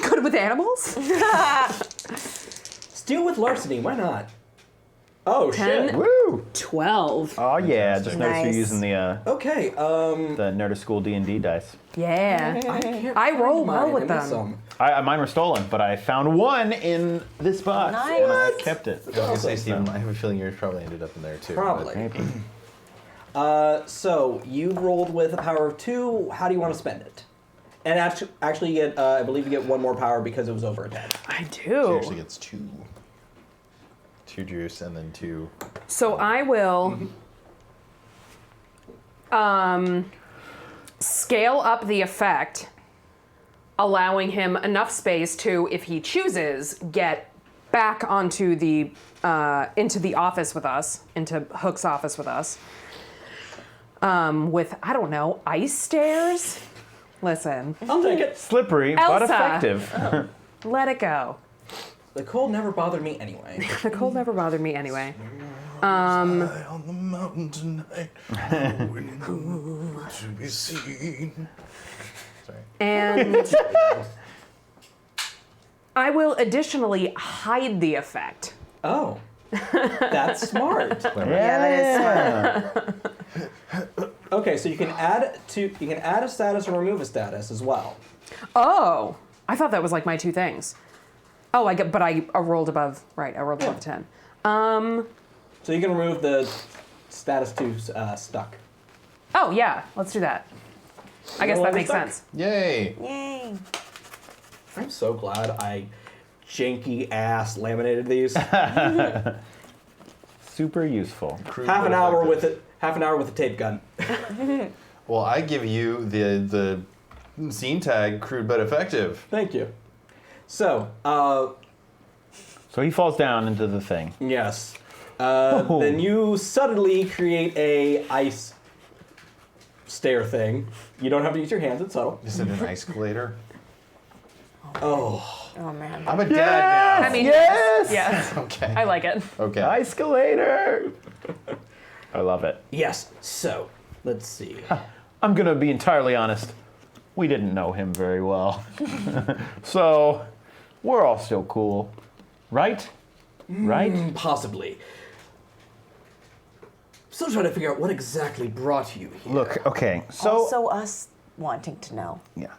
Good with animals? Steal with larceny. Why not? Oh, 10. shit. Woo! 12. Oh yeah, just noticed you're Nice. using the Okay. Nerd School D&D dice. Yeah. can't I find roll well mine. with I need them. some. Mine were stolen, but I found one in this box, Nice. and I What? kept it. I was going to say, Steven, I have a feeling yours probably ended up in there too. Probably. Maybe. So you rolled with a power of 2. How do you want to spend it? And actually, you get I believe you get 1 more power because it was over a 10. I She do. actually gets 2. 2 juice and then 2. So I will scale up the effect, allowing him enough space to, if he chooses, get back onto the into the office with us, into Hook's office with us. With, I don't know, ice stairs? Listen. I'll take it. Slippery, but Elsa. effective. Let it go. The cold never bothered me anyway. The cold never bothered me anyway. On the mountain tonight, to be seen. Sorry. And I will additionally hide the effect. Oh, that's smart. Yeah, that is smart. Okay, so you can add a status or remove a status as well. Oh, I thought that was like my two things. Oh, I rolled above. Right, I rolled above a 10. So you can remove the status to stuck. Oh yeah, let's do that. I guess that makes sense. Yay! Yay. I'm so glad I janky ass laminated these. Super useful. Half an hour with a tape gun. Well, I give you the scene tag, crude but effective. Thank you. So, So he falls down into the thing. yes. Then you suddenly create a ice stair thing. You don't have to use your hands, it's subtle. Is it an escalator? Oh. Oh man. I'm a dad now. I mean, Yes! yes. Okay. I like it. Okay. Escalator! I love it. Yes, so, let's see. I'm gonna be entirely honest. We didn't know him very well. So, we're all still cool. Right? Right? Possibly. Still trying to figure out what exactly brought you here. Look, okay, so... Also us wanting to know. Yeah.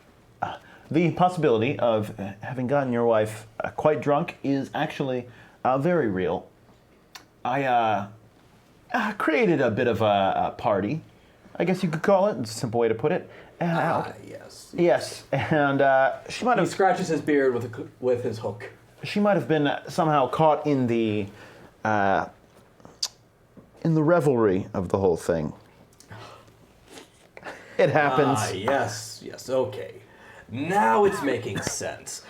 The possibility of having gotten your wife quite drunk is actually very real. I created a bit of a party, I guess you could call it. It's a simple way to put it. Yes. Yes, and she might He have scratches his beard with his hook. she might have been somehow caught in the revelry of the whole thing. It happens. Yes, okay. Now it's making sense.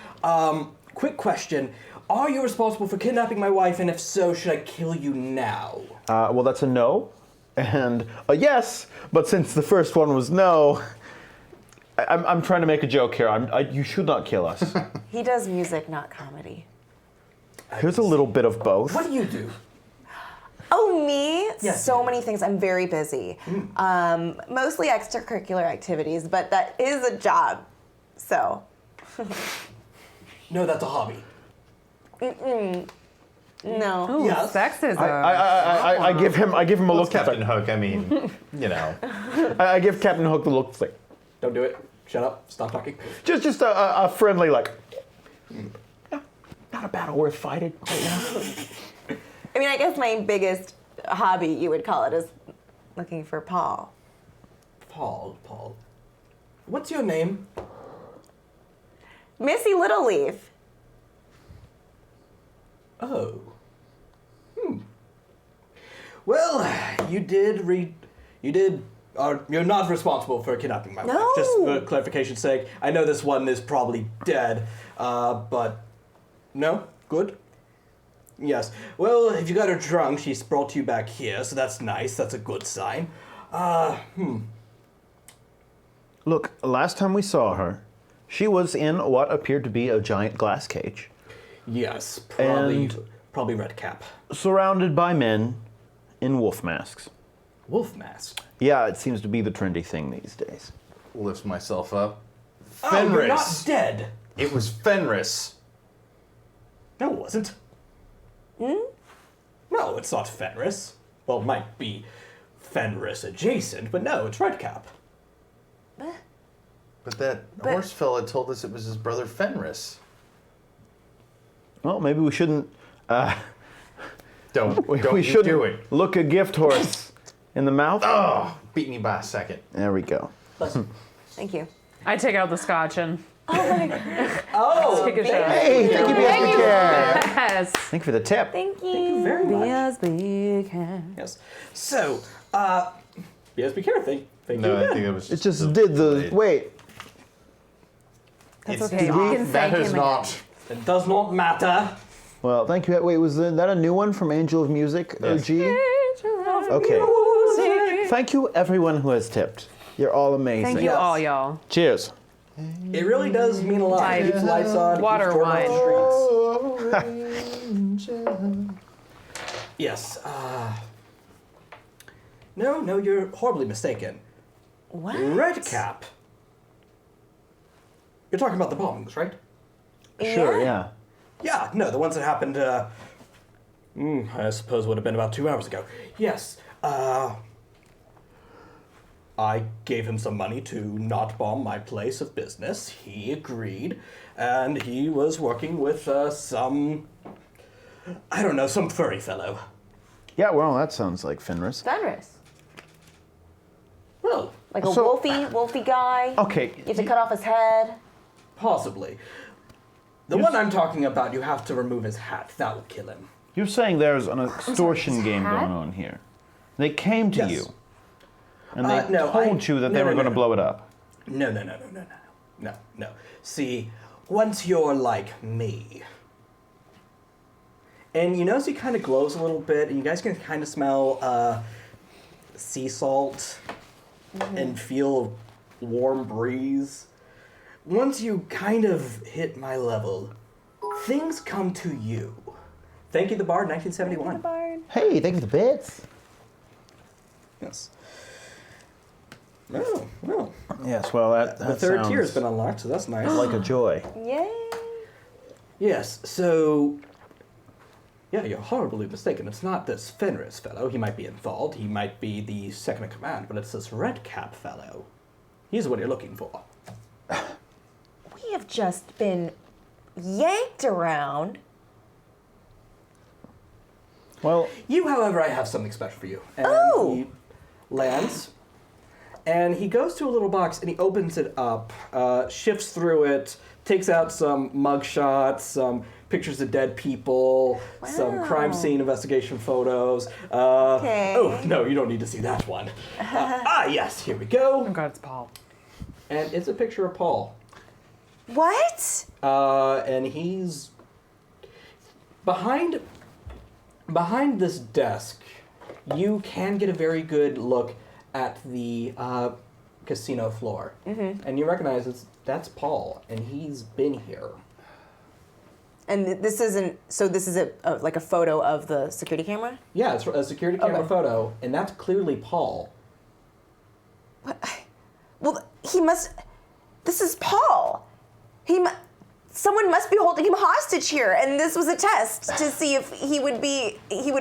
Quick question. Are you responsible for kidnapping my wife, and if so, should I kill you now? Well, that's a no, and a yes. But since the first one was no, I'm trying to make a joke here. You should not kill us. He does music, not comedy. Here's a little bit of both. What do you do? Oh, me? Yes, So you. many things. I'm very busy. Mostly extracurricular activities, but that is a job. So. No, that's a hobby. No. Ooh, Yes. sexism. I give him a look. Captain Hook, I mean, you know. I give Captain Hook the look. Like, Don't do it. Shut up. Stop talking. just a friendly like. Not a battle worth fighting right now. I mean, I guess my biggest hobby, you would call it, is looking for Paul. Paul. What's your name? Missy Littleleaf. Oh. Well, you're not responsible for kidnapping my wife. No. Just for clarification's sake. I know this one is probably dead, but no? Good? Yes. Well, if you got her drunk, she's brought you back here, so that's nice. That's a good sign. Look, last time we saw her, she was in what appeared to be a giant glass cage, Yes, And- probably red cap. surrounded by men in wolf masks. Wolf mask. Yeah, it seems to be the trendy thing these days. Lifts myself up. Oh, you're not Fenris. dead. It was Fenris. No, it wasn't. No, it's not Fenris. Well, it might be Fenris adjacent, but no, it's Redcap. But that horse fella told us it was his brother Fenris. Well, maybe we shouldn't. Don't We you shouldn't do it. look a gift horse in the mouth. Oh, beat me by a second. There we go. Thank you. I take out the scotch and Oh, take a shot. Hey, thank you, BSB Care. Yes. Thank you for the tip. Thank you. very much. BSB can. Yes. So, BSB Care, thank you No, I again. think it was. It just did the. Wait. That's It's okay. You not- can that thank is him not. It does not matter. Well, thank you. Wait, was that a new one from Angel of Music? Yes. OG? Okay. Thank you, everyone who has tipped. You're all amazing. Thank you Yes. all, y'all. Cheers. It really does mean a lot. Right. Keeps the lights on. Water keeps Jordan off wine. the streets. Yes. No, you're horribly mistaken. What? Redcap. You're talking about the bombings, right? Sure, yeah. Yeah, no, the ones that happened, I suppose would have been about 2 hours ago. Yes, I gave him some money to not bomb my place of business. He agreed, and he was working with, some furry fellow. Yeah, well, that sounds like Fenris. Fenris. Well, Like a So- wolfy guy. Okay. You have to cut off his head. possibly. The one I'm talking about, you have to remove his hat. That will kill him. You're saying there's an extortion his game hat? going on here. They came to Yes. you, and they No, told you that they were going to blow it up. No. See, once you're like me, and you notice he kind of glows a little bit, and you guys can kind of smell sea salt and feel warm breeze. Once you kind of hit my level, things come to you. Thank you, the Bard, 1971. Hey, thank you for the bits. Yes. Oh, well. Yes, well, that The third tier has sounds been unlocked, so that's nice. like a joy. Yay. Yes, so... Yeah, you're horribly mistaken. It's not this Fenris fellow. He might be involved. He might be the second in command, but it's this Redcap fellow. He's what you're looking for. We have just been yanked around. Well, You, however, I have something special for you. And Oh! he lands, and he goes to a little box, and he opens it up, shifts through it, takes out some mugshots, some pictures of dead people, some crime Wow. scene investigation photos. Okay. Oh, no, you don't need to see that one. Yes, here we Oh go. god, it's Paul. And it's a picture of Paul. What? And he's behind this desk. You can get a very good look at the casino floor, and you recognize that's Paul, and he's been here. And this isn't. So this is like a photo of the security camera. Yeah, it's a security camera Okay. photo, and that's clearly Paul. What? Well, he must. This is Paul. Someone must be holding him hostage here, and this was a test to see if he would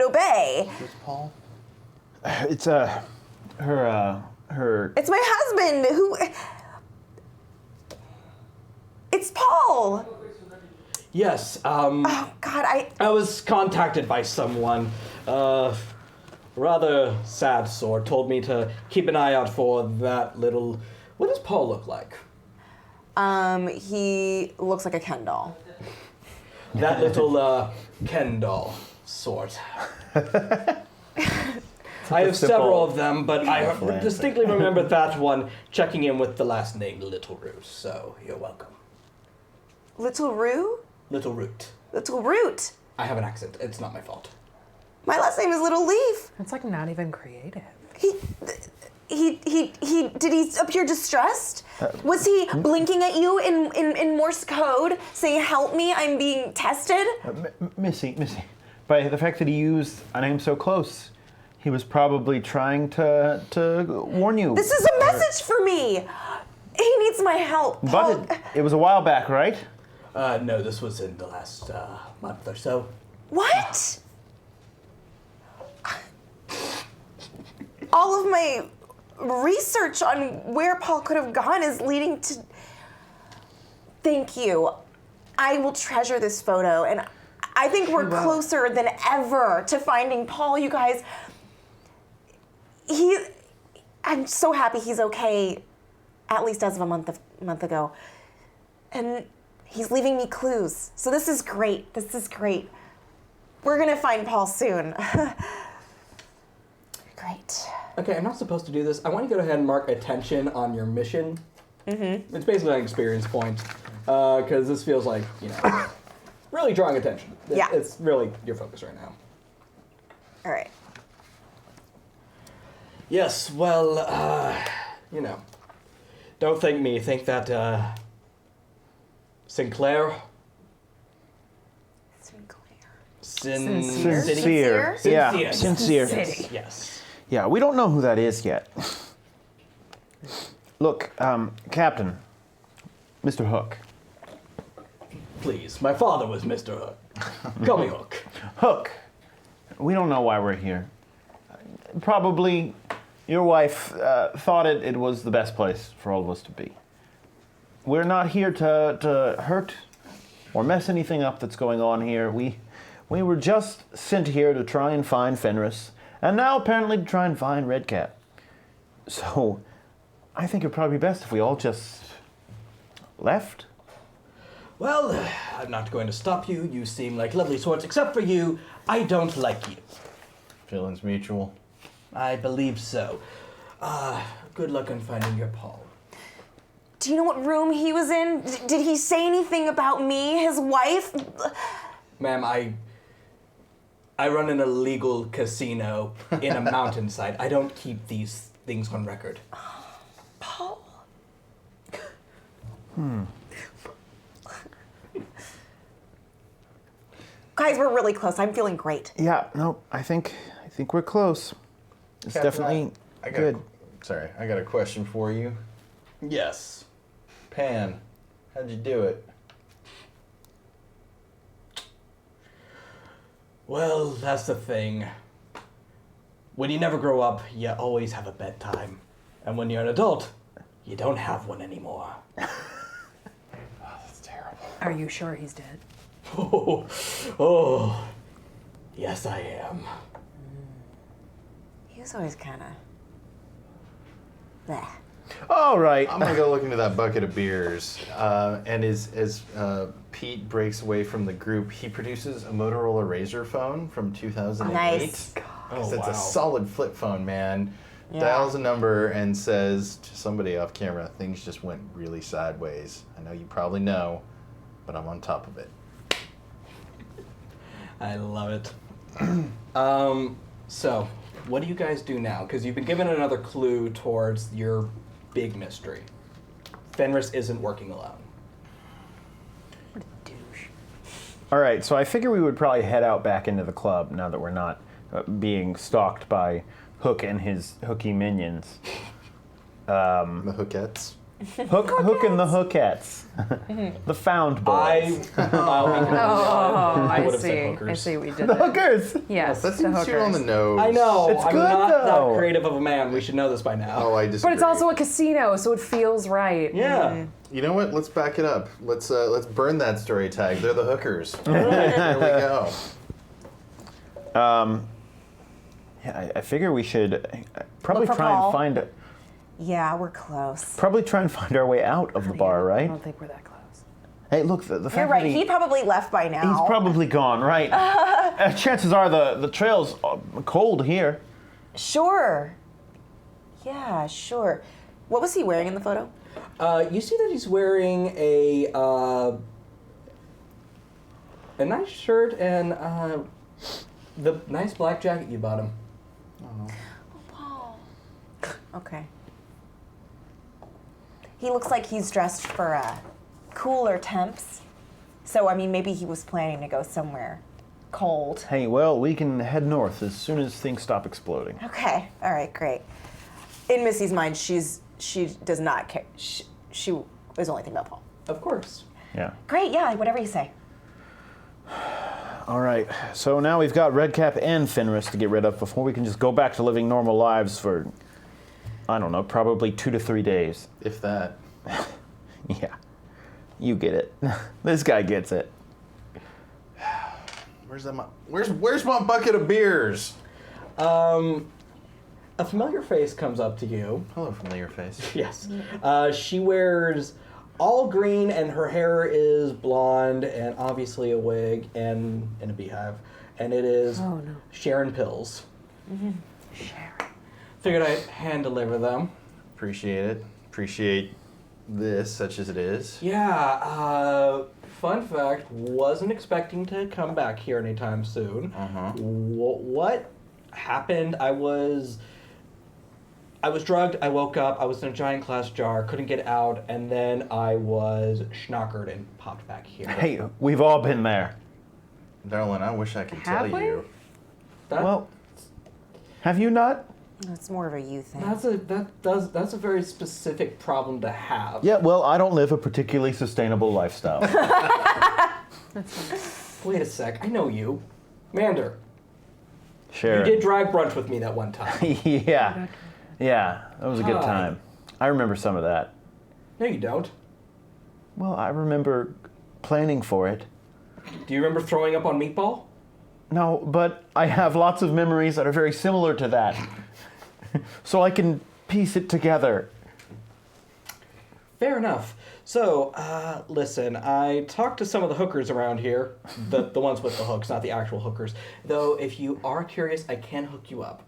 obey. Who's Paul? it's her. It's my husband who. It's Paul. Yes, Oh God, I was contacted by someone, rather sad sort, told me to keep an eye out for that little. What does Paul look like? he looks like a Ken doll. That little Ken doll sort. I have several of them, but I distinctly remember that one checking in with the last name Little Root, so you're welcome. Little Roo? Little Root. Little Root. I have an accent, it's not my fault. My last name is Little Leaf. It's like not even creative. Did he appear distressed? Was he blinking at you in Morse code saying, help me, I'm being tested? Missy. By the fact that he used a name so close, he was probably trying to warn you. This is a message for me. He needs my help. Paul, But it was a while back, right? No, this was in the last month or so. what? All of my research on where Paul could have gone is leading to... Thank you. I will treasure this photo, and I think we're closer than ever to finding Paul, you guys. I'm so happy he's okay, at least as of a month ago. And he's leaving me clues. So this is great. This is great. We're gonna find Paul soon. Great. Okay, I'm not supposed to do this. I want you to go ahead and mark attention on your mission. Mm-hmm. It's basically an experience point, because this feels like, really drawing attention. Yeah. It's really your focus right now. All right. Yes, well, don't thank me. Thank that Sinclair. Sinclair. Sincere. Yeah, sincere. Yes. Yes. Yeah, we don't know who that is yet. Look, Captain, Mr. Hook. Please, my father was Mr. Hook. Call me Hook. Hook, we don't know why we're here. Probably your wife thought it was the best place for all of us to be. We're not here to hurt or mess anything up that's going on here. We were just sent here to try and find Fenris, and now apparently to try and find Redcap. So, I think it'd probably be best if we all just left. Well, I'm not going to stop you. You seem like lovely sorts, except for you. I don't like you. Feelings mutual. I believe so. Good luck on finding your Paul. Do you know what room he was in? Did he say anything about me, his wife? Ma'am, I run an illegal casino in a mountainside. I don't keep these things on record. Paul? Guys, we're really close. I'm feeling great. Yeah, no, I think we're close. It's Captain, definitely I got good. I got a question for you. Yes. Pan, how'd you do it? Well, that's the thing. When you never grow up, you always have a bedtime. And when you're an adult, you don't have one anymore. That's terrible. Are you sure he's dead? Oh, yes, I am. He was always kind of... All right. I'm gonna go look into that bucket of beers. And as Pete breaks away from the group, he produces a Motorola Razr phone from 2008. Nice. Oh, it's wow. a solid flip phone, man. Yeah. Dials a number and says to somebody off camera, things just went really sideways. I know you probably know, but I'm on top of it. I love it. So, what do you guys do now? Because you've been given another clue towards your big mystery. Fenris isn't working alone. What a douche. All right, so I figure we would probably head out back into the club now that we're not being stalked by Hook and his hooky minions. The Hookettes. Hook and the Hookettes. The found boys. I would have see. said hookers. I see what you did The there. hookers! Yes, That the seems too on the hookers. nose. I know. It's I'm good, not though. that creative of a man. We should know this by now. Oh, I disagree. But it's also a casino, so it feels right. Yeah. You know what? Let's back it up. Let's burn that story tag. They're the hookers. There we go. Yeah, I figure we should probably Look for try Paul. and find Yeah, we're close. probably try and find our way out of the bar, I right? don't think we're that close. Hey, look, the You're fact right. that He probably left by now. he's probably gone, right? Chances are the trail's cold here. Sure. Yeah, sure. What was he wearing in the photo? You see that he's wearing a nice shirt and the nice black jacket you bought him. Paul. Okay. He looks like he's dressed for cooler temps. So, I mean, maybe he was planning to go somewhere cold. Hey, well, we can head north as soon as things stop exploding. Okay. All right, great. In Missy's mind, she does not care. She was only thinking about Paul. Of course. Yeah. Great, yeah, whatever you say. All right, so now we've got Redcap and Fenris to get rid of before we can just go back to living normal lives for, I don't know, probably 2 to 3 days. If that. Yeah, you get it. This guy gets it. Where's my bucket of beers? A familiar face comes up to you. Hello, familiar face. Yes. She wears all green and her hair is blonde and obviously a wig and in a beehive. And it is Oh, no. Sharon Pills. Sharon. Figured I'd hand deliver them. Appreciate it. Appreciate this, such as it is. Yeah, fun fact, wasn't expecting to come back here anytime soon. Uh-huh. What happened? I I was drugged, I woke up, I was in a giant glass jar, couldn't get out, and then I was schnockered and popped back here. Hey, we've all been there. Darling, I wish I could Have tell we? you. Well, have you not? That's more of a you thing. That's a very specific problem to have. Yeah, well, I don't live a particularly sustainable lifestyle. Wait a sec, I know you. Mander. Sharon. You did drag brunch with me that one time. Yeah. Yeah, that was a good Hi. time. I remember some of that. No, you don't. Well, I remember planning for it. Do you remember throwing up on Meatball? No, but I have lots of memories that are very similar to that. So I can piece it together. Fair enough. So, listen, I talked to some of the hookers around here. The ones with the hooks, not the actual hookers. Though, if you are curious, I can hook you up.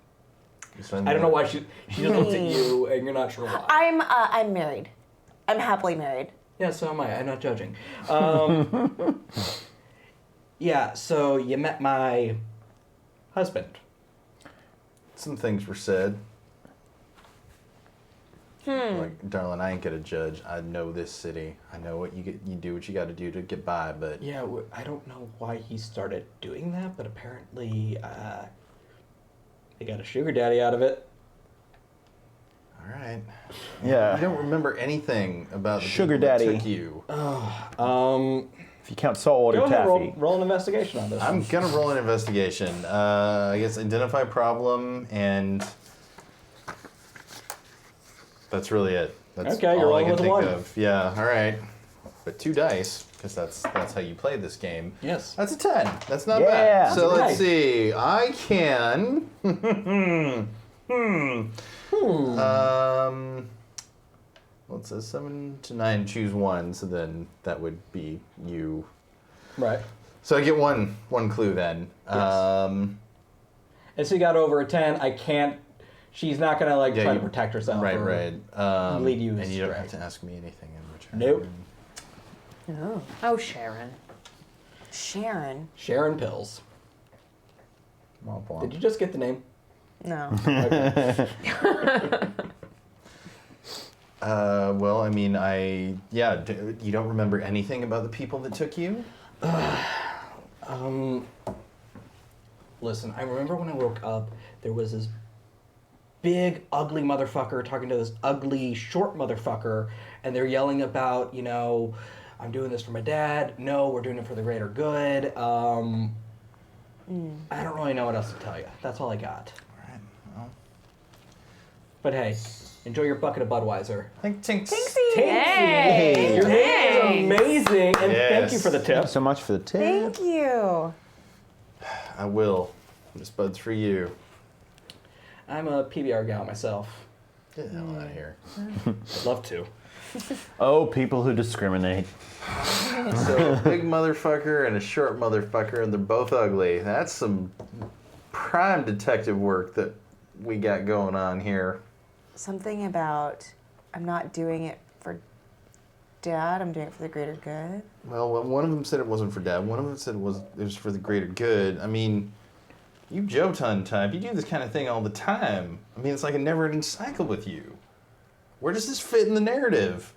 I don't know why she just looked at you and you're not sure why. I'm married. I'm happily married. Yeah, so am I. I'm not judging. Yeah, so you met my husband. Some things were said. Like, darling, I ain't gonna judge. I know this city. I know what you do what you got to do to get by. But Yeah, I don't know why he started doing that, but apparently they got a sugar daddy out of it. all right, Yeah. you don't remember anything about the Sugar people that daddy. took you. If you count saltwater Go ahead, taffy. roll an investigation on this. I'm gonna roll an investigation. I guess identify problem, and that's really it. That's Okay, you're all I rolling can with a think one. of. Yeah, all right. But 2 dice, because that's how you play this game. Yes. That's a 10. That's not Yeah. bad. So That's let's nice. see. I can. Well, it says 7 to 9. Choose one. So then that would be you. Right. So I get one clue then. And so you got over a 10. I can't. She's not gonna Yeah, try you- to protect herself. Right, or right. lead you and you don't astray. have to ask me anything in return. Nope. Oh, Sharon. Sharon. Sharon Pills. Womp womp. Did you just get the name? No. Well, I mean, you don't remember anything about the people that took you? Listen, I remember when I woke up, there was this big, ugly motherfucker talking to this ugly, short motherfucker, and they're yelling about, I'm doing this for my dad. No, we're doing it for the greater good. I don't really know what else to tell you. That's all I got. All right. Well, But hey, enjoy your bucket of Budweiser. Tinks. Tinksy. Hey! Your name Thanks. is amazing, and Yes. thank you for the tip. Thanks so much for the tip. Thank you. I will. This bud's for you. I'm a PBR gal myself. Get the hell out of here. I'd love to. Oh, people who discriminate. So a big motherfucker and a short motherfucker, and they're both ugly. That's some prime detective work that we got going on here. Something about I'm not doing it for Dad. I'm doing it for the greater good. Well, one of them said it wasn't for Dad. One of them said it was for the greater good. I mean, you Jotun type, you do this kind of thing all the time. I mean, it's like a never-ending cycle with you. Where does this fit in the narrative?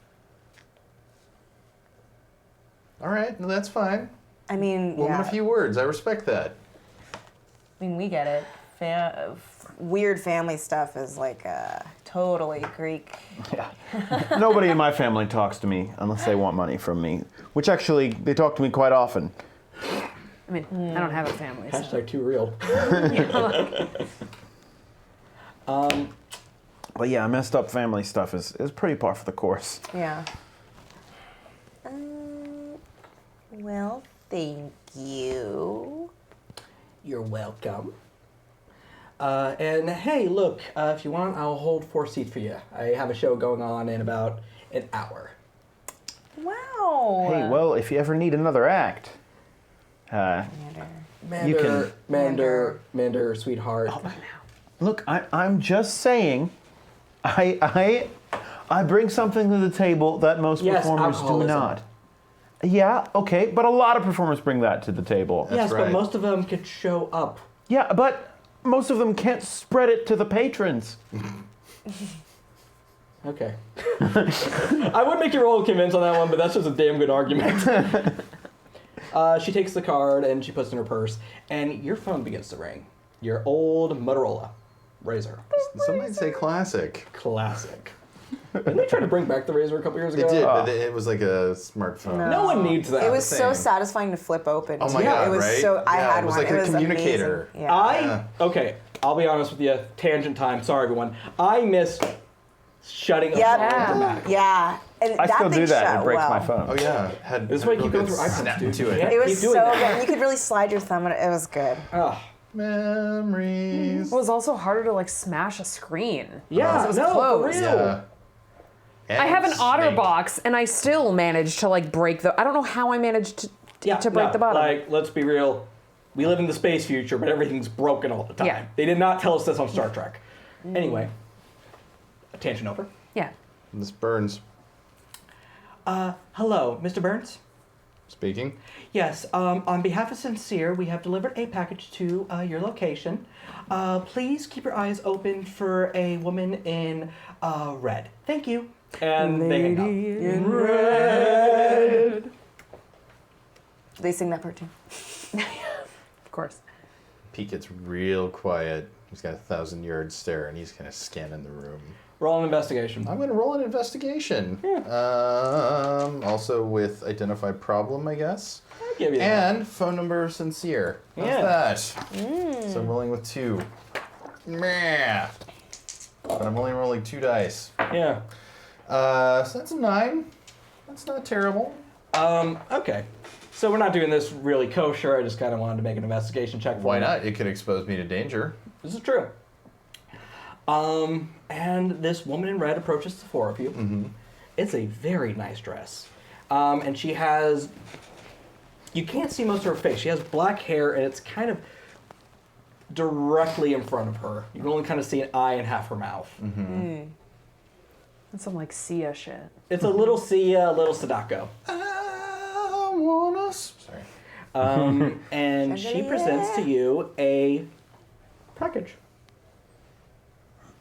All right, no, that's fine. I mean, Woman yeah. of few words. I respect that. I mean, we get it. Weird family stuff is like totally Greek. Yeah. Nobody in my family talks to me unless they want money from me, which actually, they talk to me quite often. I mean, I don't have a family. So. Hashtag too real. But yeah, messed up family stuff is pretty par for the course. Yeah. Well, thank you. You're welcome. And hey, look, if you want, I'll hold 4 seats for you. I have a show going on in about an hour. Wow. Hey, well, if you ever need another act, Mander. You can- Mander, sweetheart. look, I'm just saying, I bring something to the table that most Yes, performers do alcoholism. not. Yeah, okay, but a lot of performers bring that to the table. Yes, right. but most of them could show up. Yeah, but most of them can't spread it to the patrons. Okay. I would make you roll a convince on that one, but that's just a damn good argument. She takes the card and she puts it in her purse, and your phone begins to ring. Your old Motorola Razr. Some might say classic. Classic. Didn't they try to bring back the Razr a couple years ago? It did, but it was like a smartphone. No one needs that. It was so Same. satisfying to flip open. Oh my too. God, It was right? so. I Yeah, had it was one. like it a was communicator. Amazing. Yeah. Okay, I'll be honest with you. Tangent time. Sorry, everyone. I miss shutting a Yep. phone automatically. Yeah. And I that still thing do that. shut It breaks well. my phone. Oh yeah, had This is why you real keep going good through iPhones, snap dude. to it. Yeah. It was Keep so doing good. that. And you could really slide your thumb on it. It was good. Oh. Memories. It was also harder to like smash a screen. Yeah, it was no, closed. for real. Yeah. I have an Snake. OtterBox, and I still managed to like break the. I don't know how I managed to break the bottom. Like, let's be real. We live in the space future, but everything's broken all the time. Yeah. They did not tell us this on Star Trek. Anyway, a tangent over. Yeah. This Burns Hello, Mr. Burns? speaking. Yes, on behalf of Sincere, we have delivered a package to your location. Please keep your eyes open for a woman in red. Thank you. And they hang up. in red. They sing that part too. Of course. Pete gets real quiet. He's got a 1,000-yard stare, and he's kind of scanning the room. Roll an investigation. I'm going to roll an investigation. Also with identify problem, I guess. I'll give you that. And phone number Sincere. How's Yeah. that? So I'm rolling with 2. Meh. But I'm only rolling 2 dice. Yeah. So that's a 9. That's not terrible. Okay. So we're not doing this really kosher. I just kind of wanted to make an investigation check for Why you. not? It could expose me to danger. This is true. And this woman in red approaches the 4 of you. Mm-hmm. It's a very nice dress. And she has... You can't see most of her face. She has black hair, and it's kind of directly in front of her. You can only kind of see an eye and half her mouth. Mm-hmm. That's some like Sia shit. It's a little Sia, a little Sadako. I wanna... Sorry. And she presents to you a package.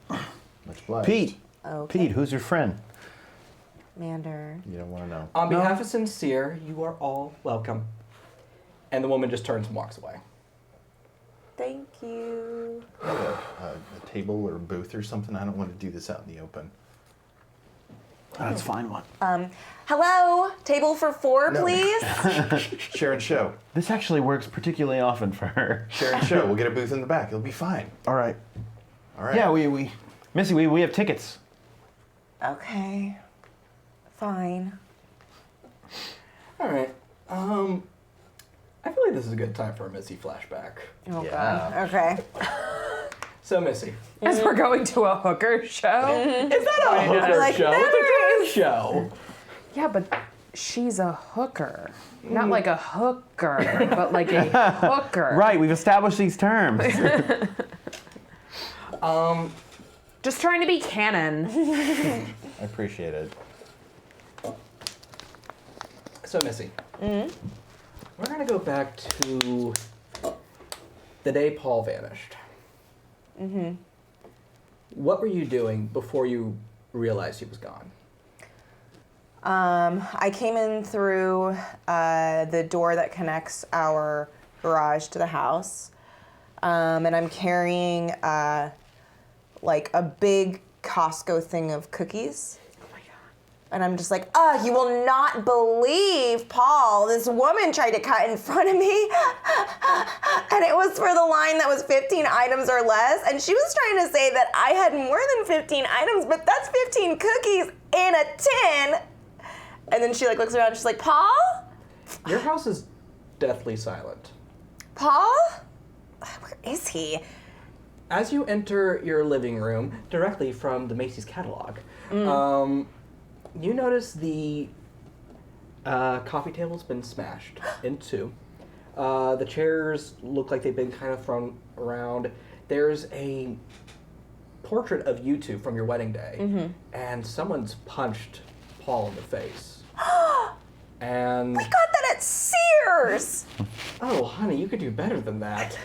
Much obliged. Pete. Okay. Pete, who's your friend? Mander. You don't want to know. On behalf of Sincere, you are all welcome. And the woman just turns and walks away. Thank you. A table or booth or something. I don't want to do this out in the open. That's a fine one. Hello, table for 4, No. please. Share and show. This actually works particularly often for her. Share and show. We'll get a booth in the back. It'll be fine. All right. All right. Yeah, we Missy, we have tickets. Okay. Fine. All right. I feel like this is a good time for a Missy flashback. Oh Yeah. God. Okay. So, Missy. As we're going to a hooker show. It's not a hooker Like, show. there It's a drag show. Yeah, but she's a hooker. Not like a hooker, but like a hooker. Right, we've established these terms. Just trying to be canon. I appreciate it. So, Missy. We're going to go back to the day Paul vanished. What were you doing before you realized he was gone? I came in through the door that connects our garage to the house, and I'm carrying like a big Costco thing of cookies. And I'm just like, you will not believe, Paul, this woman tried to cut in front of me. And it was for the line that was 15 items or less. And she was trying to say that I had more than 15 items, but that's 15 cookies in a tin. And then she like looks around and she's like, Paul? Your house is deathly silent. Paul? Where is he? As you enter your living room directly from the Macy's catalog, you notice the coffee table's been smashed in 2. The chairs look like they've been kind of thrown around. There's a portrait of you two from your wedding day, and someone's punched Paul in the face. And We got that at Sears. oh, honey, you could do better than that.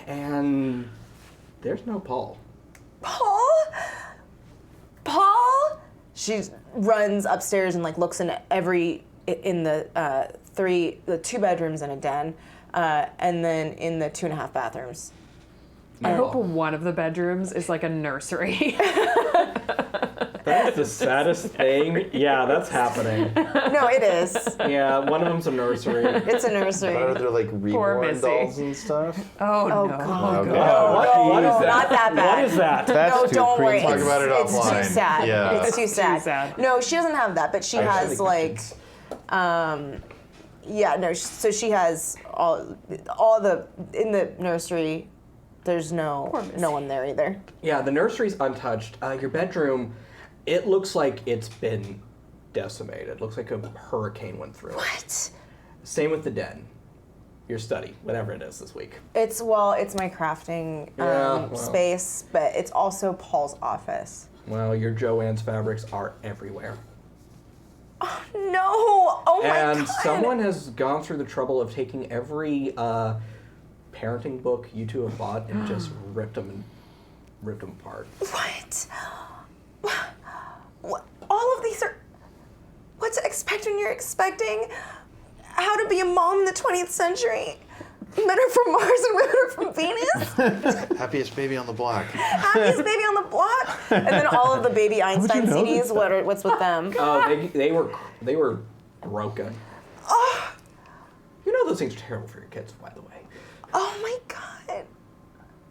And There's no Paul. Paul? Paul? She runs upstairs and like looks in the 2 bedrooms and a den, and then in the 2.5 bathrooms. I hope one of the bedrooms is like a nursery. That's the saddest thing. Yeah, that's happening. No, it is. Yeah, one of them's a nursery. It's a nursery. Are there like reborn Missy. dolls and stuff? Oh, Oh, no. God. Okay. What is that? Not that bad. What is that? That's No, too don't worry. creepy. Talk about it It's offline. too sad. Yeah. It's too sad. sad. No, she doesn't have that, but she has like, so she has all the in the nursery. There's no one there either. Yeah, the nursery's untouched. Your bedroom, it looks like it's been decimated. Looks like a hurricane went through it. What? Same with the den. Your study, whatever it is this week. It's my crafting space, but it's also Paul's office. Well, your Joanne's fabrics are everywhere. No! Oh my God! And someone has gone through the trouble of taking every parenting book you two have bought and just ripped them apart. What? All of these are. What to expect when you're expecting how to be a mom in the 20th century? Men are from Mars and women are from Venus? Happiest baby on the block. Happiest baby on the block? And then all of the baby Einstein know this CDs, what's with them? Oh, they were broken. Oh, You know those things are terrible for your kids, by the way. oh my God.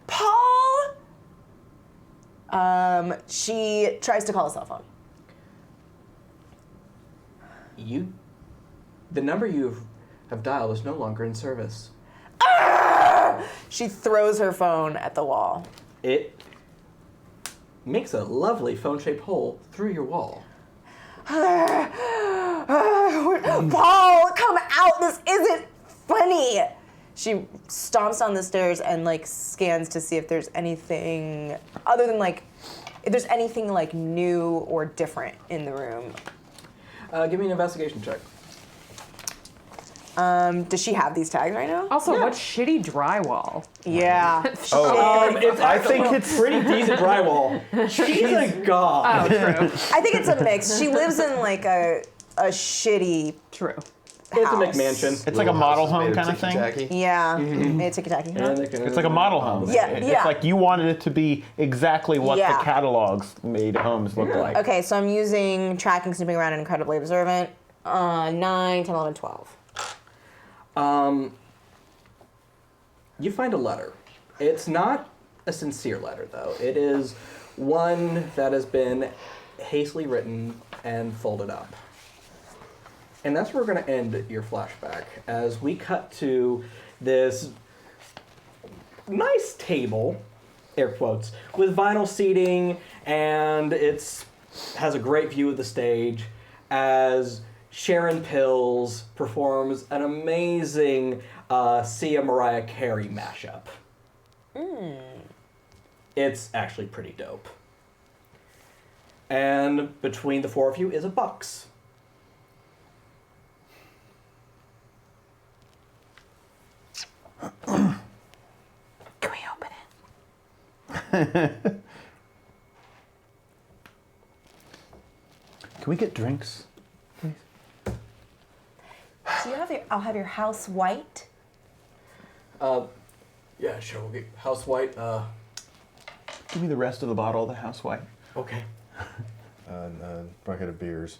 Paul? She tries to call a cell phone. The number you have dialed is no longer in service. She throws her phone at the wall. It makes a lovely phone-shaped hole through your wall. Paul, come out. This isn't funny. She stomps down the stairs and like scans to see if there's anything other than like if there's anything like new or different in the room. Give me an investigation check. Does she have these tags right now? Also, what shitty drywall. Yeah. I think it's pretty decent drywall. She's a god. Oh, true. I think it's a mix. She lives in like a shitty True. It's a house. McMansion. It's like a model home kind of thing. Yeah. Made it ticky-tacky. And they can- It's like a model home. Yeah, It's yeah. like you wanted it to be exactly what Yeah. the catalogs made homes look like. Okay, so I'm using tracking, snooping around, and incredibly observant. 9, 10, 11, 12. You find a letter. It's not a sincere letter, though. It is one that has been hastily written and folded up. And that's where we're going to end your flashback, as we cut to this nice table, air quotes, with vinyl seating, and has a great view of the stage, as Sharon Pills performs an amazing Sia Mariah Carey mashup. It's actually pretty dope. And between the four of you is a box. Can we open it? Can we get drinks? Do you have I'll have your house white. Yeah, sure, we'll get House White. Give me the rest of the bottle of the house white. Okay. Bucket of beers.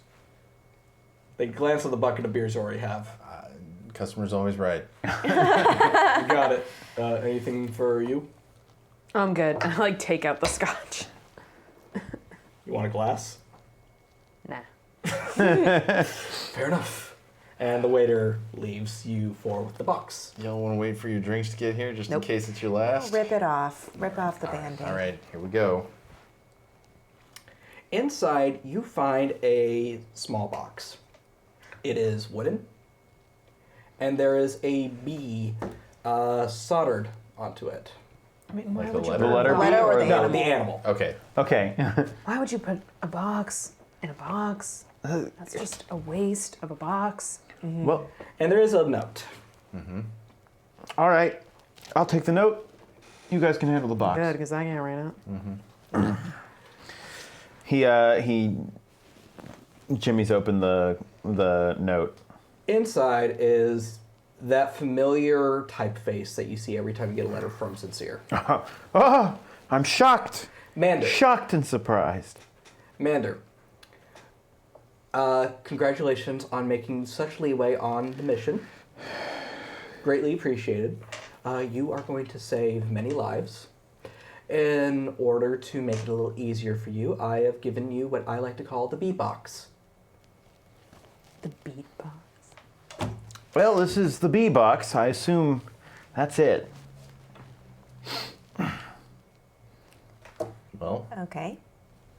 They glance at the bucket of beers you already have. Customer's always right. You got it. Anything for you? I'm good. I like take out the scotch. You want a glass? Nah. Fair enough. And the waiter leaves you four with the box. Y'all want to wait for your drinks to get here just Nope. in case it's your last? Rip it off. Rip off the Band-Aid. All right, here we go. Inside, you find a small box. It is wooden, and there is a bee soldered onto it. I mean, why Like the would you letter? The letter The letter B or or the No, animal? the animal. Okay. Okay. Why would you put a box in a box? That's just a waste of a box. Well, And there is a note. all right. I'll take the note. You guys can handle the box. Good, because I can't right now. He Jimmy's opened the note. Inside is that familiar typeface that you see every time you get a letter from Sincere. Oh, I'm shocked. Mander. Shocked and surprised. Mander. Congratulations on making such leeway on the mission. Greatly appreciated. You are going to save many lives. In order to make it a little easier for you, I have given you what I like to call the B-box. The beatbox. Well, this is the B box. I assume that's it. Well, Okay.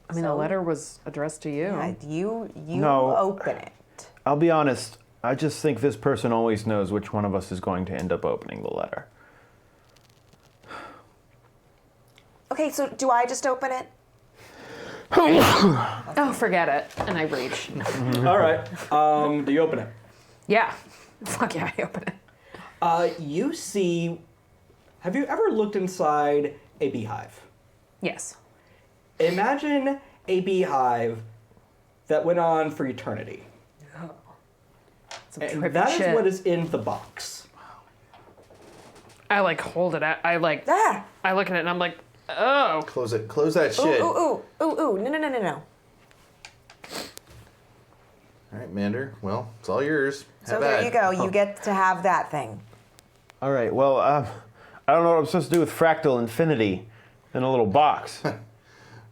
I mean, the letter was addressed to you. Yeah, you No. open it. I'll be honest. I just think this person always knows which one of us is going to end up opening the letter. Okay, so do I just open it? Oh, forget it. And I reach. All right. Do you open it? Yeah. Fuck yeah, I open it. You see... Have you ever looked inside a beehive? Yes. Imagine a beehive that went on for eternity. Some And trippy that is shit. what is in the box. I like hold it out. I like. Ah! I look at it and I'm like, oh. close it. Close that Ooh, shit. ooh, ooh, ooh, ooh. No. All right, Mander. Well, it's all yours. So Have there at you it. go. You get to have that thing. All right. Well, I don't know what I'm supposed to do with fractal infinity in a little box.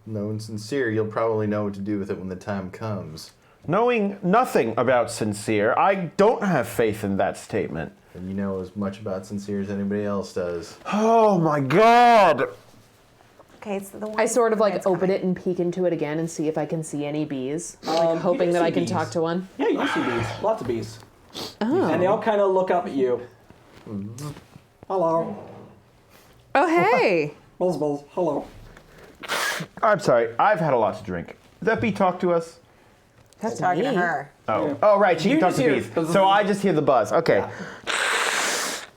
Knowing Sincere, you'll probably know what to do with it when the time comes. Knowing nothing about Sincere, I don't have faith in that statement. And you know as much about Sincere as anybody else does. Oh my God! Okay, it's the one. I sort of like it's open fine. it and peek into it again and see if I can see any bees. you Like hoping do that see I can bees. talk to one. Yeah, you see bees. Lots of bees. Oh. And they all kind of look up at you. Hello. Oh, hey. Buzz, buzz. Hello. I'm sorry. I've had a lot to drink. Did that bee talk to us? That's Talking to me. her. Oh. Yeah. Oh, right. She You can talk just to hear bees. buzz, So buzz. I just hear the buzz. Okay. Yeah.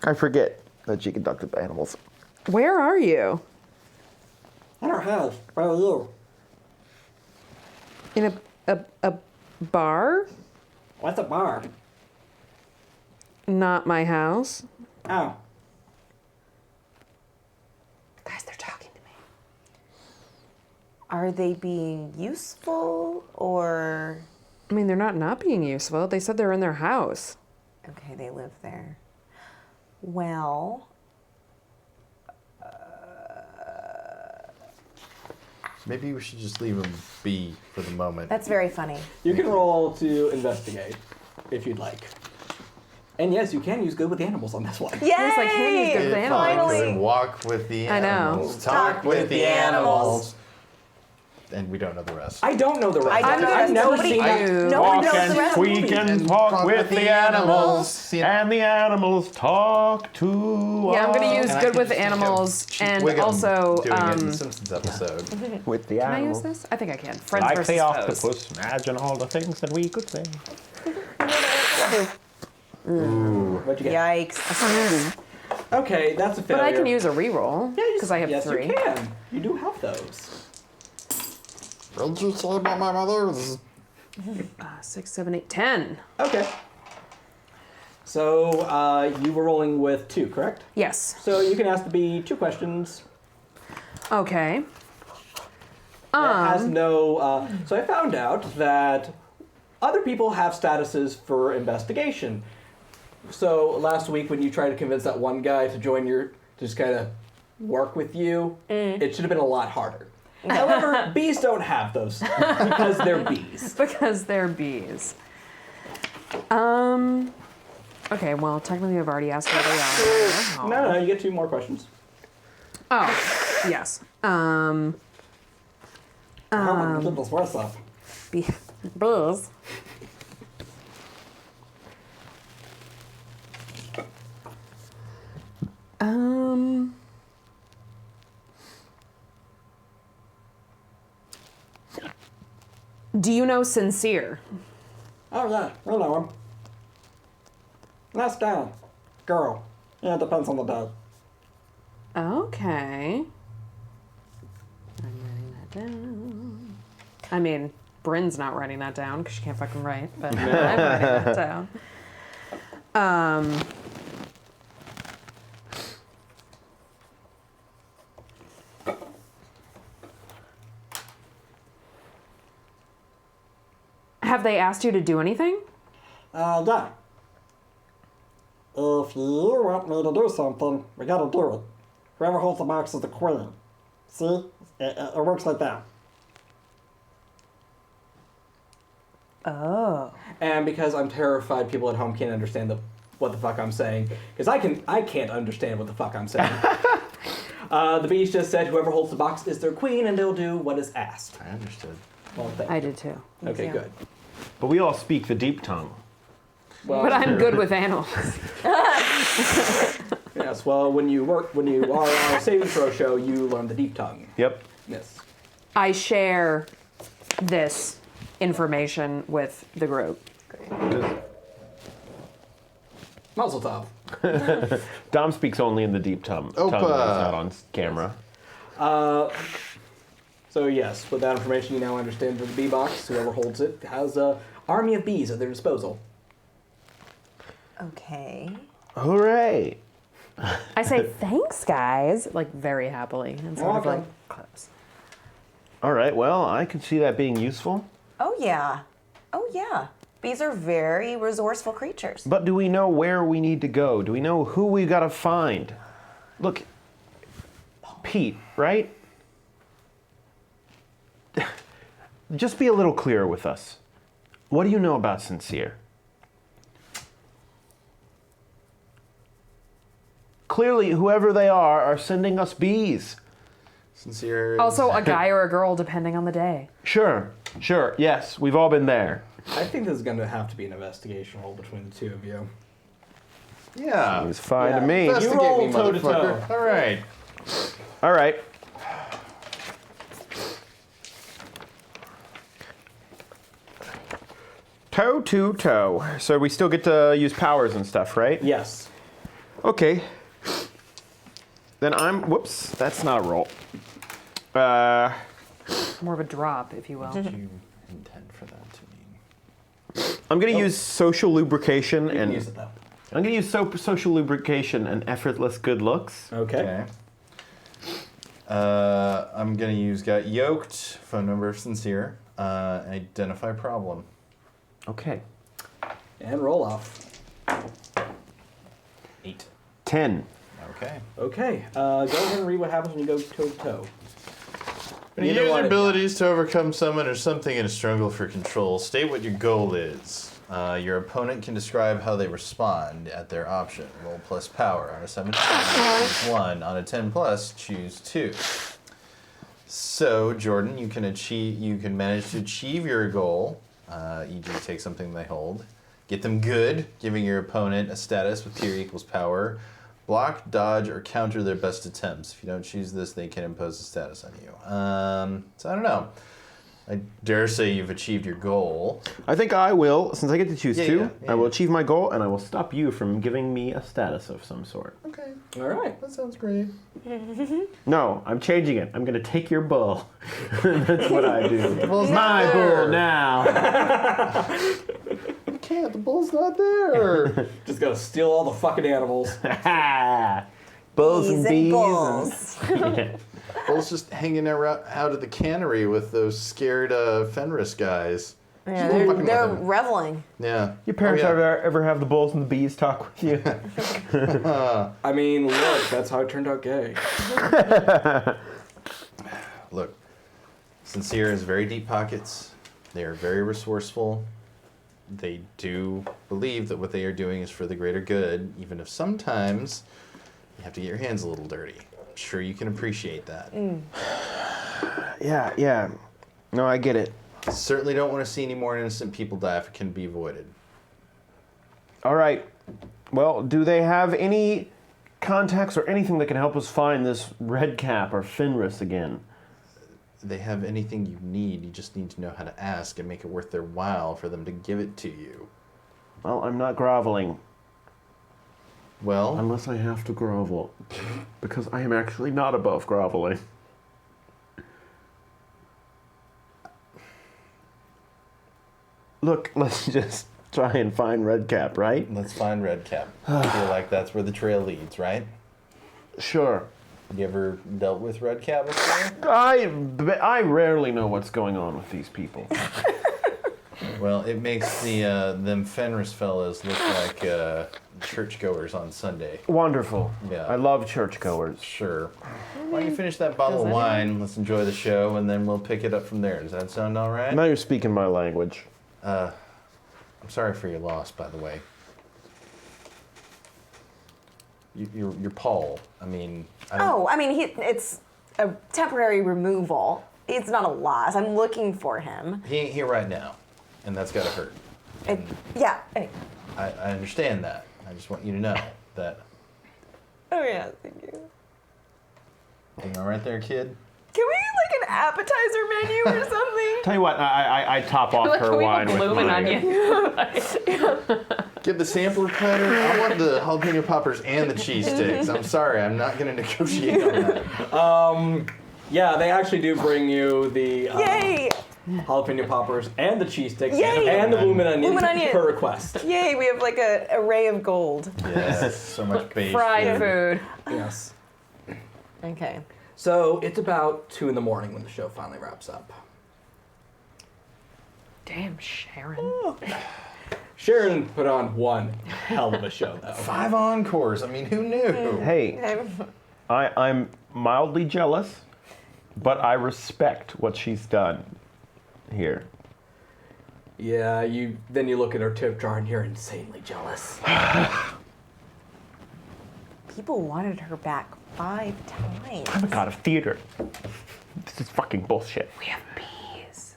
I forget that she can talk to the animals. Where are you? In our house. Where are you? In a bar? What's a bar? Not my house. Oh. Guys, they're talking to me. Are they being useful or? I mean, they're not being useful. They said they're in their house. Okay, they live there. Well, Maybe we should just leave him be for the moment. that's very funny. You can roll to investigate if you'd like. And yes, you can use good with animals on this one. Yay! Yes, I can use good with If animals. I Finally. could walk with the I know. animals. Talk with the animals. And we don't know the rest. I don't know the rest. I don't know. I've never Nobody- seen it. No one Walk knows and the rest of the squeak movie. and talk with the animals. And the animals talk to Yeah, I'm gonna us. use And I good can with just animals cheap and wig 'em also. doing it in the Simpsons episode. With the Can I animals. use this? I think I can. Friends Like versus the foes. octopus, imagine all the things that we could say. What'd you get? Yikes. Okay, that's a But failure. I can use a reroll because I have yes, 3. you can. You do have those. What did you say about my mother? 6, 7, 8, 10. Okay. So you were rolling with 2, correct? Yes. So you can ask the bee 2 questions. Okay. It has no. So I found out that other people have statuses for investigation. So last week, when you tried to convince that one guy to join your, just kind of work with you, it should have been a lot harder. However, bees don't have those because they're bees. Because they're bees. Okay, well, technically I've already asked where they are. No, you get 2 more questions. Oh, yes. Oh my goodness, where's that? Bees. Do you know Sincere? Oh yeah, I know him. Nice guy. Girl. Yeah, it depends on the day. Okay. I'm writing that down. I mean, Bryn's not writing that down because she can't fucking write, but I'm writing that down. Have they asked you to do anything? Yeah. If you want me to do something, we gotta do it. Whoever holds the box is the queen. See? It works like that. Oh. And because I'm terrified people at home can't understand what the fuck I'm saying, because I can't understand what the fuck I'm saying. The beast just said whoever holds the box is their queen, and they'll do what is asked. I understood. Well, thank I you. did too. Okay, too. good. But we all speak the deep tongue. Well, But I'm good with animals. yes. Well, when you are on a saving throw show, you learn the deep tongue. Yep. Yes. I share this information with the group. Mazel tov. Dom speaks only in the deep tongue. Tongue Opa. that's not on camera. So yes, with that information, you now understand that the bee box, whoever holds it, has an army of bees at their disposal. Okay. Hooray! I say thanks, guys, like very happily and sort of Welcome. like close. All right, well, I can see that being useful. Oh yeah. Oh yeah. Bees are very resourceful creatures. But do we know where we need to go? Do we know who we gotta find? Look, Pete, right? Just be a little clearer with us. What do you know about Sincere? Clearly, whoever they are sending us bees. Sincere. is- Also, a guy or a girl, depending on the day. Sure, yes, we've all been there. I think this is going to have to be an investigation roll between the two of you. Yeah. It's fine Yeah. to me. Investigate roll me, toe-to-toe. motherfucker. All right. All right. Toe to toe. So we still get to use powers and stuff, right? Yes. Okay. Then whoops, that's not a roll. More of a drop, if you will. What did you intend for that to mean? I'm gonna use social lubrication You can and use it though. I'm gonna use social lubrication and effortless good looks. Okay. I'm gonna use got yoked, phone number of Sincere, identify problem. Okay. And roll off. 8. 10. Okay. Okay. Go ahead and read what happens when you go toe to toe. When you use your abilities to overcome someone or something in a struggle for control, state what your goal is. Your opponent can describe how they respond at their option. Roll plus power. On a 17, choose 1. On a 10 plus, choose 2. So, Jordan, you can manage to achieve your goal, e.g. take something they hold. Get them good, giving your opponent a status with tier equals power. Block, dodge, or counter their best attempts. If you don't choose this, they can impose a status on you. So I don't know. I dare say you've achieved your goal. I think I will, since I get to choose two, yeah, I will yeah. achieve my goal and I will stop you from giving me a status of some sort. Okay, All right. that sounds great. No, I'm changing it. I'm gonna take your bull. That's what I do. bull's My not bull there. now. You can't, the bull's not there. Just gotta steal all the fucking animals. Bulls Bees and and bees. bulls. Yeah. Bull's just hanging out at the cannery with those scared Fenris guys. Yeah, Fucking with they're them. reveling. Yeah. Your parents Oh, yeah. ever have the bulls and the bees talk with you? I mean, look, that's how it turned out gay. Look, Sincere has very deep pockets. They are very resourceful. They do believe that what they are doing is for the greater good, even if sometimes you have to get your hands a little dirty. I'm sure you can appreciate that. Yeah. No, I get it. Certainly don't want to see any more innocent people die if it can be avoided. All right. Well, do they have any contacts or anything that can help us find this Red Cap or Fenris again? They have anything you need. You just need to know how to ask and make it worth their while for them to give it to you. Well, I'm not groveling. Well, Unless I have to grovel. Because I am actually not above groveling. Look, let's just try and find Redcap, right? let's find Redcap. I feel like that's where the trail leads, right? Sure. You ever dealt with Redcap before? I rarely know what's going on with these people. Well, it makes them Fenris fellas look like churchgoers on Sunday. Wonderful. Yeah. I love churchgoers. Sure. Why don't you finish that bottle of wine? Let's enjoy the show, and then we'll pick it up from there. Does that sound all right? Now you're speaking my language. I'm sorry for your loss, by the way. You're Paul. I mean, It's a temporary removal. It's not a loss. I'm looking for him. he ain't here right now, and that's gotta hurt. And Yeah. I understand that. I just want you to know that. Oh yeah, thank you. You all right there, kid? Can we get like an appetizer menu or something? Tell you what, I top off Like, her can we wine have a with bloomin' mine. onion? Get the sampler platter. I want the jalapeno poppers and the cheese sticks. I'm sorry, I'm not gonna negotiate on that. Yeah, they actually do bring you the Yay! jalapeno poppers and the cheese sticks Yay! and the bloomin' onion Bloomin' onion. per request. Yay! We have like an array of gold. Yes, so much beige. Fried food. Yes. Okay. So it's about 2 a.m. when the show finally wraps up. Damn, Sharon. Sharon put on one hell of a show, though. 5 encores. I mean, who knew? Hey, I'm mildly jealous, but I respect what she's done here. Yeah, you look at her tip jar and you're insanely jealous. People wanted her back 5 times. I'm a god of theater. This is fucking bullshit. We have bees.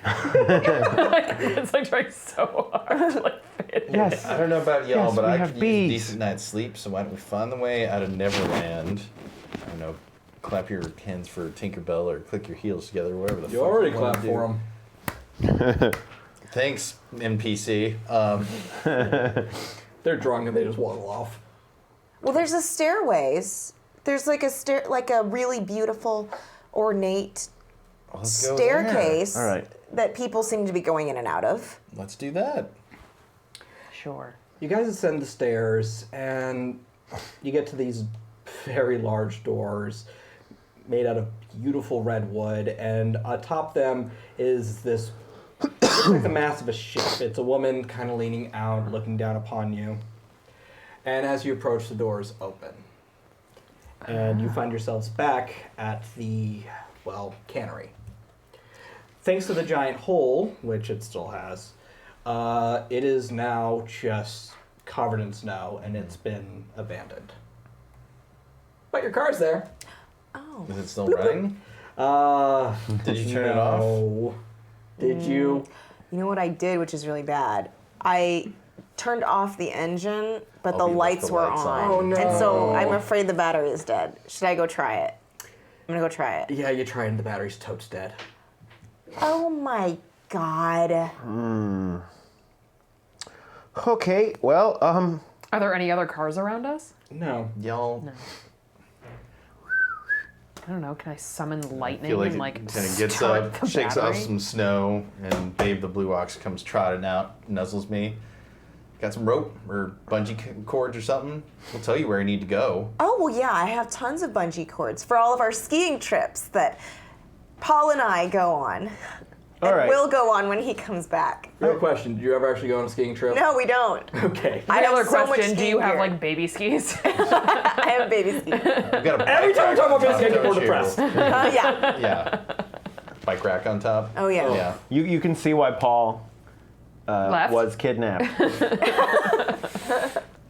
It's like trying so hard to like fit in. Yes. I don't know about y'all, Yes, but we I have could use bees. a decent night's sleep, so why don't we find the way out of Neverland? I don't know, clap your hands for Tinkerbell or click your heels together, whatever the fuck. You already wanna clapped do. for them. Thanks, NPC. They're drunk and they just waddle off. Well, there's a stairways. There's like a really beautiful, ornate Let's go staircase All right. that people seem to be going in and out of. there. Let's do that. Sure. You guys ascend the stairs and you get to these very large doors made out of beautiful red wood, and atop them is this looks like the mass of a ship. It's a woman kind of leaning out, looking down upon you. And as you approach, the doors open. And you find yourselves back at the, cannery. Thanks to the giant hole, which it still has, it is now just covered in snow, and it's been abandoned. But your car's there. Oh. Is it still running? Did you turn it off? No. Did you? You know what I did, which is really bad? I turned off the engine, but Oh, the you left lights the were lights on. on. Oh, no. And so I'm afraid the battery is dead. Should I go try it? I'm gonna go try it. Yeah, you tried and the battery's totes dead. Oh my god. Okay, well, Are there any other cars around us? No. Y'all I don't know. Can I summon lightning feel like and it like kind of gets start up, the shakes off battery? some snow, and Babe the Blue Ox comes trotting out, nuzzles me. Got some rope or bungee cords or something? We'll tell you where you need to go. Oh, well, yeah, I have tons of bungee cords for all of our skiing trips that Paul and I go on. all And right. will go on when he comes back. Real question, did you ever actually go on a skiing trip? No, we don't. Okay. I have Another so much question: Do you skiing have gear. like baby skis? I have baby skis. We've got a Every bike time we talk about rack on this, I get top, more don't you? depressed. Yeah. Yeah. Bike rack on top. Oh, yeah. Yeah. you can see why Paul Left? was kidnapped.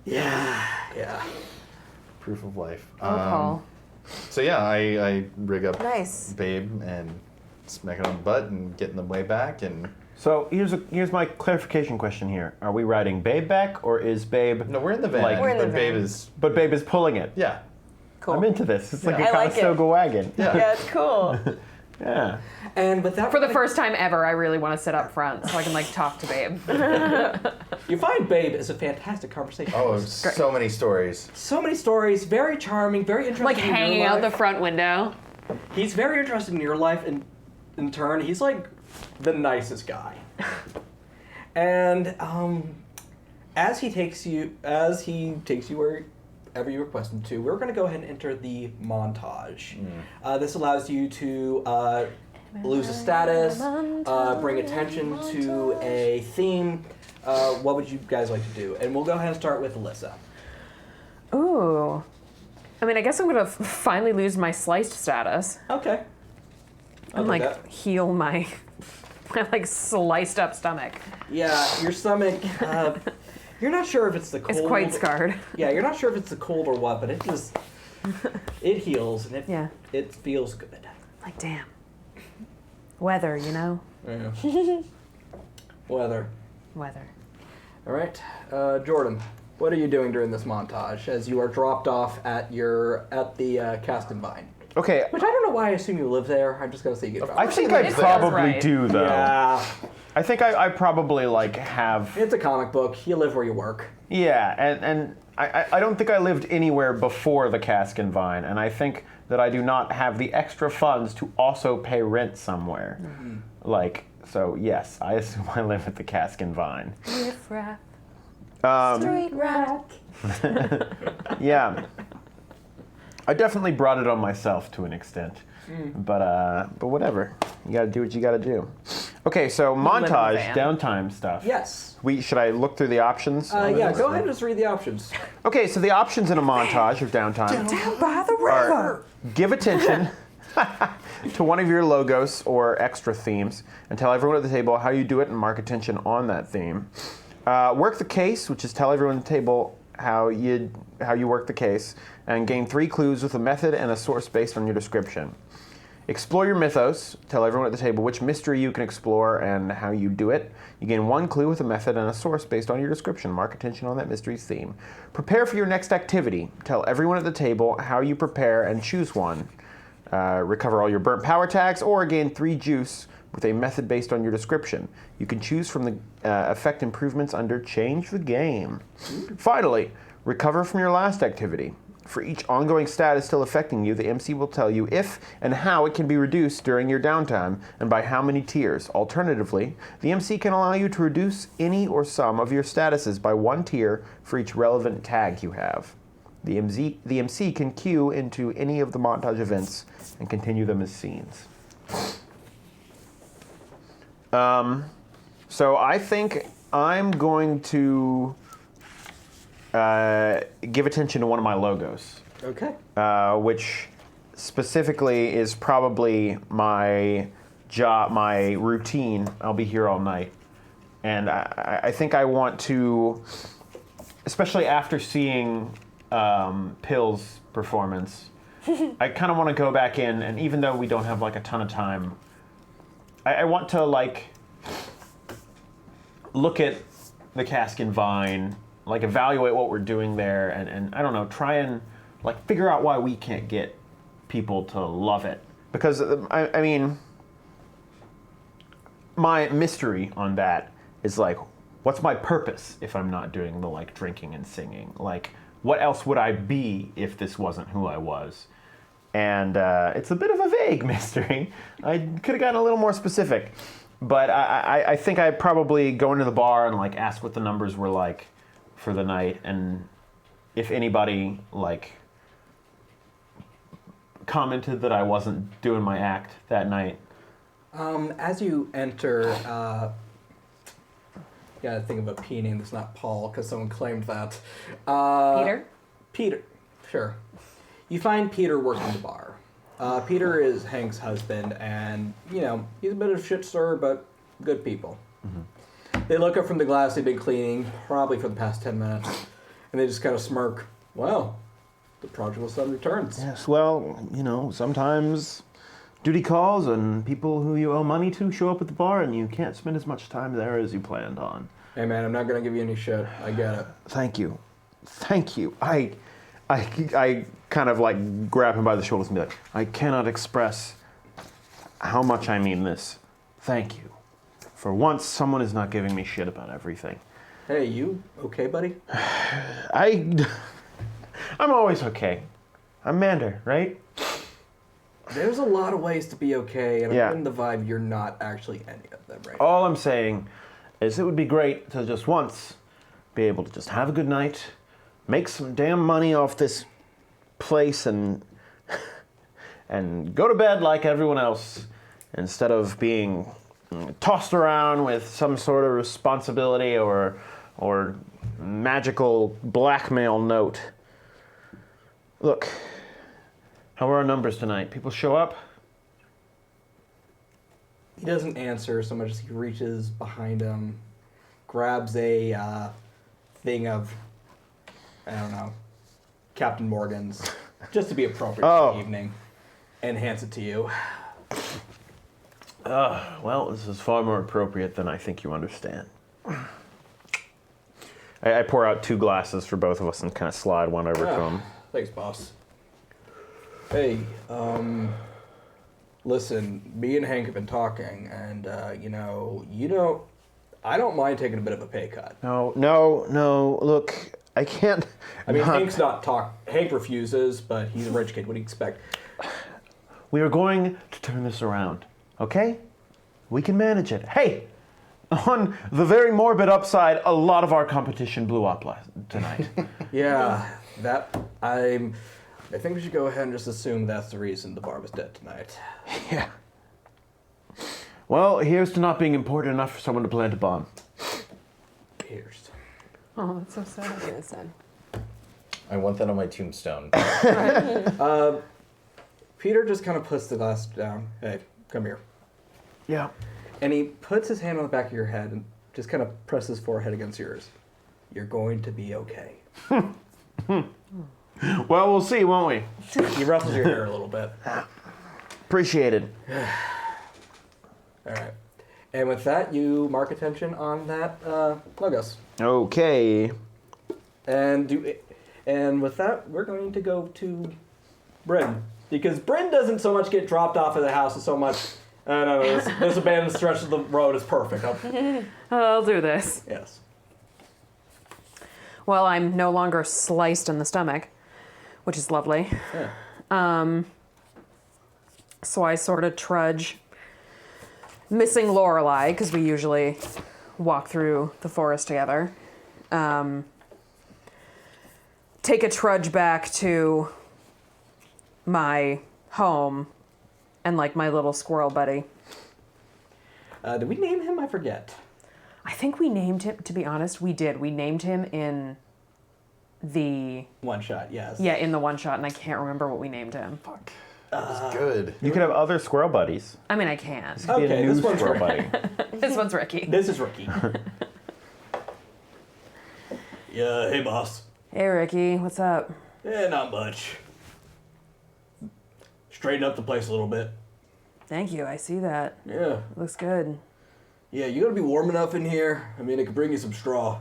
Yeah. Proof of life. Oh, Paul. So yeah, I rig up Nice. Babe and smack it on the butt and get in the way back and So here's my clarification question here. Are we riding Babe back, or is Babe... no, we're in the van. Like- We're in the but Babe van. is But Babe is pulling it. yeah. Cool. I'm into this. It's like I a like it. Conestoga wagon. Yeah. Yeah, it's cool. Yeah. And with that, For the first time ever, I really want to sit up front so I can like talk to Babe. you find Babe is a fantastic conversation. Oh, so many stories. So many stories, very charming, very interesting. Like in your hanging out the life. front window. He's very interested in your life, and in turn, he's like the nicest guy. And as he takes you wherever you request him to, we're going to go ahead and enter the montage. This allows you to lose a status, bring attention to a theme. What would you guys like to do? And we'll go ahead and start with Alyssa. Ooh. I mean, I guess I'm going to finally lose my sliced status. Okay. I'll And do like that. heal my like sliced up stomach. Yeah, your stomach. You're not sure if it's the cold. It's quite scarred. Yeah, you're not sure if it's the cold or what, but it just it heals and it feels good. Like, damn. Weather, you know? Yeah. Weather. Weather. All right, Jordan. What are you doing during this montage as you are dropped off at the Cast and Vine? Okay. Which I don't know why I assume you live there. I'm just gonna say you get dropped. I think I It probably feels right. do, though. Yeah, I think I probably, like, have... it's a comic book. You live where you work. Yeah, and I don't think I lived anywhere before the Cask and Vine, and I think that I do not have the extra funds to also pay rent somewhere. Like, so yes, I assume I live at the Cask and Vine. Street rat. Yeah. I definitely brought it on myself to an extent. But whatever. You gotta do what you gotta do. Okay, so live in the montage, van. downtime stuff. Yes. Should I look through the options? Yeah. Go ahead and just read the options. Okay, so the options in a montage of downtime Down by the are give attention to one of your logos or extra themes and tell everyone at the table how you do it and mark attention on that theme. Work the case, which is tell everyone at the table how you work the case, and gain 3 clues with a method and a source based on your description. Explore your mythos. Tell everyone at the table which mystery you can explore and how you do it. You gain 1 clue with a method and a source based on your description. Mark attention on that mystery's theme. Prepare for your next activity. Tell everyone at the table how you prepare and choose one. Recover all your burnt power tags or gain 3 juice with a method based on your description. You can choose from the effect improvements under Change the Game. Finally, recover from your last activity. For each ongoing status still affecting you, the MC will tell you if and how it can be reduced during your downtime and by how many tiers. Alternatively, the MC can allow you to reduce any or some of your statuses by 1 tier for each relevant tag you have. The MC can queue into any of the montage events and continue them as scenes. So I think I'm going to give attention to one of my logos, Okay. which specifically is probably my job, my routine. I'll be here all night. And I think I want to, especially after seeing Pill's performance, I kind of want to go back in, and even though we don't have like a ton of time, I want to like look at the Cask and Vine, like evaluate what we're doing there, and I don't know, try and like figure out why we can't get people to love it. Because I mean, my mystery on that is like, what's my purpose if I'm not doing the like drinking and singing? Like, what else would I be if this wasn't who I was? And it's a bit of a vague mystery. I could have gotten a little more specific. But I think I'd probably go into the bar and like ask what the numbers were like for the night, and if anybody like commented that I wasn't doing my act that night. As you enter, gotta think of a P name that's not Paul because someone claimed that. Peter? Peter, sure. You find Peter working the bar. Peter is Hank's husband, and, you know, he's a bit of a shit stirrer, but good people. Mm-hmm. They look up from the glass they've been cleaning, probably for the past 10 minutes, and they just kind of smirk. Well, the prodigal son returns. Yes, well, you know, sometimes duty calls and people who you owe money to show up at the bar and you can't spend as much time there as you planned on. Hey, man, I'm not going to give you any shit. I get it. Thank you. Thank you. I kind of like grab him by the shoulders and be like, I cannot express how much I mean this. Thank you. For once, someone is not giving me shit about everything. Hey, you okay, buddy? I'm always okay. I'm Mander, right? There's a lot of ways to be okay, and Yeah. I'm getting the vibe you're not actually any of them right All I'm saying is it would be great to just once be able to just have a good night, make some damn money off this place, and go to bed like everyone else instead of being tossed around with some sort of responsibility or magical blackmail note. Look, how are our numbers tonight? People show up? He doesn't answer so much as he reaches behind him, grabs a thing of, I don't know, Captain Morgan's, just to be appropriate for the evening, and hands it to you. Well, this is far more appropriate than I think you understand. I pour out 2 glasses for both of us and kind of slide one over to him. Thanks, boss. Hey, listen, me and Hank have been talking, and, I don't mind taking a bit of a pay cut. No, look, I can't... I mean, Hank refuses, but he's a rich kid. What do you expect? We are going to turn this around, okay? We can manage it. Hey, on the very morbid upside, a lot of our competition blew up tonight. Yeah, I think we should go ahead and just assume that's the reason the bar was dead tonight. Yeah. Well, here's to not being important enough for someone to plant a bomb. Here's. Oh, that's so sad. Good son. I want that on my tombstone. Peter just kind of puts the glass down. Hey, come here. Yeah. And he puts his hand on the back of your head and just kind of presses his forehead against yours. You're going to be okay. Well, we'll see, won't we? He ruffles your hair a little bit. Appreciated. All right. And with that, you mark attention on that logos. Okay. And with that, we're going to go to Bryn. Because Bryn doesn't so much get dropped off at the house as so much, no, this abandoned stretch of the road is perfect. I'll do this. Yes. Well, I'm no longer sliced in the stomach, which is lovely. Yeah. So I sort of trudge, missing Lorelei, because we usually walk through the forest together. Take a trudge back to my home and like my little squirrel buddy. Did we name him? I forget. I think we named him, to be honest, we did. We named him in the... One shot, yes. Yeah, in the one shot, and I can't remember what we named him. Fuck. That's good. You could have other squirrel buddies. I mean, I can. Be a Okay, new this one's squirrel Ricky. buddy. This one's Ricky. This is Ricky. Yeah, hey boss. Hey, Ricky, what's up? Not much. Straighten up the place a little bit. Thank you, I see that. Yeah. Looks good. Yeah, you gotta be warm enough in here. I mean, it could bring you some straw.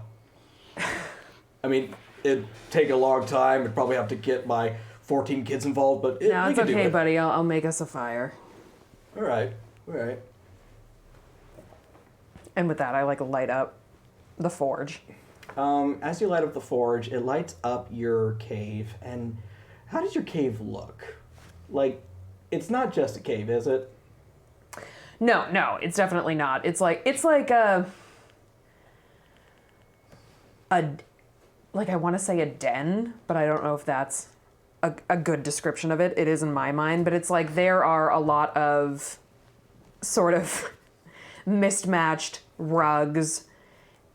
I mean, it'd take a long time. I'd probably have to get my 14 kids involved, but No, we it's could do okay, it. buddy. I'll make us a fire. All right. And with that, I like light up the forge. As you light up the forge, it lights up your cave. And how does your cave look? Like, it's not just a cave, is it? No, it's definitely not. It's like a like I want to say a den, but I don't know if that's a good description of it. It is in my mind, but it's like there are a lot of sort of mismatched rugs,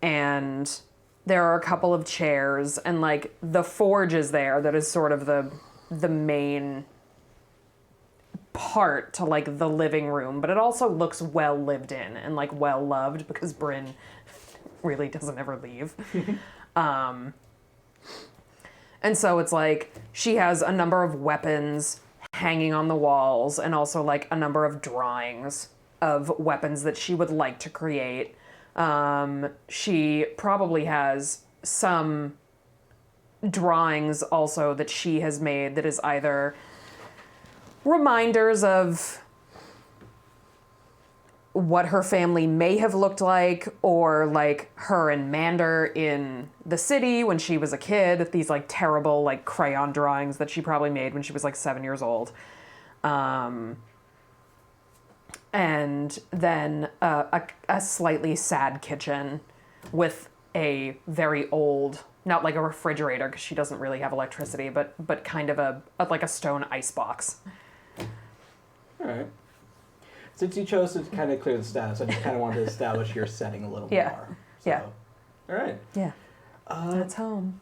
and there are a couple of chairs, and like the forge is there. That is sort of the main part to like the living room, but it also looks well lived in and like well loved because Bryn really doesn't ever leave. And so it's like she has a number of weapons hanging on the walls and also like a number of drawings of weapons that she would like to create. She probably has some drawings also that she has made that is either reminders of what her family may have looked like, or like her and Mander in the city when she was a kid. These like terrible like crayon drawings that she probably made when she was like 7 years old. And then a slightly sad kitchen with a very old, not like a refrigerator because she doesn't really have electricity, but kind of like a stone icebox. All right. Since you chose to kind of clear the status, I just kind of wanted to establish your setting a little more. So, Yeah. All right. Yeah. That's home.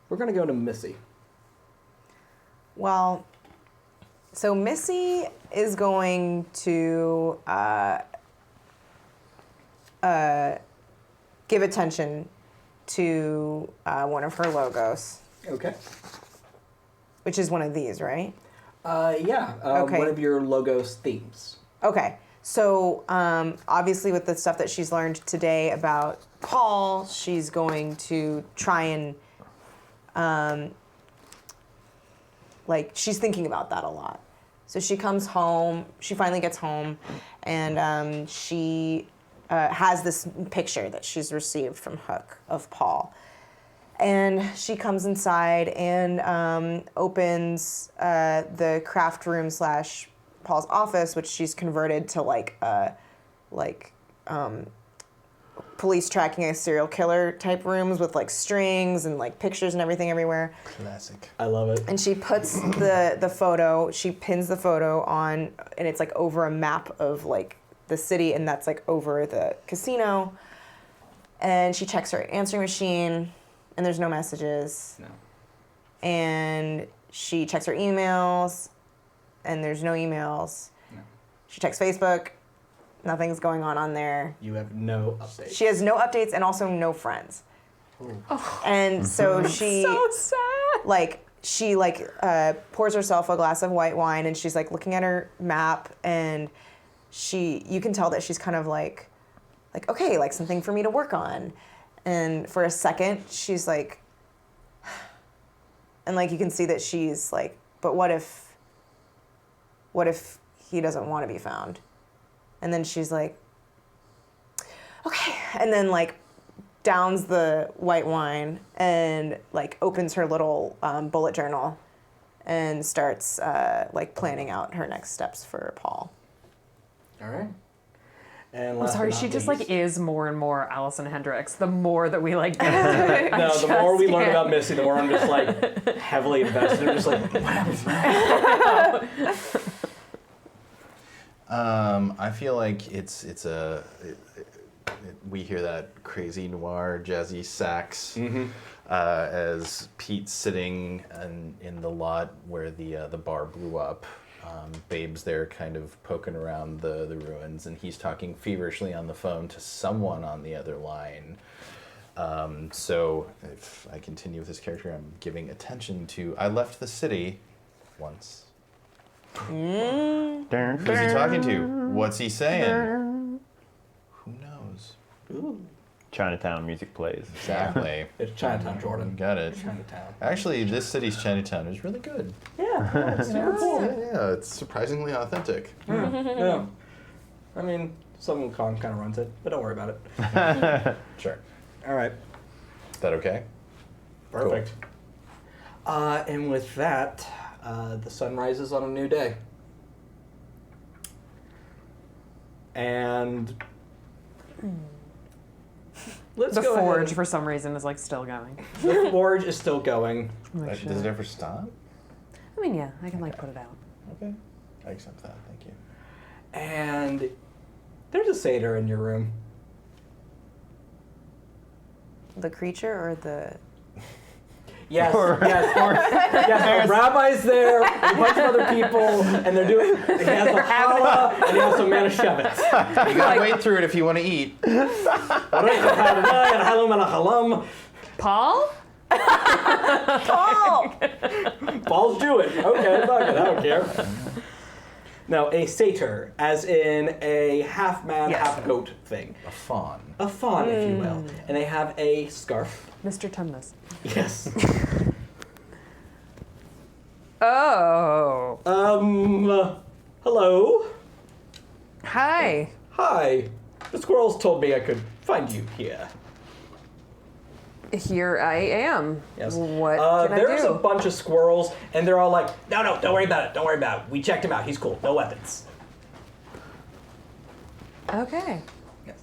We're going to go to Missy. Well, so Missy is going to give attention to one of her logos, Okay. which is one of these, right? Yeah. Okay. One of your logo's themes. Okay. So obviously with the stuff that she's learned today about Paul, she's going to try and she's thinking about that a lot. So she comes home, she finally gets home, and she has this picture that she's received from Hook of Paul. And she comes inside and opens the craft room / Paul's office, which she's converted to police tracking a serial killer type rooms with like strings and like pictures and everything everywhere. Classic. I love it. And she puts the photo, she pins the photo on, and it's like over a map of like the city, and that's like over the casino. And she checks her answering machine, and there's no messages. No. And she checks her emails, and there's no emails. No. She checks Facebook, nothing's going on there. You have no updates. She has no updates and also no friends. And so she So sad. she pours herself a glass of white wine, and she's like looking at her map, and you can tell that she's kind of like okay, like something for me to work on. And for a second she's like, and like you can see that she's like, but what if he doesn't want to be found? And then she's like, okay, and then like downs the white wine and like opens her little bullet journal and starts like planning out her next steps for Paul. All right. And I'm last sorry, but not she just least- like is more and more Allison Hendricks. The more that we like get into it. I No, the more we just learn can't. about Missy, the more I'm just like heavily invested. I'm just like, what happens next? I feel like we hear that crazy noir jazzy sax as Pete's sitting in the lot where the bar blew up. Babe's there kind of poking around the ruins, and he's talking feverishly on the phone to someone on the other line. So if I continue with this character, I'm giving attention to, I left the city once. Who's he talking to? What's he saying? Who knows? Ooh, Chinatown music plays. Exactly. it's Chinatown, Jordan. Got it. Chinatown. Actually, this city's Chinatown is really good. Yeah, it's super cool. Yeah, it's surprisingly authentic. Yeah. I mean, Southern Kong kind of runs it, but don't worry about it. Sure. All right. Is that okay? Perfect. And with that, the sun rises on a new day. And let's The go forge, ahead. for some reason, is like still going. The forge is still going. Does it ever stop? I mean, yeah, I can like put it out. Okay. I accept that. Thank you. And there's a satyr in your room. The creature or the... Yes, yes, a rabbi's there, and a bunch of other people, and they're doing, he has a challah, and he has some manischewitz. You gotta wade through it if you want to eat. Paul? Paul! Paul's Jewish. Okay, fuck it, I don't care. No, a satyr, as in a half-man, Yes. half-goat thing. A fawn. A fawn, if you will. And they have a scarf. Mr. Tumnus. Yes. Oh. Hello? Hi. Hi. The squirrels told me I could find you here. Here I am. Yes. What can I do? There's a bunch of squirrels, and they're all like, no, don't worry about it. Don't worry about it. We checked him out. He's cool. No weapons. Okay. Yes.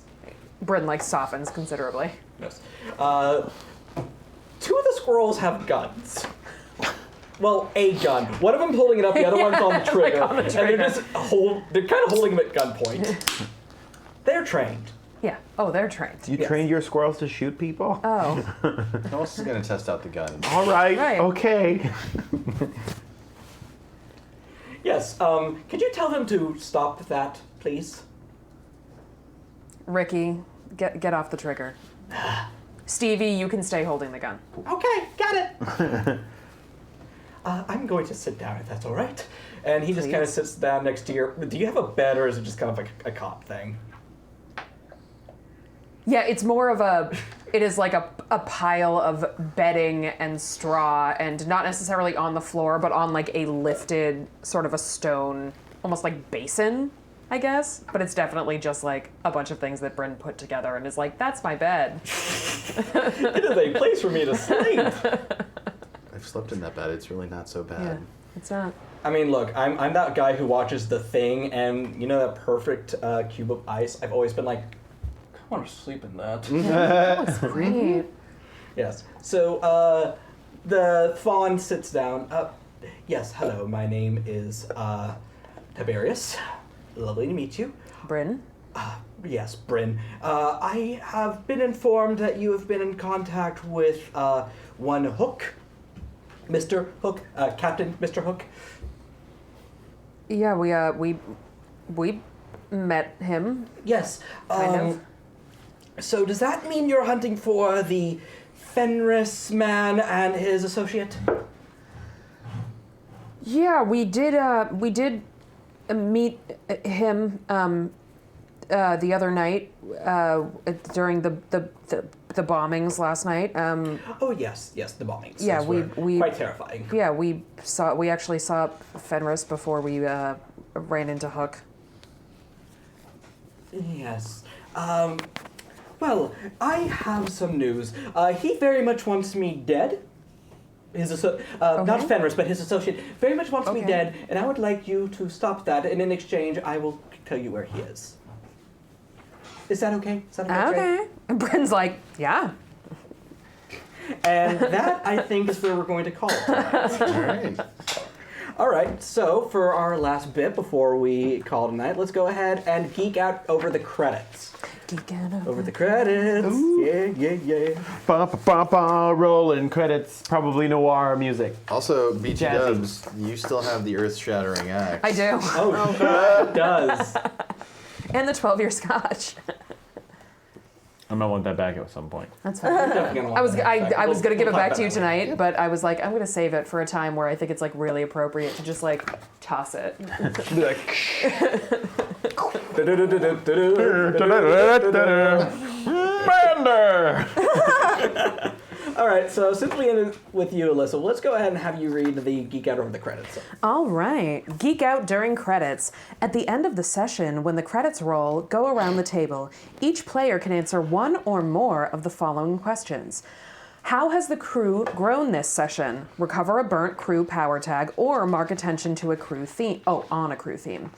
Bryn like softens considerably. Yes. Two of the squirrels have guns. Well, a gun. One of them holding it up, the other one's on the trigger. on the And trigger. they're kind of holding him at gunpoint. They're trained. Yeah. Oh, they're trained. You Yes. trained your squirrels to shoot people? Oh. Who else is going to test out the gun? All right. Right. Okay. Yes. Could you tell them to stop that, please? Ricky, get off the trigger. Stevie, you can stay holding the gun. Okay, got it. I'm going to sit down if that's all right. And he just kind of Please. sits down next to your. Do you have a bed, or is it just kind of like a cot thing? Yeah, it's more of it is like a pile of bedding and straw, and not necessarily on the floor, but on like a lifted sort of a stone, almost like basin, I guess. But it's definitely just like a bunch of things that Bryn put together and is like, that's my bed. It is a place for me to sleep. I've slept in that bed. It's really not so bad. Yeah, it's not. I mean, look, I'm that guy who watches The Thing, and you know that perfect cube of ice? I've always been like, I want to sleep in that. Great. Yes. So the fawn sits down. Yes, hello, my name is Tiberius. Lovely to meet you. Bryn? Yes, Bryn. I have been informed that you have been in contact with one Hook. Mr. Hook, Captain Mr. Hook. Yeah, we met him. Yes. Kind of. So does that mean you're hunting for the Fenris man and his associate? Yeah, we did meet him the other night during the bombings last night. Oh yes, the bombings. Yeah, Those were we- quite terrifying. Yeah, we actually saw Fenris before we ran into Hook. Yes. Well, I have some news. He very much wants me dead. Not Fenris, but his associate very much wants me Okay. dead, and I would like you to stop that. And in exchange, I will tell you where he is. Is that okay? Is that okay? Okay. And Bryn's like, yeah. And that, I think, is where we're going to call it tonight. All right. All right, so for our last bit before we call tonight, let's go ahead and geek out over the credits. Geek out Over the credits. Yeah. Ba, ba, ba, ba, rolling credits. Probably noir music. Also, BT Jazzy. Dubs, you still have the earth-shattering axe. I do. Oh, God, it does. And the 12-year scotch. I'm gonna want that back at some point. That's fine. Definitely gonna want I was that back. I was gonna give it We'll back talk to you about that later. tonight, but I was like, I'm gonna save it for a time where I think it's like really appropriate to just like toss it. Be like, Mander! All right, so since we ended with you, Alyssa, let's go ahead and have you read the geek out over the credits. All right. Geek out during credits. At the end of the session, when the credits roll, go around the table. Each player can answer one or more of the following questions. How has the crew grown this session? Recover a burnt crew power tag or mark attention to a crew theme. Oh, on a crew theme.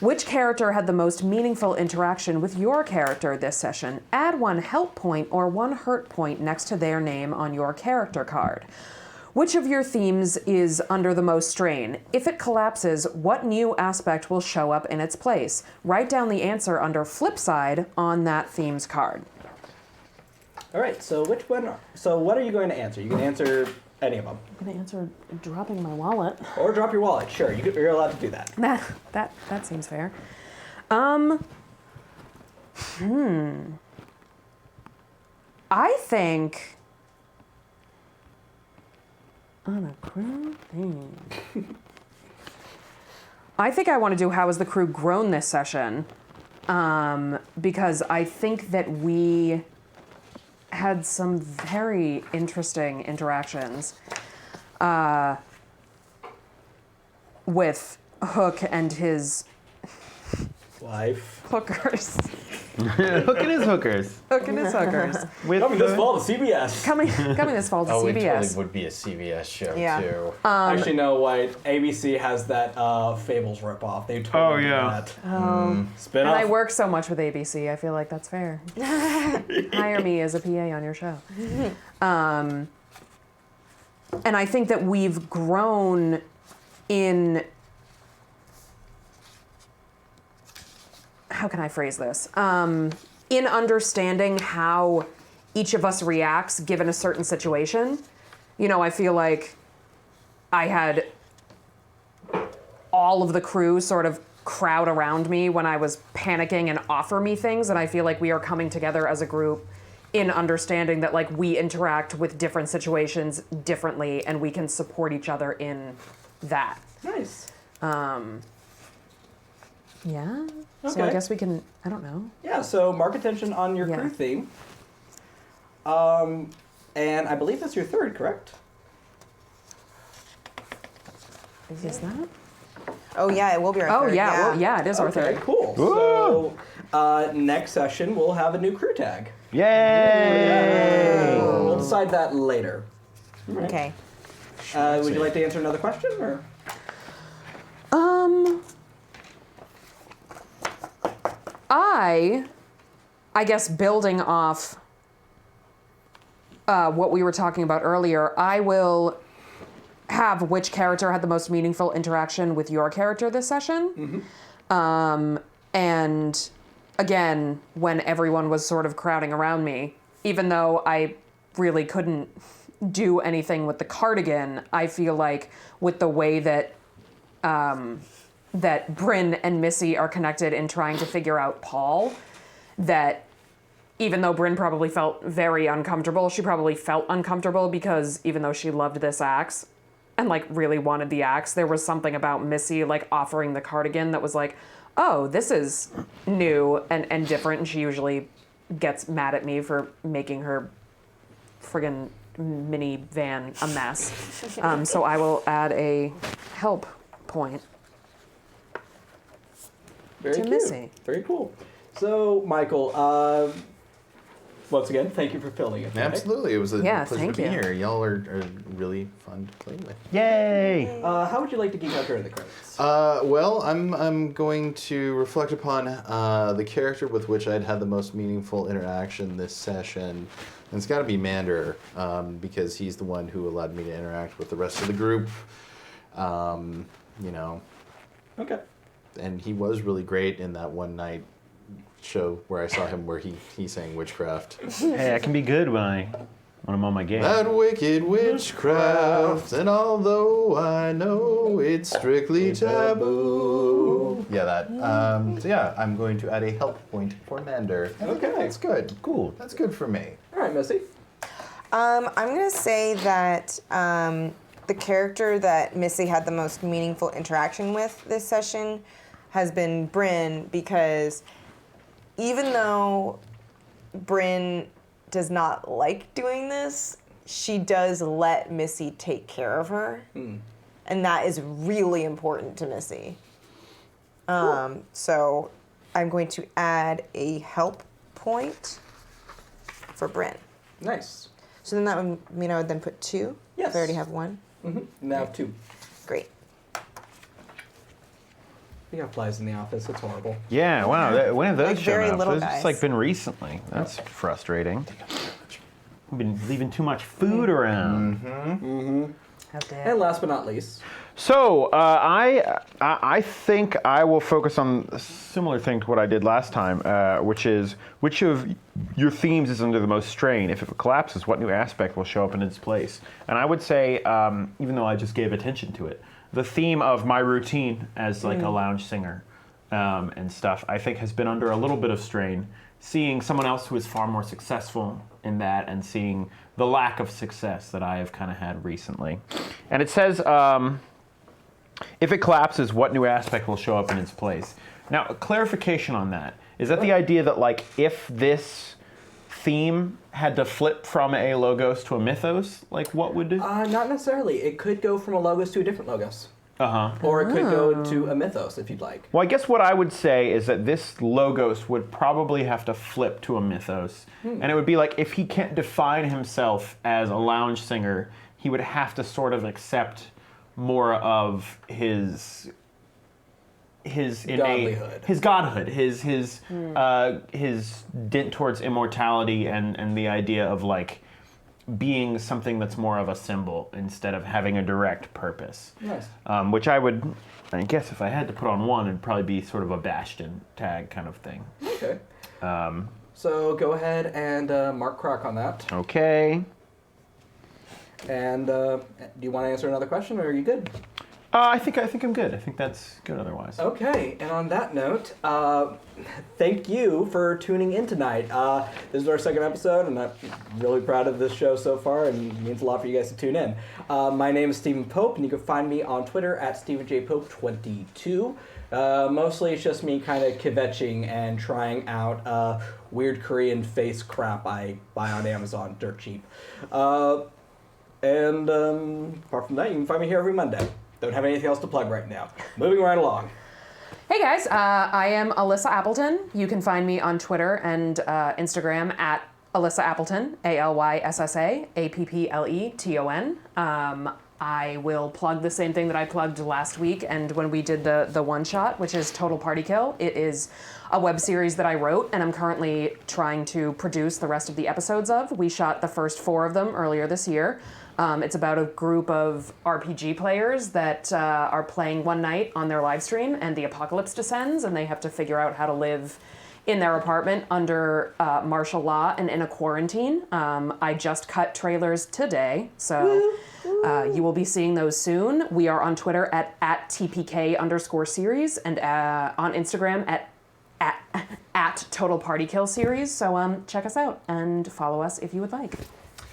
Which character had the most meaningful interaction with your character this session? Add one help point or one hurt point next to their name on your character card. Which of your themes is under the most strain? If it collapses, what new aspect will show up in its place? Write down the answer under flip side on that theme's card. All right, so what are you going to answer? You can answer any of them. I'm gonna answer dropping my wallet. Or drop your wallet, sure, you're allowed to do that. That seems fair. I think on a crew theme. I think I want to do how has the crew grown this session, because I think that we had some very interesting interactions with Hook and his Life. Hookers. Hooking his hookers. Hooking his hookers. With Coming this fall to CBS. Coming this fall to Oh, it CBS. totally would be a CBS show Yeah. too. Actually, no, what? ABC has that Fables ripoff. They totally do that. Spin And off. I work so much with ABC, I feel like that's fair. Hire me as a PA on your show. And I think that we've grown in. How can I phrase this? In understanding how each of us reacts given a certain situation. You know, I feel like I had all of the crew sort of crowd around me when I was panicking and offer me things, and I feel like we are coming together as a group in understanding that like we interact with different situations differently and we can support each other in that. Nice. Yeah. So I Okay. guess we can, I don't know. Yeah, so mark attention on your Yeah. crew theme. And I believe that's your third, correct? Is that? Oh yeah, it will be our Oh third. yeah, well, yeah, it is our Okay, third. cool. So next session we'll have a new crew tag. Yay! We'll decide that later. Okay. Would you like to answer another question, or? I guess building off what we were talking about earlier, I will have which character had the most meaningful interaction with your character this session. And again, when everyone was sort of crowding around me, even though I really couldn't do anything with the cardigan, I feel like with the way that that Bryn and Missy are connected in trying to figure out Paul, that even though Bryn probably felt very uncomfortable, she probably felt uncomfortable because even though she loved this axe and like really wanted the axe, there was something about Missy like offering the cardigan that was like, oh, this is new and different, and she usually gets mad at me for making her friggin' minivan a mess. So I will add a help point. Very To cute. Missy. Very cool. So, Michael, once again, thank you for filling it. today. Absolutely, it was a Yeah, pleasure thank to be you. here. Y'all are really fun to play with. Yay! How would you like to geek out during the credits? Well, I'm going to reflect upon the character with which I'd had the most meaningful interaction this session. And it's got to be Mander, because he's the one who allowed me to interact with the rest of the group. You know, Okay. and he was really great in that one night show where I saw him where he sang witchcraft. Hey, I can be good when I'm on my game. That wicked witchcraft, and although I know it's strictly taboo. Yeah, that. So yeah, I'm going to add a help point for Mander. And I think Okay. that's good. Cool. That's good for me. All right, Missy. I'm gonna say that the character that Missy had the most meaningful interaction with this session has been Bryn, because even though Bryn does not like doing this, she does let Missy take care of her. And that is really important to Missy. So I'm going to add a help point for Bryn. Nice. So then that would mean I would then put 2? Yes. If I already have 1? Now 2. Great. We got flies in the office. It's horrible. Yeah, wow. When have those Like shown very up? little Those guys. just like been recently. That's frustrating. We've been leaving too much food around. How dare. And last but not least, So I think I will focus on a similar thing to what I did last time, which is which of your themes is under the most strain. If it collapses, what new aspect will show up in its place? And I would say, even though I just gave attention to it, the theme of my routine as like a lounge singer and stuff, I think has been under a little bit of strain. Seeing someone else who is far more successful in that and seeing the lack of success that I have kind of had recently. And it says, if it collapses, what new aspect will show up in its place? Now, a clarification on that. Is that the idea that, like, if this theme had to flip from a logos to a mythos, like, what would it? not necessarily. It could go from a logos to a different logos. Or it could go to a mythos if you'd like. Well, I guess what I would say is that this logos would probably have to flip to a mythos. And it would be like, if he can't define himself as a lounge singer, he would have to sort of accept more of his innate, his godhood, his dint towards immortality, and the idea of like being something that's more of a symbol instead of having a direct purpose. Nice. Which I guess if I had to put on one, it'd probably be sort of a Bastion tag kind of thing. Okay. So go ahead and mark Croc on that. Okay. And do you want to answer another question, or are you good? I think I'm good. I think that's good otherwise. Okay, and on that note, thank you for tuning in tonight. This is our second episode, and I'm really proud of this show so far, and it means a lot for you guys to tune in. My name is Stephen Pope, and you can find me on Twitter at StephenJPope22. Mostly it's just me kind of kvetching and trying out weird Korean face crap I buy on Amazon dirt cheap. And apart from that, you can find me here every Monday. Don't have anything else to plug right now. Moving right along. Hey guys, I am Alyssa Appleton. You can find me on Twitter and Instagram at Alyssa Appleton, ALYSSA APPLETON. I will plug the same thing that I plugged last week and when we did the one shot, which is Total Party Kill. It is a web series that I wrote and I'm currently trying to produce the rest of the episodes of. We shot the first 4 of them earlier this year. It's about a group of RPG players that are playing one night on their live stream and the apocalypse descends and they have to figure out how to live in their apartment under martial law and in a quarantine. I just cut trailers today, so you will be seeing those soon. We are on Twitter at TPK_series and on Instagram at Total Party Kill series. So check us out and follow us if you would like.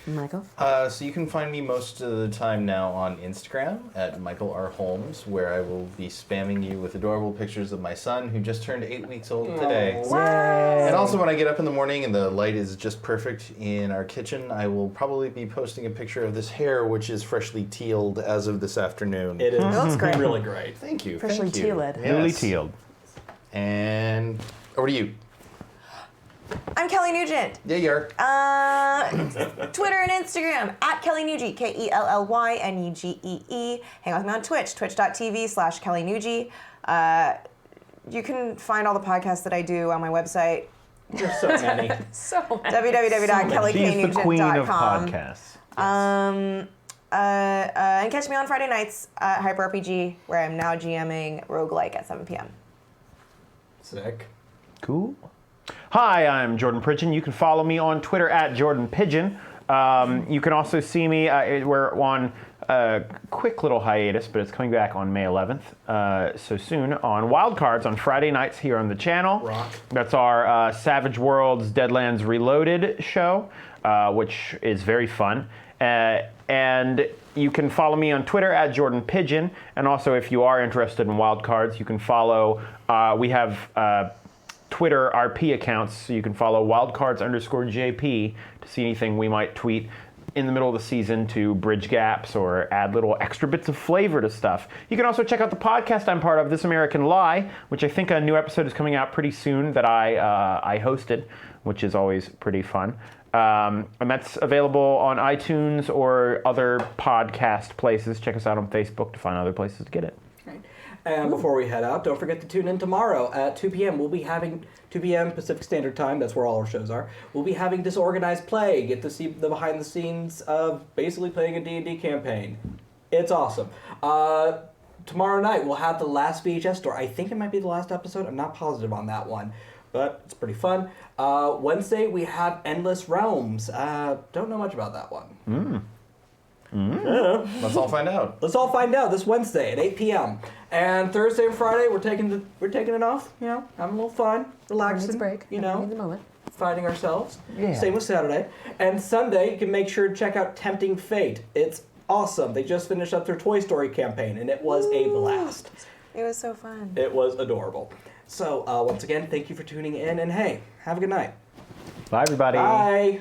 Michael? So you can find me most of the time now on Instagram at Michael R. Holmes, where I will be spamming you with adorable pictures of my son, who just turned 8 weeks old today. And also when I get up in the morning and the light is just perfect in our kitchen, I will probably be posting a picture of this hair, which is freshly tealed as of this afternoon. It is. It looks great. Really great. Thank you. Freshly thank you. tealed. Yes. Newly tealed. And over to you. I'm Kelly Nugent. Yeah, you are. Twitter and Instagram at Kelly Nugent, KELLYNEGEE. Hang out with me on Twitch, twitch.tv/KellyNugie. You can find all the podcasts that I do on my website, There's so many. So many. www.kellyknugent.com. She's the queen of podcasts. And catch me on Friday nights at Hyper RPG, where I'm now GMing Roguelike at 7 p.m. Sick. Cool. Hi, I'm Jordan Pridgen. You can follow me on Twitter at Jordan Pidgeon. You can also see me, we're on a quick little hiatus, but it's coming back on May 11th, so soon, on Wildcards on Friday nights here on the channel. Rock. That's our Savage Worlds Deadlands Reloaded show, which is very fun. And you can follow me on Twitter at Jordan Pidgeon, and also if you are interested in Wildcards, you can follow, we have Twitter RP accounts, so you can follow wildcards_JP to see anything we might tweet in the middle of the season to bridge gaps or add little extra bits of flavor to stuff. You can also check out the podcast I'm part of, This American Lie, which I think a new episode is coming out pretty soon that I hosted, which is always pretty fun. And that's available on iTunes or other podcast places. Check us out on Facebook to find other places to get it. And before we head out, don't forget to tune in tomorrow at 2 p.m. We'll be having 2 p.m. Pacific Standard Time. That's where all our shows are. We'll be having Disorganized Play. Get to see the behind the scenes of basically playing a D&D campaign. It's awesome. Tomorrow night we'll have the last VHS store. I think it might be the last episode. I'm not positive on that one, but it's pretty fun. Wednesday we have Endless Realms. Don't know much about that one. Let's all find out. Let's all find out this Wednesday at 8 p.m. And Thursday and Friday, we're taking it off. You know, having a little fun, relaxing. Needs a break. You know, Needs a moment. fighting ourselves. Yeah. Same with Saturday. And Sunday, you can make sure to check out Tempting Fate. It's awesome. They just finished up their Toy Story campaign, and it was a blast. It was so fun. It was adorable. So once again, thank you for tuning in, and hey, have a good night. Bye, everybody. Bye.